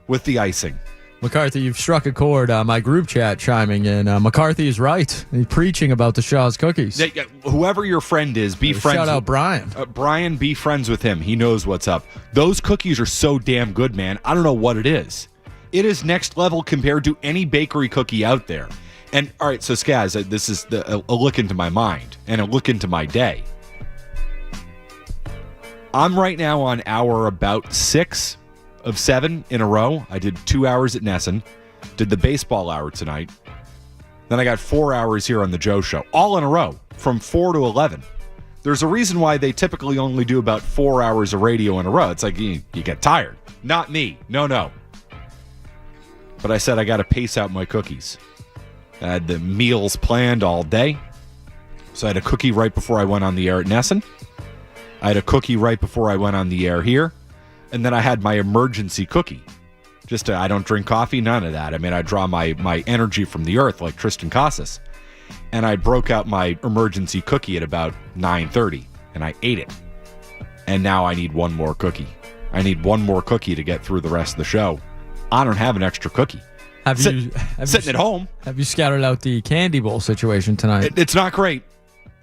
with the icing. McCarthy, you've struck a chord. My group chat chiming in. McCarthy is right. He's preaching about the Shaw's cookies. Whoever your friend is, be friends. Shout out Brian. Brian, be friends with him. He knows what's up. Those cookies are so damn good, man. I don't know what it is. It is next level compared to any bakery cookie out there. And, all right, so Skaz, this is a look into my mind and a look into my day. I'm right now on hour about 6 of 7 in a row. I did 2 hours at Nesson, did the baseball hour tonight. Then I got 4 hours here on the Joe Show, all in a row, from 4 to 11. There's a reason why they typically only do about 4 hours of radio in a row. It's like you get tired. Not me. No. But I said I got to pace out my cookies. I had the meals planned all day. So I had a cookie right before I went on the air at Nesson. I had a cookie right before I went on the air here. And then I had my emergency cookie. I don't drink coffee, none of that. I draw my energy from the earth like Tristan Casas. And I broke out my emergency cookie at about 9:30, and I ate it. And now I need one more cookie. I need one more cookie to get through the rest of the show. I don't have an extra cookie. Sitting at home. Have you scattered out the candy bowl situation tonight? It's not great.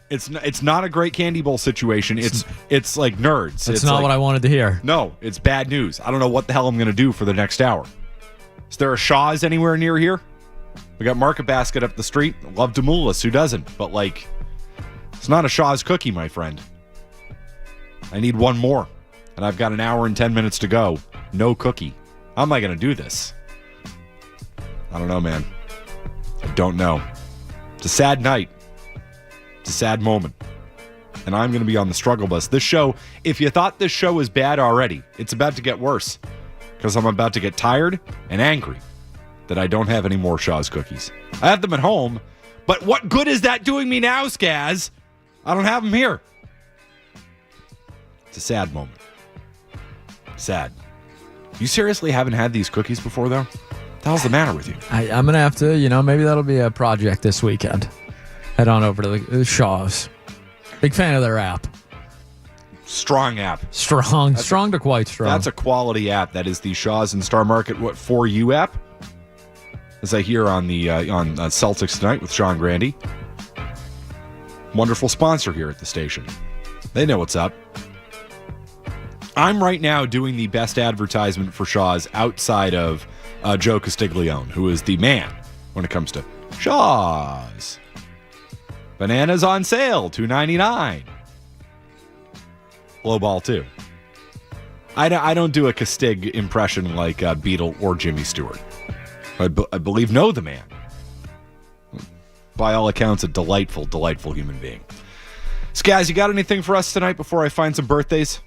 It's not a great candy bowl situation. It's like nerds. That's not what I wanted to hear. No, it's bad news. I don't know what the hell I'm going to do for the next hour. Is there a Shaw's anywhere near here? We got Market Basket up the street. Love Demoulas. Who doesn't? But it's not a Shaw's cookie, my friend. I need one more. And I've got an hour and 10 minutes to go. No cookie. How am I going to do this? I don't know, man. I don't know. It's a sad night. It's a sad moment. And I'm going to be on the struggle bus. This show, if you thought this show was bad already, it's about to get worse. Because I'm about to get tired and angry that I don't have any more Shaw's cookies. I have them at home, but what good is that doing me now, Skaz? I don't have them here. It's a sad moment. Sad. You seriously haven't had these cookies before, though? What the hell's the matter with you? I'm going to have to, maybe that'll be a project this weekend. Head on over to the Shaw's. Big fan of their app. Strong app. Strong to quite strong. That's a quality app. That is the Shaw's and Star Market For You app. As I hear on the on Celtics Tonight with Sean Grandy. Wonderful sponsor here at the station. They know what's up. I'm right now doing the best advertisement for Shaw's outside of Joe Castiglione, who is the man when it comes to Shaw's. Bananas on sale, $2.99. Low ball, too. I don't do a Castig impression like Beetle or Jimmy Stewart. I believe know the man. By all accounts, a delightful, delightful human being. Skaz, you got anything for us tonight before I find some birthdays?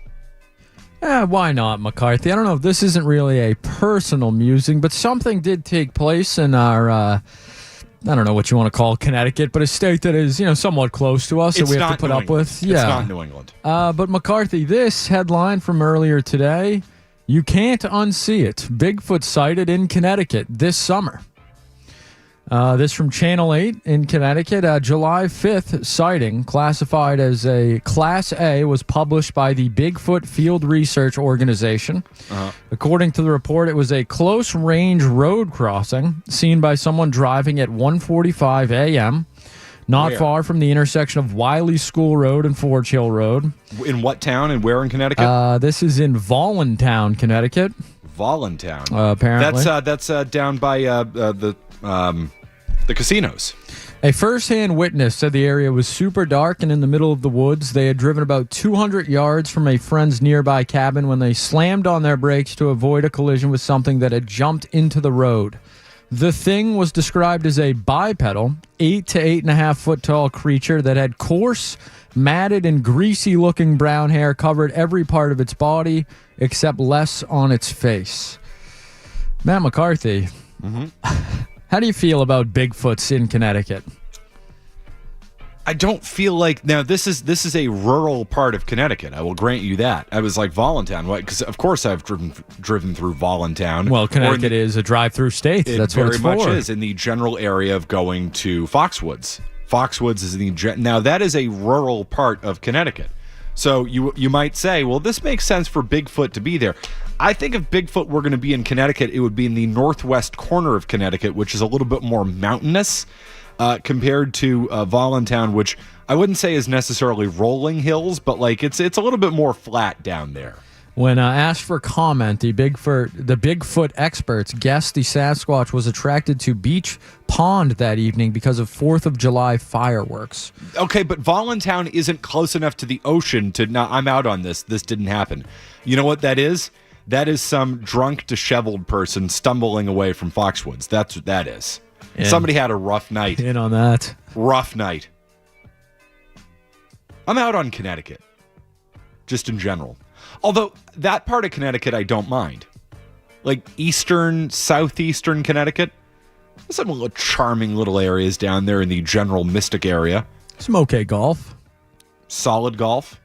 Why not, McCarthy? I don't know if this isn't really a personal musing, but something did take place in our I don't know what you want to call Connecticut, but a state that is, somewhat close to us that we have to put up with. Yeah. It's not New England. But McCarthy, this headline from earlier today, you can't unsee it. Bigfoot sighted in Connecticut this summer. This from Channel 8 in Connecticut. July 5th sighting, classified as a Class A, was published by the Bigfoot Field Research Organization. According to the report, it was a close-range road crossing seen by someone driving at 1:45 a.m., not far from the intersection of Wiley School Road and Forge Hill Road. In what town and where in Connecticut? This is in Voluntown, Connecticut. Voluntown. Apparently. That's down by the casinos. A first-hand witness said the area was super dark and in the middle of the woods. They had driven about 200 yards from a friend's nearby cabin when they slammed on their brakes to avoid a collision with something that had jumped into the road. The thing was described as a bipedal, 8 to 8.5 foot tall creature that had coarse, matted, and greasy-looking brown hair covered every part of its body except less on its face. Matt McCarthy, how do you feel about Bigfoots in Connecticut? I don't feel like now this is a rural part of Connecticut. I will grant you that. I was like Voluntown, because of course I've driven through Voluntown. Well, Connecticut is a drive-through state. That's what it's for. It very much is in the general area of going to Foxwoods. Foxwoods is now that is a rural part of Connecticut. So you might say, well, this makes sense for Bigfoot to be there. I think if Bigfoot were going to be in Connecticut, it would be in the northwest corner of Connecticut, which is a little bit more mountainous compared to Voluntown, which I wouldn't say is necessarily rolling hills, but like it's a little bit more flat down there. When asked for comment, the Bigfoot experts guessed the Sasquatch was attracted to Beach Pond that evening because of 4th of July fireworks. Okay, but Voluntown isn't close enough to the ocean to not. I'm out on this. This didn't happen. You know what that is? That is some drunk, disheveled person stumbling away from Foxwoods. That's what that is. Somebody had a rough night. In on that. Rough night. I'm out on Connecticut, just in general. Although that part of Connecticut I don't mind. Like southeastern Connecticut. There's some little charming little areas down there in the general Mystic area. Some okay golf. Solid golf.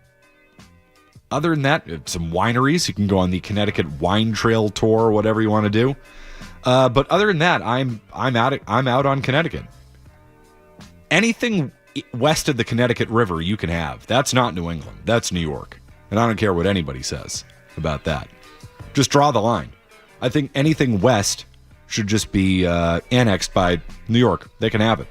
Other than that, some wineries. You can go on the Connecticut Wine Trail tour or whatever you want to do. But other than that, I'm out on Connecticut. Anything west of the Connecticut River you can have. That's not New England. That's New York. And I don't care what anybody says about that. Just draw the line. I think anything west should just be annexed by New York. They can have it,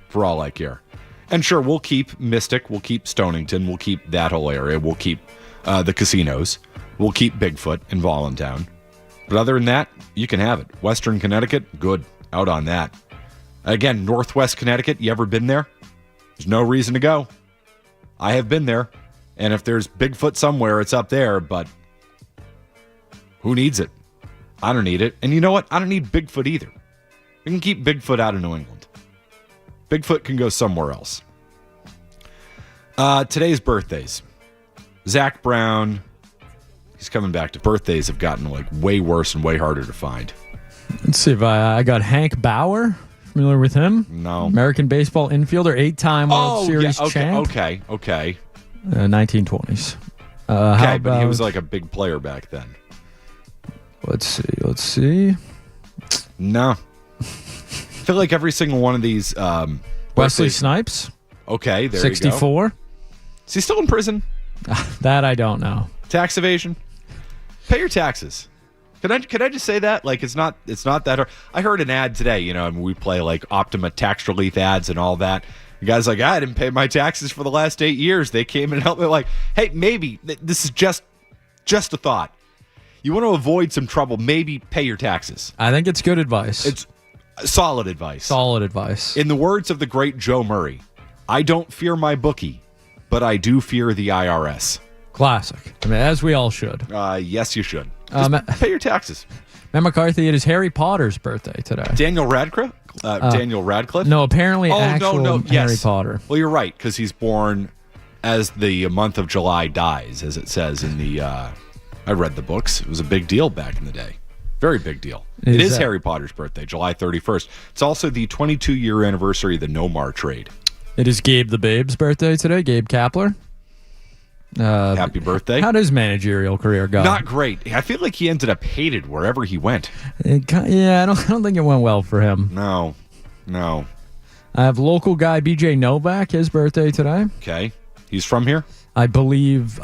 for all I care. And sure, we'll keep Mystic, we'll keep Stonington, we'll keep that whole area, we'll keep the casinos, we'll keep Bigfoot and Voluntown. But other than that, you can have it. Western Connecticut, good. Out on that. Again, Northwest Connecticut, you ever been there? There's no reason to go. I have been there. And if there's Bigfoot somewhere, it's up there, but who needs it? I don't need it. And you know what? I don't need Bigfoot either. We can keep Bigfoot out of New England. Bigfoot can go somewhere else. Today's birthdays. Zach Brown, he's coming back to birthdays have gotten like way worse and way harder to find. Let's see if I got Hank Bauer. Familiar with him? No. American baseball infielder, 8-time World Series champ. Okay. 1920s. Okay, but he was like a big player back then. Let's see. No. I feel like every single one of these Wesley Snipes. Okay, there 64. you go. Is he still in prison? That I don't know. Tax evasion? Pay your taxes. Can I just say that? Like it's not that hard. I heard an ad today, and we play like Optima tax relief ads and all that. The guy's like, I didn't pay my taxes for the last 8 years. They came and helped me. Like, hey, maybe this is just a thought. You want to avoid some trouble, maybe pay your taxes. I think it's good advice. It's solid advice. Solid advice. In the words of the great Joe Murray, I don't fear my bookie, but I do fear the IRS. Classic. I mean, as we all should. Yes, you should. Pay your taxes. Matt McCarthy, it is Harry Potter's birthday today. Daniel Radcliffe? Daniel Radcliffe? No, apparently Harry Potter. Well, you're right, because he's born as the month of July dies, as it says in the... I read the books. It was a big deal back in the day. Very big deal. Is It is that- Harry Potter's birthday, July 31st. It's also the 22-year anniversary of the Nomar trade. It is Gabe the Babe's birthday today, Gabe Kapler. Happy birthday. How does his managerial career go? Not great. I feel like he ended up hated wherever he went. I don't think it went well for him. No. I have local guy BJ Novak, his birthday today. Okay. He's from here? I believe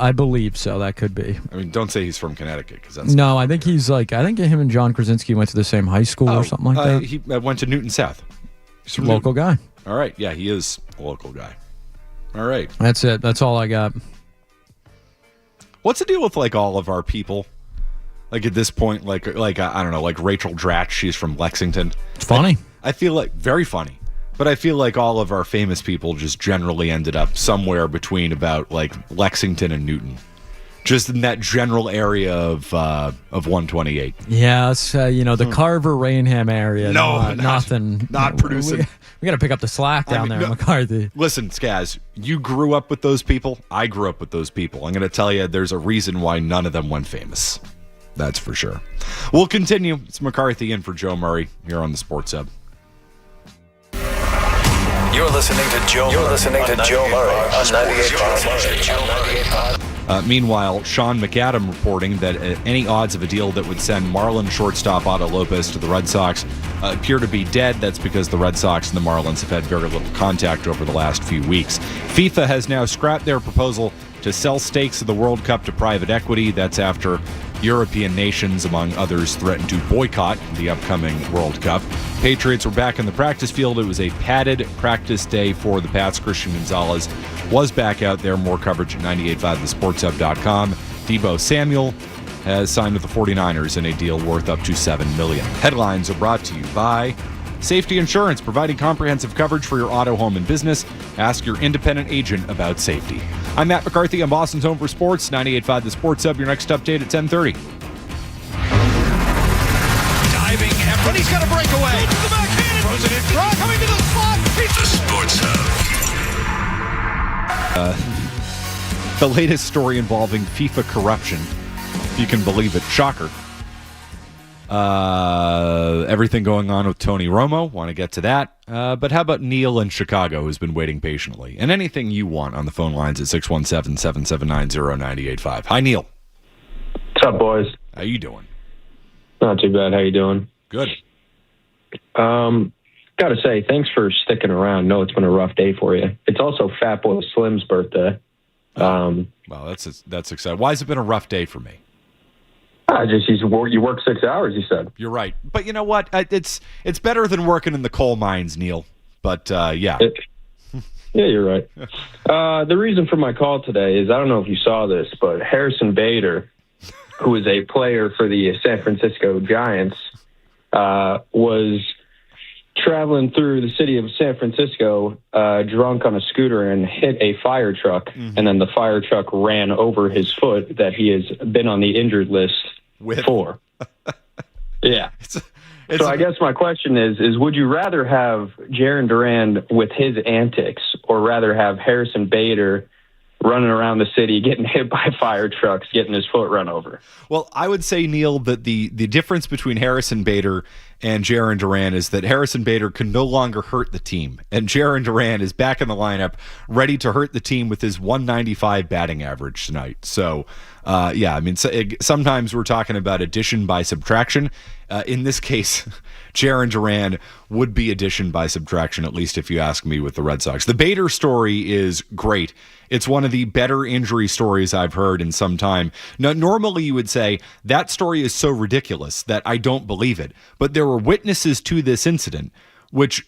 so. That could be. I mean, don't say he's from Connecticut because that's No, I think he's I think him and John Krasinski went to the same high school or something like that. He went to Newton South. He's from Local guy. All right. Yeah, he is a local guy. All right. That's it. That's all I got. What's the deal with like all of our people? Like at this point, like I don't know, like Rachel Dratch, she's from Lexington. It's funny. I feel like very funny, but I feel like all of our famous people just generally ended up somewhere between about like Lexington and Newton, just in that general area of 128. Yeah, it's the Carver Rainham area. No, nothing. Not producing. We got to pick up the slack down there, McCarthy. Listen, Skaz, you grew up with those people. I grew up with those people. I'm going to tell you, there's a reason why none of them went famous. That's for sure. We'll continue. It's McCarthy in for Joe Murray here on the Sports Hub. You're listening to Joe Murray on 98.5. Meanwhile, Sean McAdam reporting that any odds of a deal that would send Marlins shortstop Otto Lopez to the Red Sox appear to be dead. That's because the Red Sox and the Marlins have had very little contact over the last few weeks. FIFA has now scrapped their proposal to sell stakes of the World Cup to private equity. That's after European nations, among others, threatened to boycott the upcoming World Cup. Patriots were back in the practice field. It was a padded practice day for the Pats. Christian Gonzalez was back out there. More coverage at 985thesportshub.com. Deebo Samuel has signed with the 49ers in a deal worth up to $7 million. Headlines are brought to you by Safety Insurance, providing comprehensive coverage for your auto, home, and business. Ask your independent agent about safety. I'm Matt McCarthy. I'm Boston's Home for Sports, 98.5 The Sports Hub. Your next update at 10:30. Diving effort. He's got a breakaway. To the backhand. Throws it in front. Coming to the slot. The Sports Hub. The latest story involving FIFA corruption, if you can believe it. Shocker. Everything going on with Tony Romo. Want to get to that. But how about Neil in Chicago, who's been waiting patiently? And anything you want on the phone lines at 617-779-0985. Hi, Neil. What's up, boys? How you doing? Not too bad. How you doing? Good. Got to say, thanks for sticking around. No, it's been a rough day for you. It's also Fat Boy Slim's birthday. Well, that's exciting. Why has it been a rough day for me? You work 6 hours, you said. You're right. But you know what? It's better than working in the coal mines, Neil. But, yeah. Yeah, you're right. The reason for my call today is, I don't know if you saw this, but Harrison Bader, who is a player for the San Francisco Giants, was traveling through the city of San Francisco drunk on a scooter and hit a fire truck, and then the fire truck ran over his foot that he has been on the injured list for. Yeah. So I guess my question is would you rather have Jaron Duran with his antics or rather have Harrison Bader running around the city, getting hit by fire trucks, getting his foot run over? Well, I would say, Neil, that the difference between Harrison Bader and Jaron Duran is that Harrison Bader can no longer hurt the team, and Jaron Duran is back in the lineup, ready to hurt the team with his 195 batting average tonight. So, yeah, I mean, sometimes we're talking about addition by subtraction. In this case, Jaron Duran would be addition by subtraction, at least if you ask me, with the Red Sox. The Bader story is great. It's one of the better injury stories I've heard in some time. Now, normally you would say that story is so ridiculous that I don't believe it. But there were witnesses to this incident, which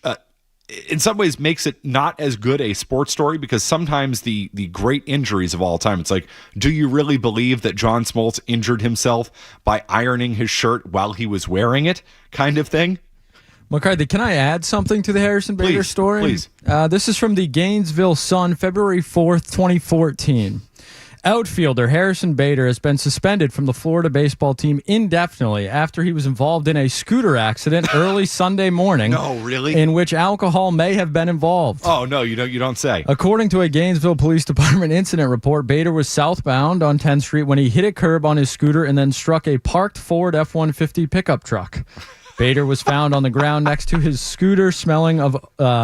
in some ways makes it not as good a sports story, because sometimes the great injuries of all time, it's like, do you really believe that John Smoltz injured himself by ironing his shirt while he was wearing it, kind of thing? McCarthy, can I add something to the Harrison Bader story? Please. This is from the Gainesville Sun, February 4th, 2014. Outfielder Harrison Bader has been suspended from the Florida baseball team indefinitely after he was involved in a scooter accident early Sunday morning. No, really? In which alcohol may have been involved. Oh, no, you don't say. According to a Gainesville Police Department incident report, Bader was southbound on 10th Street when he hit a curb on his scooter and then struck a parked Ford F-150 pickup truck. Bader was found on the ground next to his scooter, smelling of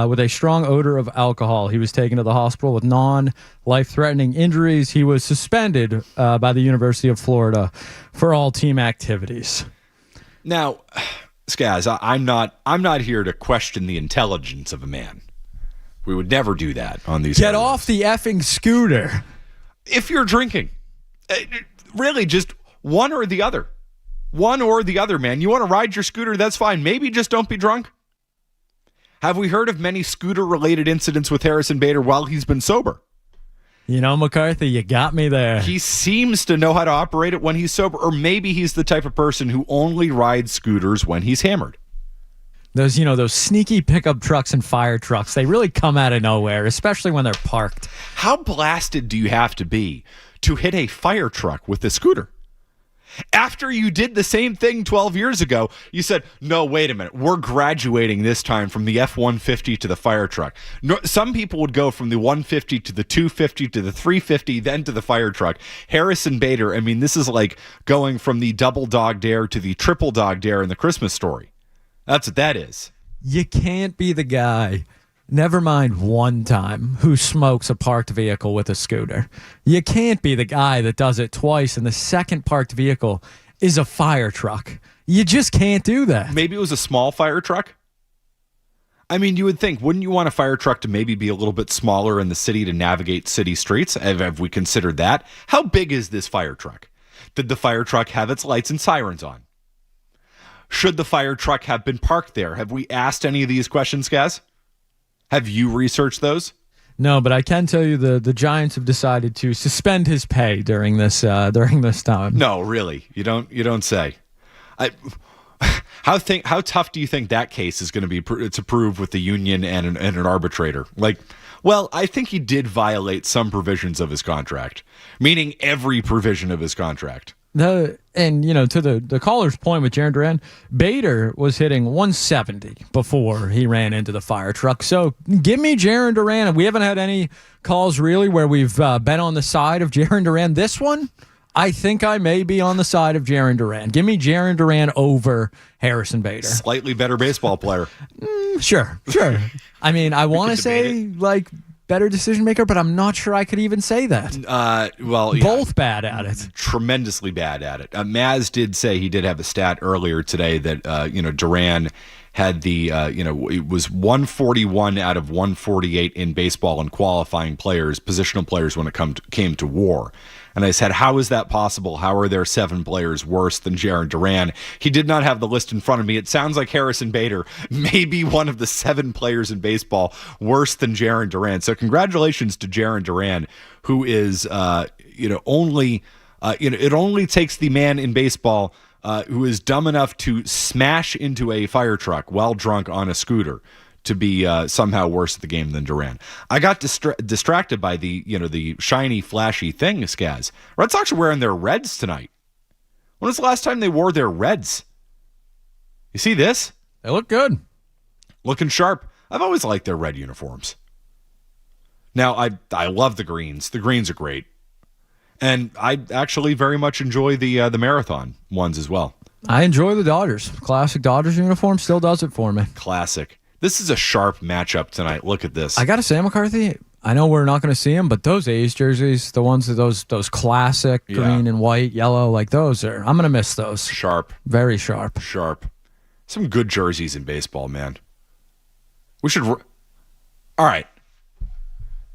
with a strong odor of alcohol. He was taken to the hospital with non-life-threatening injuries. He was suspended by the University of Florida for all team activities. Now, Skaz, I'm not here to question the intelligence of a man. We would never do that on these. Get off the effing scooter. If you're drinking, really, just one or the other. One or the other, man. You want to ride your scooter, that's fine. Maybe just don't be drunk. Have we heard of many scooter-related incidents with Harrison Bader while he's been sober? You know, McCarthy, you got me there. He seems to know how to operate it when he's sober, or maybe he's the type of person who only rides scooters when he's hammered. Those sneaky pickup trucks and fire trucks, they really come out of nowhere, especially when they're parked. How blasted do you have to be to hit a fire truck with a scooter? After you did the same thing 12 years ago, you said, no, wait a minute. We're graduating this time from the F-150 to the fire truck. No, some people would go from the 150 to the 250 to the 350, then to the fire truck. Harrison Bader, I mean, this is like going from the double dog dare to the triple dog dare in the Christmas Story. That's what that is. You can't be the guy, never mind one time, who smokes a parked vehicle with a scooter. You can't be the guy that does it twice and the second parked vehicle is a fire truck. You just can't do that. Maybe it was a small fire truck? I mean, you would think, wouldn't you want a fire truck to maybe be a little bit smaller in the city to navigate city streets? Have we considered that? How big is this fire truck? Did the fire truck have its lights and sirens on? Should the fire truck have been parked there? Have we asked any of these questions, Gaz? Have you researched those? No, but I can tell you the Giants have decided to suspend his pay during this time. No, really, you don't say. How tough do you think that case is going to be to prove with the union and an arbitrator? Like, well, I think he did violate some provisions of his contract, meaning every provision of his contract. To the caller's point with Jarren Duran, Bader was hitting 170 before he ran into the fire truck. So give me Jarren Duran. We haven't had any calls really where we've been on the side of Jarren Duran. This one, I think I may be on the side of Jarren Duran. Give me Jarren Duran over Harrison Bader. Slightly better baseball player. Sure. I mean, I want to say better decision maker, but I'm not sure I could even say that. Both bad at it. Tremendously bad at it. Maz did say he did have a stat earlier today that Duran had the it was 141 out of 148 in baseball in qualifying players, positional players when it came to WAR. And I said, how is that possible? How are there 7 players worse than Jarren Duran? He did not have the list in front of me. It sounds like Harrison Bader may be one of the 7 players in baseball worse than Jarren Duran. So congratulations to Jarren Duran, who is, it only takes the man in baseball who is dumb enough to smash into a fire truck while drunk on a scooter to be somehow worse at the game than Duran. I got distracted by the shiny, flashy thing, Skaz. Red Sox are wearing their reds tonight. When was the last time they wore their reds? You see this? They look good. Looking sharp. I've always liked their red uniforms. Now, I love the greens. The greens are great. And I actually very much enjoy the marathon ones as well. I enjoy the Dodgers. Classic Dodgers uniform still does it for me. Classic. This is a sharp matchup tonight. Look at this. I got to say, McCarthy, I know we're not going to see them, but those A's jerseys, the ones that those classic green and white, yellow, like those I'm going to miss those. Sharp. Very sharp. Sharp. Some good jerseys in baseball, man. We should... All right.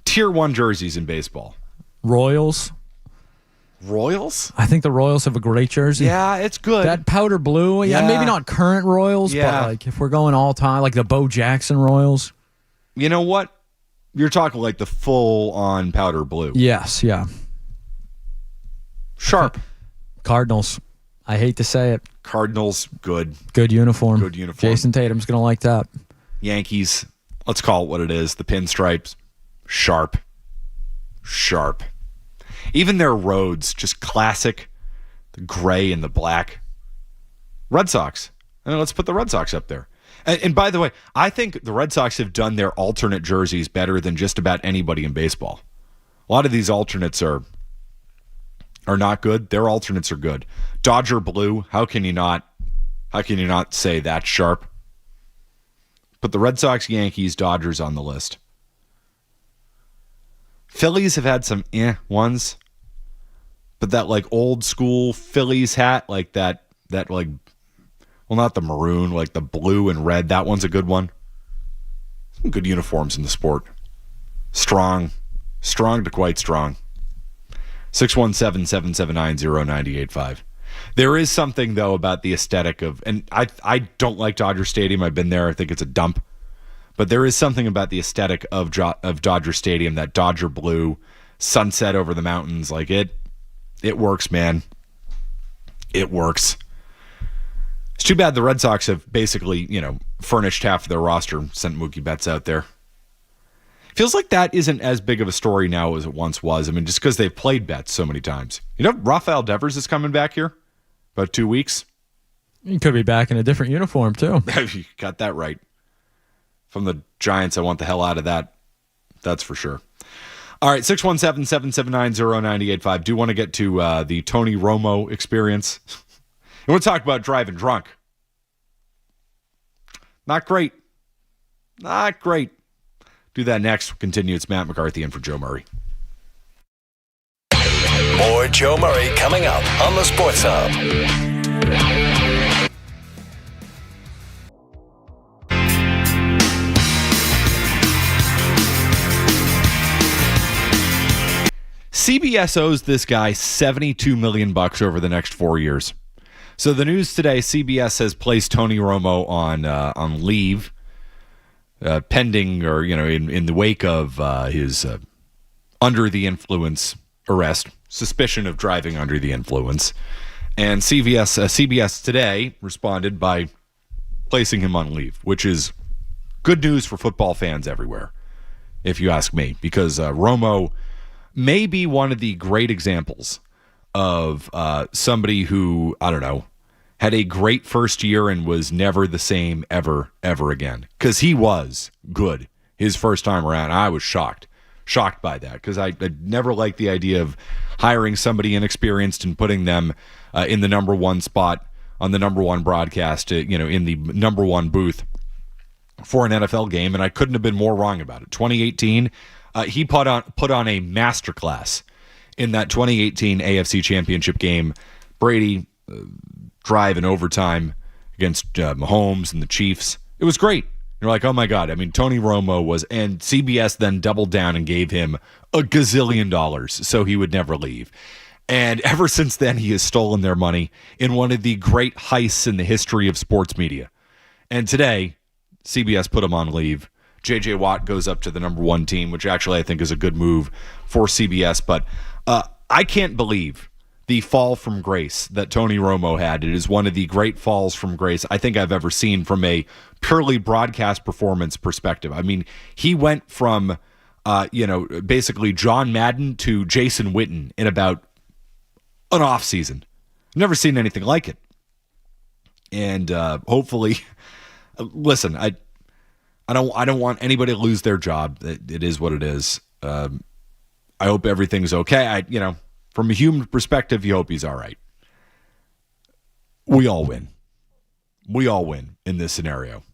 Tier 1 jerseys in baseball. Royals. Royals? I think the Royals have a great jersey. Yeah, it's good. That powder blue. Yeah, maybe not current Royals, but like if we're going all time, like the Bo Jackson Royals. You know what? You're talking like the full-on powder blue. Yes, yeah. Sharp. Cardinals. I hate to say it. Cardinals, good. Good uniform. Good uniform. Jason Tatum's going to like that. Yankees, let's call it what it is. The pinstripes, sharp. Sharp. Even their roads, just classic, the gray and the black. Red Sox. And let's put the Red Sox up there. And by the way, I think the Red Sox have done their alternate jerseys better than just about anybody in baseball. A lot of these alternates are not good. Their alternates are good. Dodger blue, how can you not say that's sharp? Put the Red Sox, Yankees, Dodgers on the list. Phillies have had some ones. But that like old school Phillies hat, like that like, well, not the maroon, like the blue and red, that one's a good one. Some good uniforms in the sport. Strong to quite strong. 617-779-0985. There is something, though, about the aesthetic of, and I don't like Dodger Stadium. I've been there. I think it's a dump. But there is something about the aesthetic of Dodger Stadium, that Dodger blue, sunset over the mountains. Like, it works, man. It works. It's too bad the Red Sox have basically, furnished half of their roster, sent Mookie Betts out there. Feels like that isn't as big of a story now as it once was. I mean, just because they've played Betts so many times. Rafael Devers is coming back here about 2 weeks. He could be back in a different uniform, too. You got that right. From the Giants, I want the hell out of that. That's for sure. All right, 617-779-0985. Do want to get to the Tony Romo experience. I want to talk about driving drunk. Not great. Not great. Do that next. We'll continue. It's Matt McCarthy in for Joe Murray. More Joe Murray coming up on the Sports Hub. CBS owes this guy $72 million over the next 4 years. So the news today, CBS has placed Tony Romo on leave, pending or in the wake of his under the influence arrest, suspicion of driving under the influence, and CBS today responded by placing him on leave, which is good news for football fans everywhere, if you ask me, because Romo may be one of the great examples of somebody who, I don't know, had a great first year and was never the same ever again. Because he was good his first time around. I was shocked by that, because I never liked the idea of hiring somebody inexperienced and putting them in the number one spot on the number one broadcast, in the number one booth for an NFL game, and I couldn't have been more wrong about it. 2018, he put on a masterclass in that 2018 AFC Championship game. Brady drive in overtime against Mahomes and the Chiefs. It was great. You're like, oh my God. I mean, Tony Romo was, and CBS then doubled down and gave him $1 gazillion so he would never leave. And ever since then, he has stolen their money in one of the great heists in the history of sports media. And today, CBS put him on leave. J.J. Watt goes up to the number one team, which actually I think is a good move for CBS. But I can't believe the fall from grace that Tony Romo had. It is one of the great falls from grace I think I've ever seen from a purely broadcast performance perspective. I mean, he went from, basically John Madden to Jason Witten in about an off season. Never seen anything like it. And hopefully, listen, I don't want anybody to lose their job. It is what it is. I hope everything's okay. From a human perspective, you hope he's all right. We all win. We all win in this scenario.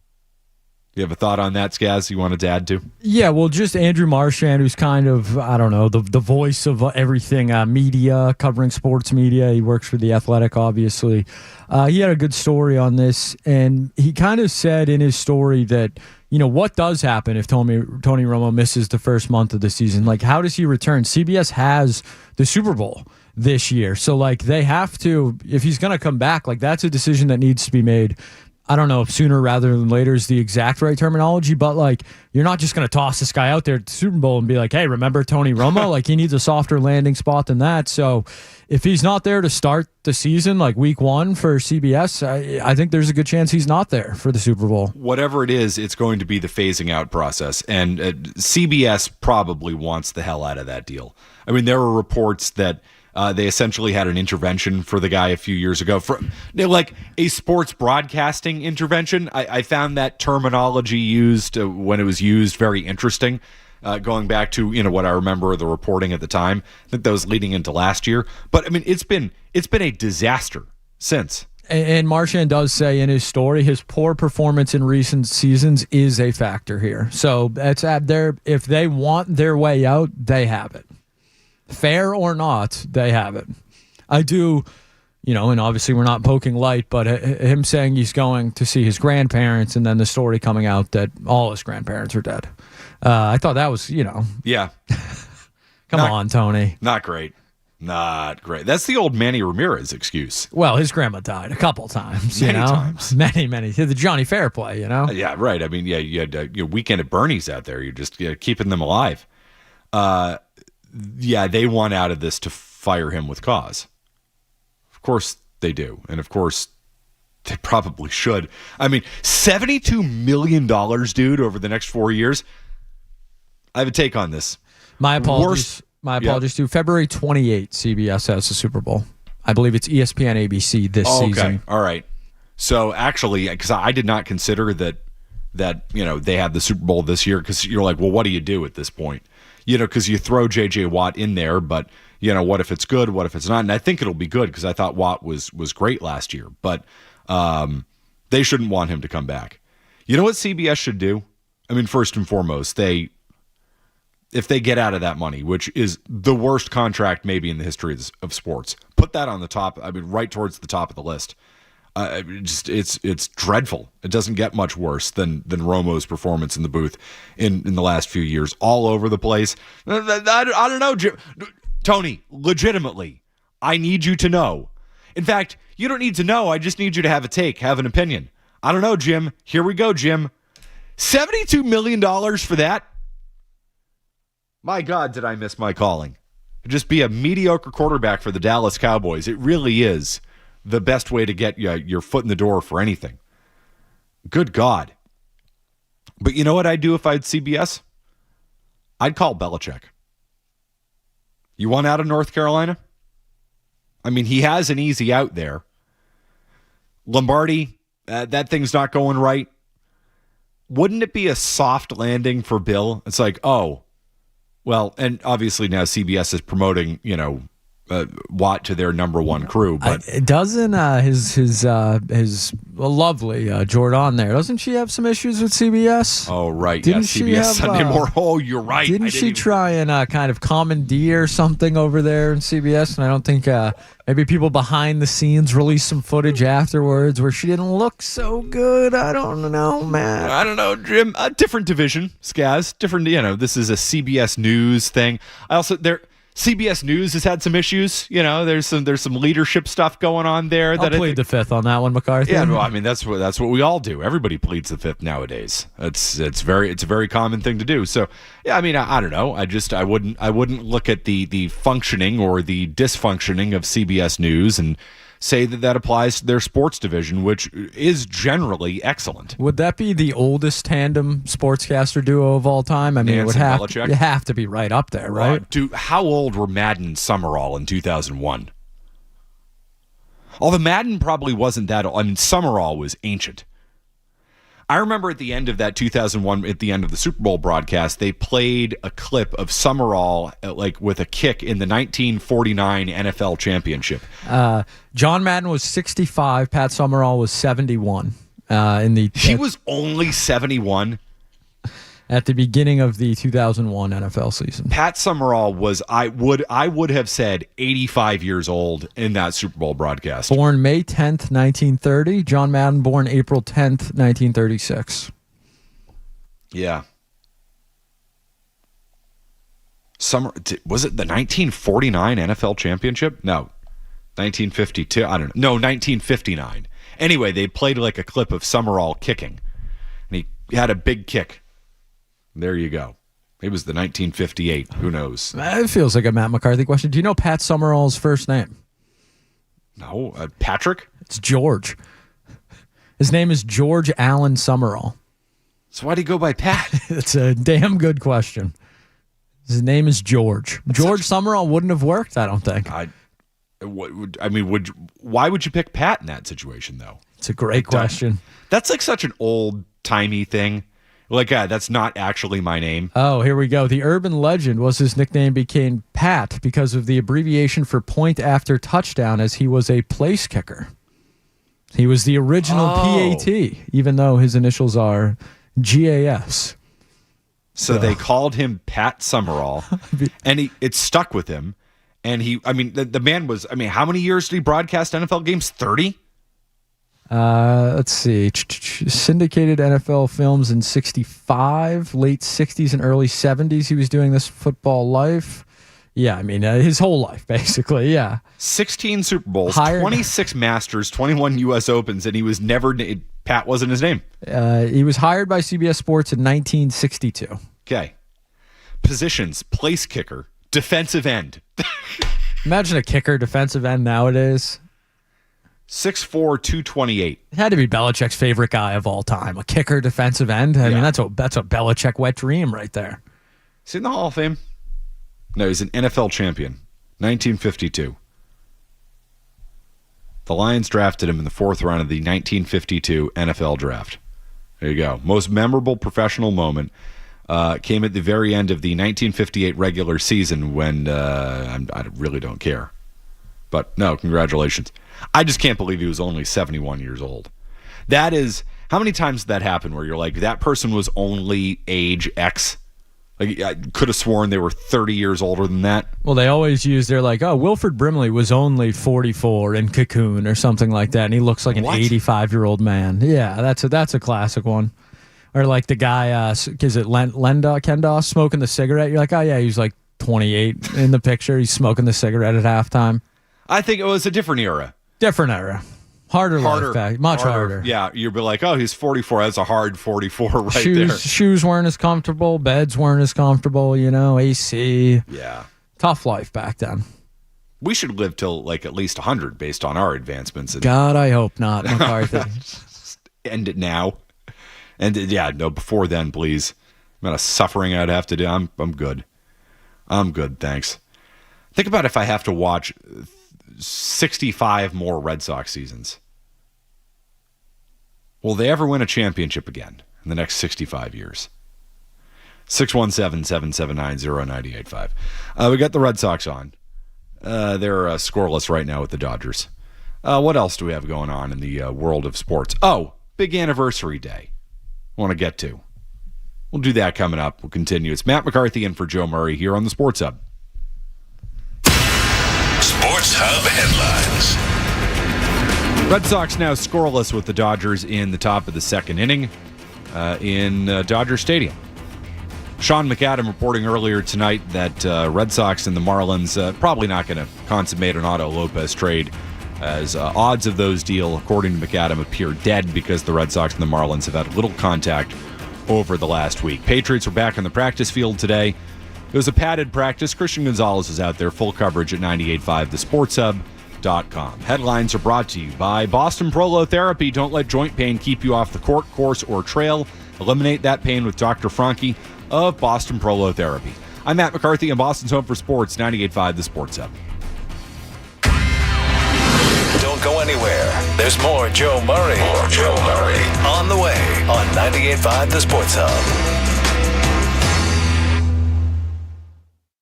You have a thought on that, Skaz, you wanted to add to? Yeah, well, just Andrew Marchand, who's kind of, I don't know, the voice of everything media, covering sports media. He works for The Athletic, obviously. He had a good story on this, and he kind of said in his story that, what does happen if Tony Romo misses the first month of the season? Like, how does he return? CBS has the Super Bowl this year. So, they have to, if he's going to come back, that's a decision that needs to be made. I don't know if sooner rather than later is the exact right terminology, but like you're not just going to toss this guy out there at the Super Bowl and be like, hey, remember Tony Romo? Like he needs a softer landing spot than that. So if he's not there to start the season, like week 1 for CBS, I think there's a good chance he's not there for the Super Bowl. Whatever it is, it's going to be the phasing out process. And CBS probably wants the hell out of that deal. I mean, there were reports that they essentially had an intervention for the guy a few years ago, like a sports broadcasting intervention. I found that terminology used when it was used very interesting, going back to what I remember of the reporting at the time. I think that was leading into last year. But I mean, it's been a disaster since. And Marchand does say in his story, his poor performance in recent seasons is a factor here. So that's if they want their way out, they have it. Fair or not, they have it. I do, and obviously we're not poking light, but him saying he's going to see his grandparents and then the story coming out that all his grandparents are dead. I thought that was, Yeah. Come on, Tony. Not great. Not great. That's the old Manny Ramirez excuse. Well, his grandma died a couple times, Many times. Many. The Johnny Fair play, Yeah, right. I mean, you had your Weekend at Bernie's out there. You're just keeping them alive. Yeah, they want out of this to fire him with cause. Of course they do. And of course they probably should. I mean, $72 million, dude, over the next 4 years. I have a take on this. My apologies. My apologies too. February 28th, CBS has the Super Bowl. I believe it's ESPN ABC this season. Okay. All right. So actually, because I did not consider that they have the Super Bowl this year, because you're like, well, what do you do at this point? Because you throw J.J. Watt in there, but, what if it's good? What if it's not? And I think it'll be good because I thought Watt was great last year. But they shouldn't want him to come back. You know what CBS should do? I mean, first and foremost, if they get out of that money, which is the worst contract maybe in the history of sports, put that on the top. I mean, right towards the top of the list. It's dreadful. It doesn't get much worse than Romo's performance in the booth in the last few years, all over the place. I don't know, Jim. Tony, legitimately, I need you to know. In fact, you don't need to know. I just need you to have an opinion. I don't know, Jim. Here we go, Jim. $72 million for that? My God, did I miss my calling. Just be a mediocre quarterback for the Dallas Cowboys. It really is the best way to get your foot in the door for anything. Good God. But you know what I'd do if I had CBS? I'd call Belichick. You want out of North Carolina? I mean, he has an easy out there. Lombardi, that thing's not going right. Wouldn't it be a soft landing for Bill? It's like, oh, well, and obviously now CBS is promoting, Watt to their number one crew, but doesn't his lovely Jordan there? Doesn't she have some issues with CBS? Oh right, yeah, CBS Sunday Morning. Oh, you're right. Didn't she try and kind of commandeer something over there in CBS? And I don't think maybe people behind the scenes released some footage afterwards where she didn't look so good. I don't know, man. I don't know, Jim. A different division, Skaz. Different. This is a CBS News thing. CBS News has had some issues. There's some leadership stuff going on there. I'll plead the fifth on that one, McCarthy. Yeah, well, I mean that's what we all do. Everybody pleads the fifth nowadays. It's a very common thing to do. So yeah, I mean I don't know. I wouldn't look at the functioning or the dysfunctioning of CBS News and say that applies to their sports division, which is generally excellent. Would that be the oldest tandem sportscaster duo of all time? I mean, Nance it would have to be right up there, right? Dude, how old were Madden and Summerall in 2001? Although Madden probably wasn't that old. I mean, Summerall was ancient. I remember at the end of that 2001, at the end of the Super Bowl broadcast, they played a clip of Summerall with a kick in the 1949 NFL championship. John Madden was 65. Pat Summerall was 71. He was only 71 at the beginning of the 2001 NFL season. Pat Summerall was, I would have said, 85 years old in that Super Bowl broadcast. Born May 10th, 1930. John Madden born April 10th, 1936. Yeah. Was it the 1949 NFL championship? No. 1952. I don't know. No, 1959. Anyway, they played like a clip of Summerall kicking. And he had a big kick. There you go. It was the 1958. Who knows? It feels like a Matt McCarthy question. Do you know Pat Summerall's first name? No. Patrick? It's George. His name is George Allen Summerall. So why'd he go by Pat? It's a damn good question. His name is George. George Summerall wouldn't have worked, I don't think. Why would you pick Pat in that situation, though? It's a great question. That's like such an old-timey thing. Like, that's not actually my name. Oh, here we go. The urban legend was his nickname became Pat because of the abbreviation for point after touchdown, as he was a place kicker. He was the original PAT, even though his initials are GAS. So they called him Pat Summerall, and it stuck with him. And the man was, how many years did he broadcast NFL games? 30? Let's see. Syndicated NFL films in 65, late 60s and early 70s. He was doing this football life. Yeah, his whole life, basically, yeah. 16 Super Bowls, 26 Masters, 21 U.S. Opens, and he was never, Pat wasn't his name. He was hired by CBS Sports in 1962. Okay. Positions, place kicker, defensive end. Imagine a kicker, defensive end nowadays. 6'4", 228. It had to be Belichick's favorite guy of all time. A kicker, defensive end. That's a Belichick wet dream right there. Is he in the Hall of Fame? No, he's an NFL champion. 1952. The Lions drafted him in the 4th round of the 1952 NFL draft. There you go. Most memorable professional moment came at the very end of the 1958 regular season when I really don't care. But no, congratulations. I just can't believe he was only 71 years old. That is, how many times did that happen where you're like, that person was only age X? Like, I could have sworn they were 30 years older than that. Well, they always use, they're like, Wilford Brimley was only 44 in Cocoon or something like that, and he looks like an 85-year-old man. Yeah, that's a classic one. Or like the guy, is it Kendaw smoking the cigarette? You're like, oh yeah, he's like 28 in the picture. He's smoking the cigarette at halftime. I think it was a different era. Different era. Harder life back. Much harder. Yeah, you'd be like, he's 44. That's a hard 44 there. Shoes weren't as comfortable. Beds weren't as comfortable, AC. Yeah. Tough life back then. We should live till like at least 100 based on our advancements. God, I hope not, McCarthy. End it now. No, before then, please. The amount of suffering I'd have to do. I'm good. I'm good, thanks. Think about if I have to watch 65 more Red Sox seasons. Will they ever win a championship again in the next 65 years? 617-779-0985. We got the Red Sox on. They're scoreless right now with the Dodgers. What else do we have going on in the world of sports? Big anniversary day I want to get to. We'll do that coming up. We'll continue. It's Matt McCarthy in for Joe Murray here on the Sports Hub. Sports Hub headlines. Red Sox now scoreless with the Dodgers in the top of the second inning in Dodger Stadium. Sean McAdam reporting earlier tonight that Red Sox and the Marlins probably not going to consummate an Otto Lopez trade, as odds of those deal, according to McAdam, appear dead because the Red Sox and the Marlins have had little contact over the last week. Patriots were back on the practice field today. It was a padded practice. Christian Gonzalez is out there. Full coverage at 98.5thesportshub.com. Headlines are brought to you by Boston Prolotherapy. Don't let joint pain keep you off the court, course, or trail. Eliminate that pain with Dr. Franke of Boston Prolotherapy. I'm Matt McCarthy in Boston's Home for Sports, 98.5 The Sports Hub. Don't go anywhere. There's more Joe Murray. On the way on 98.5 The Sports Hub.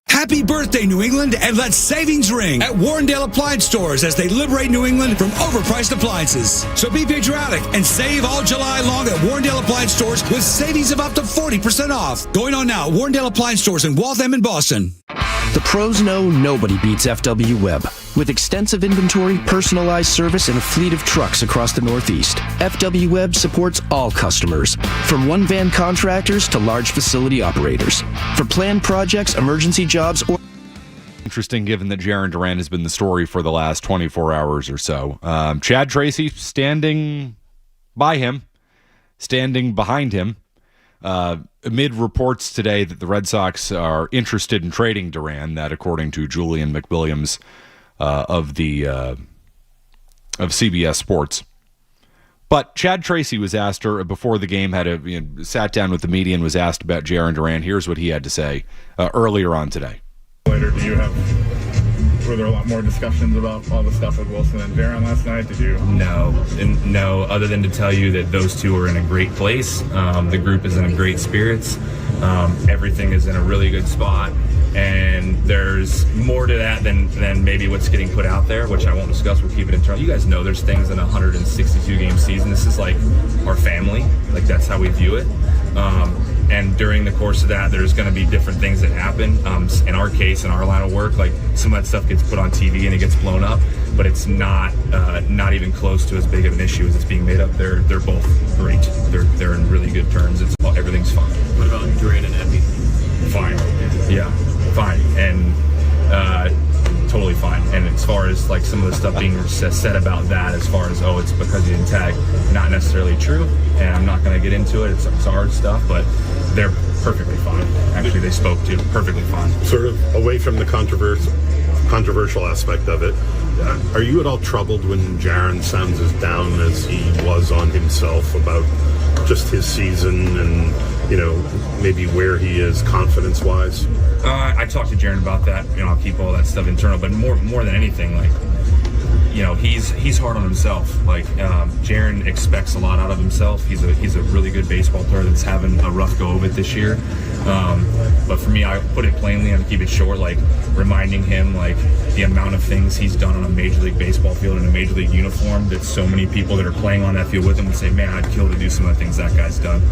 Happy birthday, New England, and let savings ring at Warrendale Appliance Stores as they liberate New England from overpriced appliances. So be patriotic and save all July long at Warrendale Appliance Stores with savings of up to 40% off. Going on now, Warrendale Appliance Stores in Waltham and Boston. The pros know nobody beats FW Webb. With extensive inventory, personalized service, and a fleet of trucks across the Northeast, FW Webb supports all customers, from one-van contractors to large facility operators. For planned projects, emergency jobs, or Interesting, given that Jaren Duran has been the story for the last 24 hours or so. Chad Tracy standing by him, standing behind him, amid reports today that the Red Sox are interested in trading Duran. That, according to Julian McWilliams of CBS Sports. But Chad Tracy was asked before the game, sat down with the media and was asked about Jaren Duran. Here's what he had to say earlier on today. Later, were there a lot more discussions about all the stuff with Wilson and Jaren last night? Did you? No, other than to tell you that those two are in a great place. The group is in a great spirits. Everything is in a really good spot. And there's more to that than maybe what's getting put out there, which I won't discuss. We'll keep it internal. You guys know there's things in a 162-game season. This is like our family. Like, that's how we view it. And during the course of that, there's going to be different things that happen. In our case, in our line of work, like, some of that stuff gets put on TV and it gets blown up, but it's not even close to as big of an issue as it's being made up. They're both great. They're in really good terms. Everything's fine. What about Duran and Epi? Fine. Yeah, fine. And totally fine. And as far as like some of the stuff being said about that, as far as, it's because you didn't tag, not necessarily true. And I'm not going to get into it. It's hard stuff, but they're perfectly fine. Actually, they spoke to perfectly fine. Sort of away from the controversial aspect of it, are you at all troubled when Jaren sounds as down as he was on himself about just his season and, maybe where he is confidence-wise? I talked to Jaren about that. I'll keep all that stuff internal, but more than anything, like, he's hard on himself. Like, Jaren expects a lot out of himself. He's a really good baseball player that's having a rough go of it this year. But for me, I put it plainly and keep it short, like reminding him like the amount of things he's done on a Major League Baseball field in a Major League uniform that so many people that are playing on that field with him would say, man, I'd kill to do some of the things that guy's done.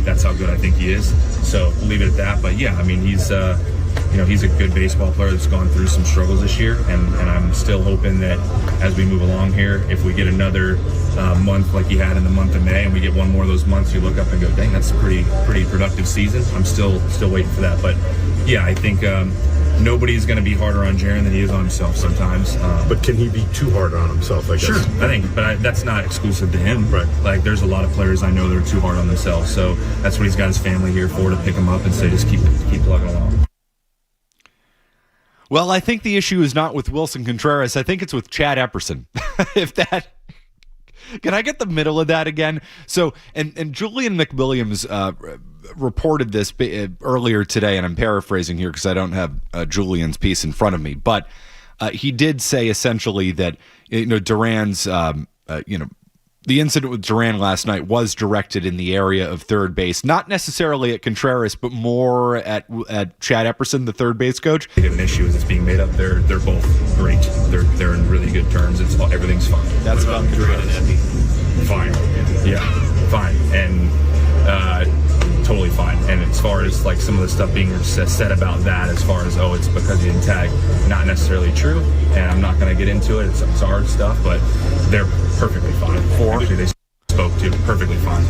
That's how good I think he is. So we'll leave it at that. But yeah, I mean, he's a good baseball player that's gone through some struggles this year, and I'm still hoping that as we move along here, if we get another month like he had in the month of May, and we get one more of those months, you look up and go, dang, that's a pretty productive season. I'm still waiting for that. But yeah, I think nobody's going to be harder on Jaren than he is on himself sometimes. But can he be too hard on himself, I guess? Sure, I think, but that's not exclusive to him. Right. Like, there's a lot of players I know that are too hard on themselves, so that's what he's got his family here for, to pick him up and say, just keep plugging along. Well, I think the issue is not with Wilson Contreras. I think it's with Chad Epperson. Can I get the middle of that again? So, and Julian McWilliams reported this earlier today, and I'm paraphrasing here because I don't have Julian's piece in front of me, but he did say essentially that Duran's the incident with Duran last night was directed in the area of third base, not necessarily at Contreras, but more at Chad Epperson, the third base coach. They have an issue as it's being made up. They're both great. They're in really good terms. Everything's fine. That's about Duran and Epi. Fine. Yeah, fine. And totally fine. And as far as like some of the stuff being said about that, as far as, it's because you didn't tag, not necessarily true. And I'm not going to get into it. It's hard stuff, but they're perfectly fine. Actually, they spoke to perfectly fine.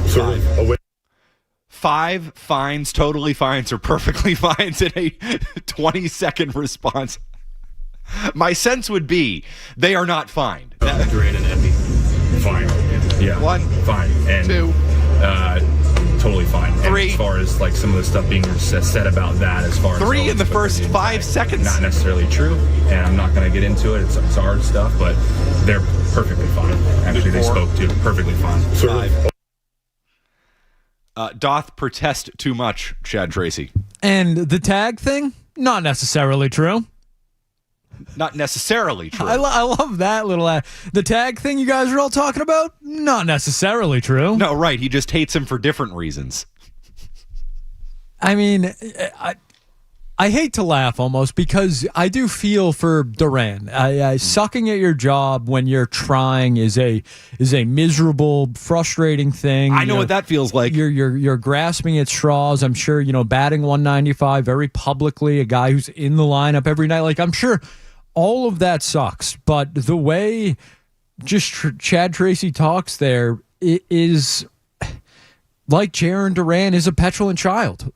Five fines, totally fines, or perfectly fines in a 20-second response. My sense would be they are not fined. Duran and Epi. Fine. Yeah. One. Fine. And two. Totally fine. Three. And as far as like some of the stuff being said about that, as far as three in the first 5 seconds. Not necessarily true, and I'm not going to get into it. It's hard stuff, but they're perfectly fine. Actually, they spoke to perfectly fine. Doth protest too much, Chad Tracy. And the tag thing, not necessarily true. Not necessarily true. I love that little the tag thing you guys are all talking about, not necessarily true. No, right. He just hates him for different reasons. I mean, I hate to laugh almost because I do feel for Duran. Sucking at your job when you're trying is a miserable, frustrating thing. I know what that feels like. You're grasping at straws. I'm sure, batting 195 very publicly, a guy who's in the lineup every night. Like, I'm sure all of that sucks. But the way just Chad Tracy talks there, it is like Jarren Duran is a petulant child.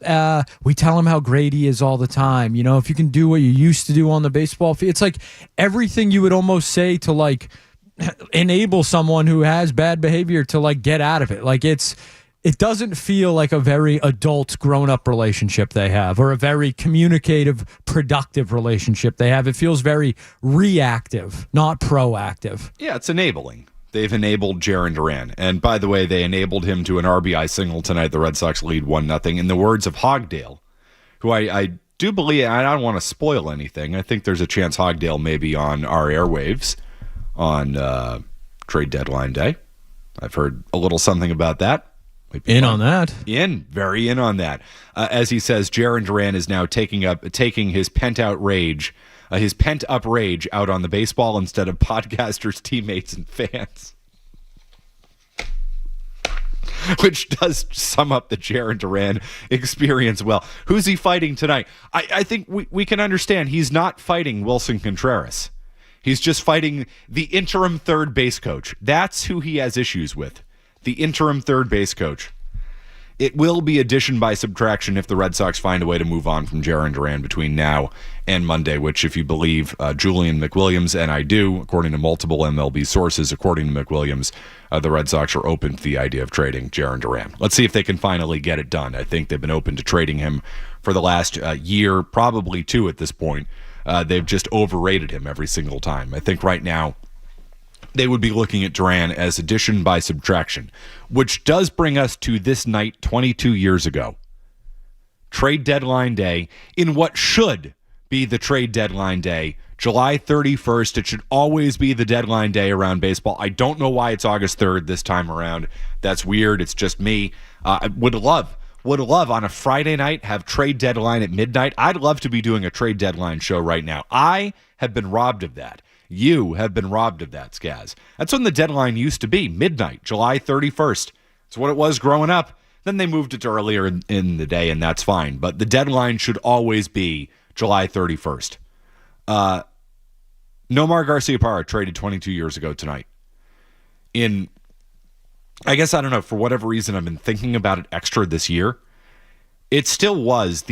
We tell him how great he is all the time. You know, if you can do what you used to do on the baseball field, it's like everything you would almost say to like enable someone who has bad behavior to like get out of it. Like it doesn't feel like a very adult grown-up relationship they have, or a very communicative, productive relationship they have. It feels very reactive, not proactive. Yeah, it's enabling. They've enabled Jarren Duran. And by the way, they enabled him to an RBI single tonight. The Red Sox lead 1-0. In the words of Hogdale, who I do believe, I don't want to spoil anything. I think there's a chance Hogdale may be on our airwaves on trade deadline day. I've heard a little something about that. On that. Very in on that. As he says, Jarren Duran is now taking his pent-up rage out on the baseball instead of podcasters, teammates, and fans. Which does sum up the Jarren Duran experience well. Who's he fighting tonight? I think we can understand he's not fighting Wilson Contreras. He's just fighting the interim third base coach. That's who he has issues with. The interim third base coach. It will be addition by subtraction if the Red Sox find a way to move on from Jarren Duran between now and Monday, which, if you believe Julian McWilliams, and I do, according to multiple MLB sources, according to McWilliams, the Red Sox are open to the idea of trading Jarren Duran. Let's see if they can finally get it done. I think they've been open to trading him for the last year, probably two at this point. They've just overrated him every single time. I think right now they would be looking at Duran as addition by subtraction, which does bring us to this night 22 years ago. Trade deadline day, in what should be the trade deadline day, July 31st. It should always be the deadline day around baseball. I don't know why it's August 3rd this time around. That's weird. It's just me. I would love on a Friday night have trade deadline at midnight. I'd love to be doing a trade deadline show right now. I have been robbed of that. You have been robbed of that, Skaz. That's when the deadline used to be, midnight, July 31st. It's what it was growing up. Then they moved it to earlier in the day, and that's fine. But the deadline should always be July 31st. Nomar Garciaparra traded 22 years ago tonight. I guess, I don't know, for whatever reason, I've been thinking about it extra this year. It still was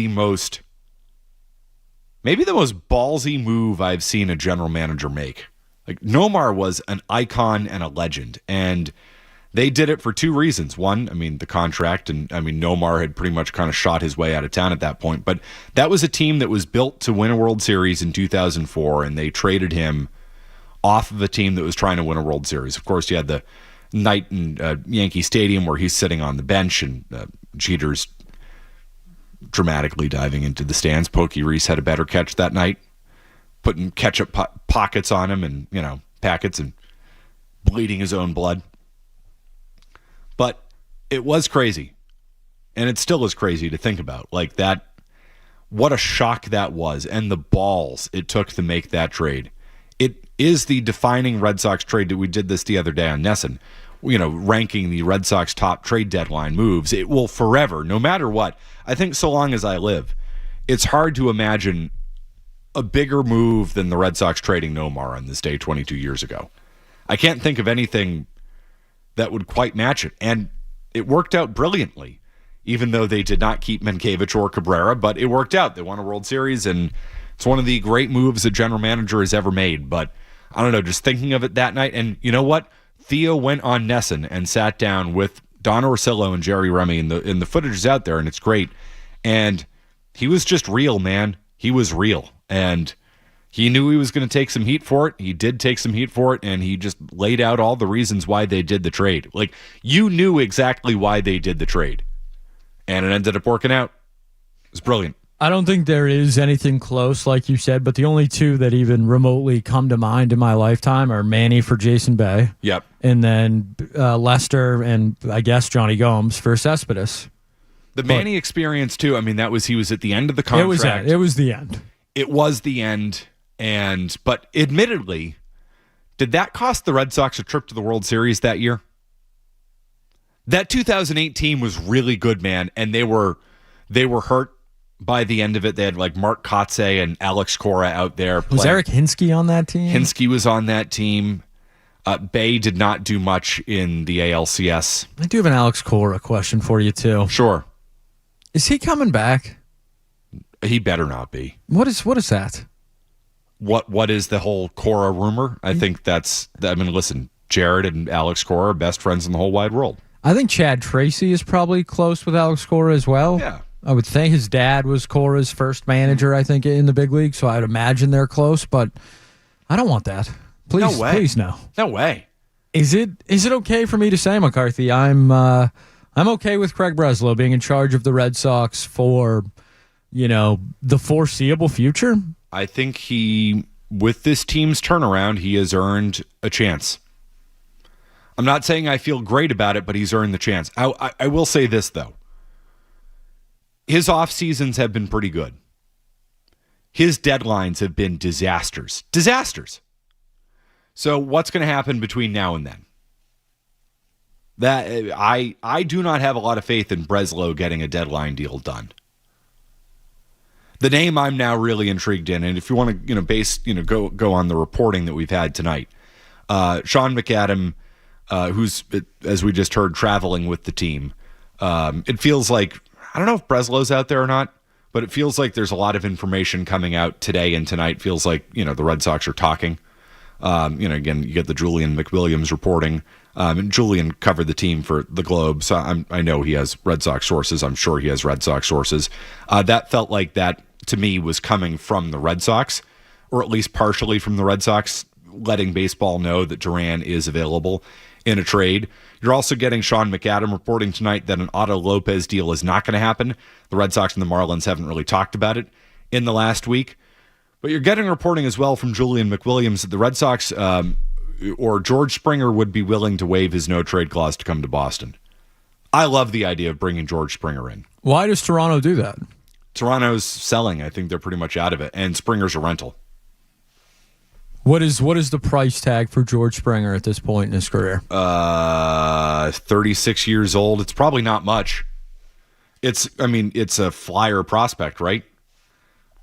maybe the most ballsy move I've seen a general manager make. Like, Nomar was an icon and a legend, and they did it for two reasons. One, the contract, and Nomar had pretty much kind of shot his way out of town at that point, but that was a team that was built to win a World Series in 2004, and they traded him off of a team that was trying to win a World Series. Of course, you had the night in Yankee Stadium where he's sitting on the bench and Jeter's dramatically diving into the stands. Pokey Reese had a better catch that night, putting ketchup pockets on him and, packets, and bleeding his own blood. But it was crazy. And it still is crazy to think about. Like that, what a shock that was, and the balls it took to make that trade. It is the defining Red Sox trade that we did this the other day on Nesson. Ranking the Red Sox top trade deadline moves. It will forever, no matter what. I think so long as I live, it's hard to imagine a bigger move than the Red Sox trading Nomar on this day 22 years ago. I can't think of anything that would quite match it. And it worked out brilliantly, even though they did not keep Mankiewicz or Cabrera, but it worked out. They won a World Series, and it's one of the great moves a general manager has ever made. But I don't know, just thinking of it that night, and you know what? Theo went on Nesson and sat down with Don Orsillo and Jerry Remy, and the footage is out there, and it's great. And he was just real, man. He was real. And he knew he was going to take some heat for it. He did take some heat for it, and he just laid out all the reasons why they did the trade. Like, you knew exactly why they did the trade. And it ended up working out. It was brilliant. I don't think there is anything close, like you said, but the only two that even remotely come to mind in my lifetime are Manny for Jason Bay. Yep. And then Lester and, I guess, Johnny Gomes for Cespedes. The Manny experience, too, he was at the end of the contract. It was the end. It was the end. But admittedly, did that cost the Red Sox a trip to the World Series that year? That 2008 team was really good, man, and they were hurt by the end of it. They had like Mark Kotze and Alex Cora out there playing. Was Eric Hinsky on that team? Hinsky was on that team. Bay did not do much in the ALCS. I do have an Alex Cora question for you, too. Sure. Is he coming back? He better not be. What is that? What is the whole Cora rumor? I think listen, Jared and Alex Cora are best friends in the whole wide world. I think Chad Tracy is probably close with Alex Cora as well. Yeah. I would think his dad was Cora's first manager, I think, in the big league, so I'd imagine they're close, but I don't want that. Please, no way. Please, no. No way. Is it okay for me to say, McCarthy, I'm okay with Craig Breslow being in charge of the Red Sox for, the foreseeable future? I think with this team's turnaround, he has earned a chance. I'm not saying I feel great about it, but he's earned the chance. I will say this, though. His off seasons have been pretty good. His deadlines have been disasters. Disasters. So what's going to happen between now and then? That I do not have a lot of faith in Breslow getting a deadline deal done. The name I'm now really intrigued in, and if you want to, go on the reporting that we've had tonight, Sean McAdam, who's, as we just heard, traveling with the team. It feels like, I don't know if Breslow's out there or not, but it feels like there's a lot of information coming out today and tonight. Feels like, the Red Sox are talking. Again, you get the Julian McWilliams reporting. And Julian covered the team for the Globe, so I know he has Red Sox sources. I'm sure he has Red Sox sources. That felt like that, to me, was coming from the Red Sox, or at least partially from the Red Sox, letting baseball know that Duran is available in a trade. You're also getting Sean McAdam reporting tonight that an Otto Lopez deal is not going to happen. The Red Sox and the Marlins haven't really talked about it in the last week. But you're getting reporting as well from Julian McWilliams that the Red Sox or George Springer would be willing to waive his no-trade clause to come to Boston. I love the idea of bringing George Springer in. Why does Toronto do that? Toronto's selling. I think they're pretty much out of it. And Springer's a rental. What is the price tag for George Springer at this point in his career? 36 years old. It's probably not much. It's a flyer prospect, right?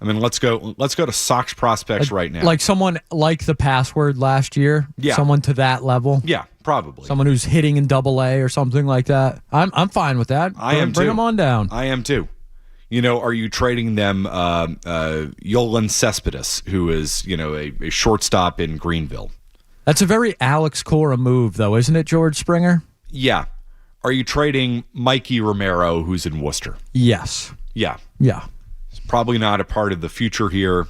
Let's go to Sox prospects right now. Like someone like the password last year? Yeah. Someone to that level? Yeah, probably. Someone who's hitting in Double-A or something like that. I'm fine with that. Bring them on down. I am too. Are you trading them Yolan Cespedes, who is, a shortstop in Greenville? That's a very Alex Cora move, though, isn't it, George Springer? Yeah. Are you trading Mikey Romero, who's in Worcester? Yes. Yeah. Yeah. He's probably not a part of the future here.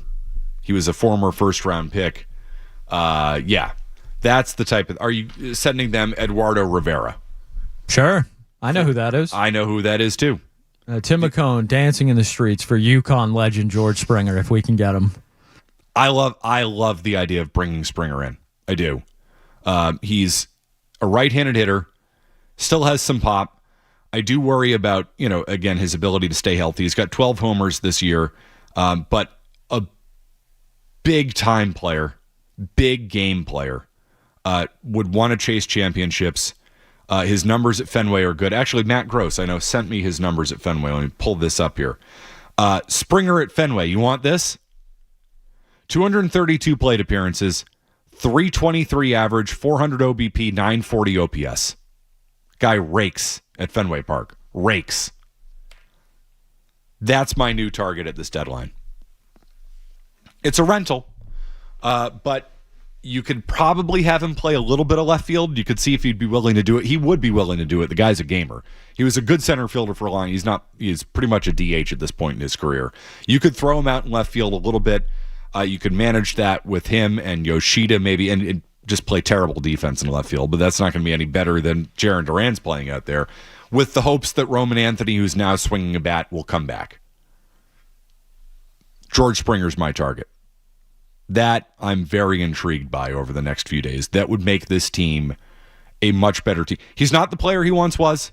He was a former first-round pick. Yeah. That's the type of... Are you sending them Eduardo Rivera? Sure. I know who that is. I know who that is, too. Tim McCone dancing in the streets for UConn legend George Springer, if we can get him. I love the idea of bringing Springer in. I do. He's a right-handed hitter, still has some pop. I do worry about, again, his ability to stay healthy. He's got 12 homers this year, but a big-time player, big game player, would want to chase championships. His numbers at Fenway are good. Actually, Matt Gross, I know, sent me his numbers at Fenway. Let me pull this up here. Springer at Fenway, you want this? 232 plate appearances, 323 average, 400 OBP, 940 OPS. Guy rakes at Fenway Park. Rakes. That's my new target at this deadline. It's a rental, but you could probably have him play a little bit of left field. You could see if he'd be willing to do it. He would be willing to do it. The guy's a gamer. He was a good center fielder for a long time. He's pretty much a DH at this point in his career. You could throw him out in left field a little bit. You could manage that with him and Yoshida maybe, and just play terrible defense in left field, but that's not going to be any better than Jarren Duran's playing out there, with the hopes that Roman Anthony, who's now swinging a bat, will come back. George Springer's my target. That I'm very intrigued by over the next few days. That would make this team a much better team. He's not the player he once was.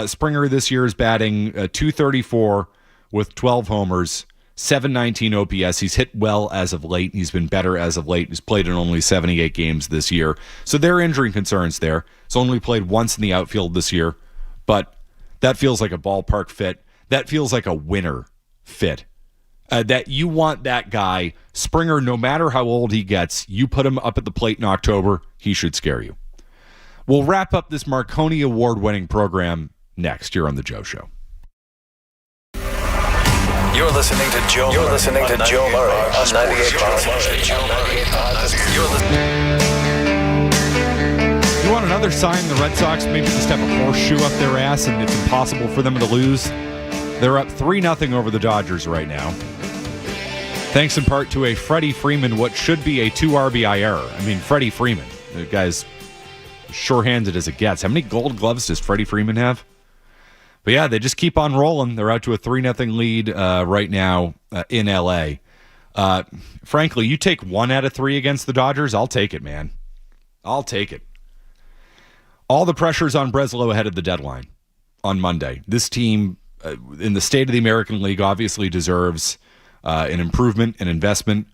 Springer this year is batting .234 with 12 homers, 719 OPS. He's hit well as of late. He's been better as of late. He's played in only 78 games this year. So there are injury concerns there. He's only played once in the outfield this year, but that feels like a ballpark fit. That feels like a winner fit that you want that guy, Springer, no matter how old he gets, you put him up at the plate in October, he should scare you. We'll wrap up this Marconi Award-winning program next here on The Joe Show. You're listening to Joe Murray on 98.5. You want another sign the Red Sox maybe just have a horseshoe up their ass and it's impossible for them to lose? They're up 3-0 over the Dodgers right now. Thanks in part to a Freddie Freeman, what should be a 2 RBI error. I mean, Freddie Freeman, the guy's sure-handed as it gets. How many gold gloves does Freddie Freeman have? But yeah, they just keep on rolling. They're out to a 3-0 lead right now in LA. Frankly, you take 1 out of 3 against the Dodgers, I'll take it, man. I'll take it. All the pressure's on Breslow ahead of the deadline on Monday. This team, in the state of the American League, obviously deserves an improvement, an investment.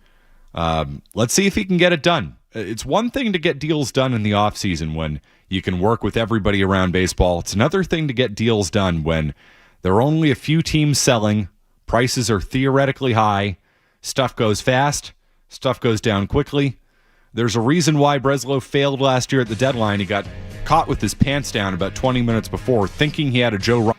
Let's see if he can get it done. It's one thing to get deals done in the offseason when you can work with everybody around baseball. It's another thing to get deals done when there are only a few teams selling, prices are theoretically high, stuff goes fast, stuff goes down quickly. There's a reason why Breslow failed last year at the deadline. He got caught with his pants down about 20 minutes before, thinking he had a Joe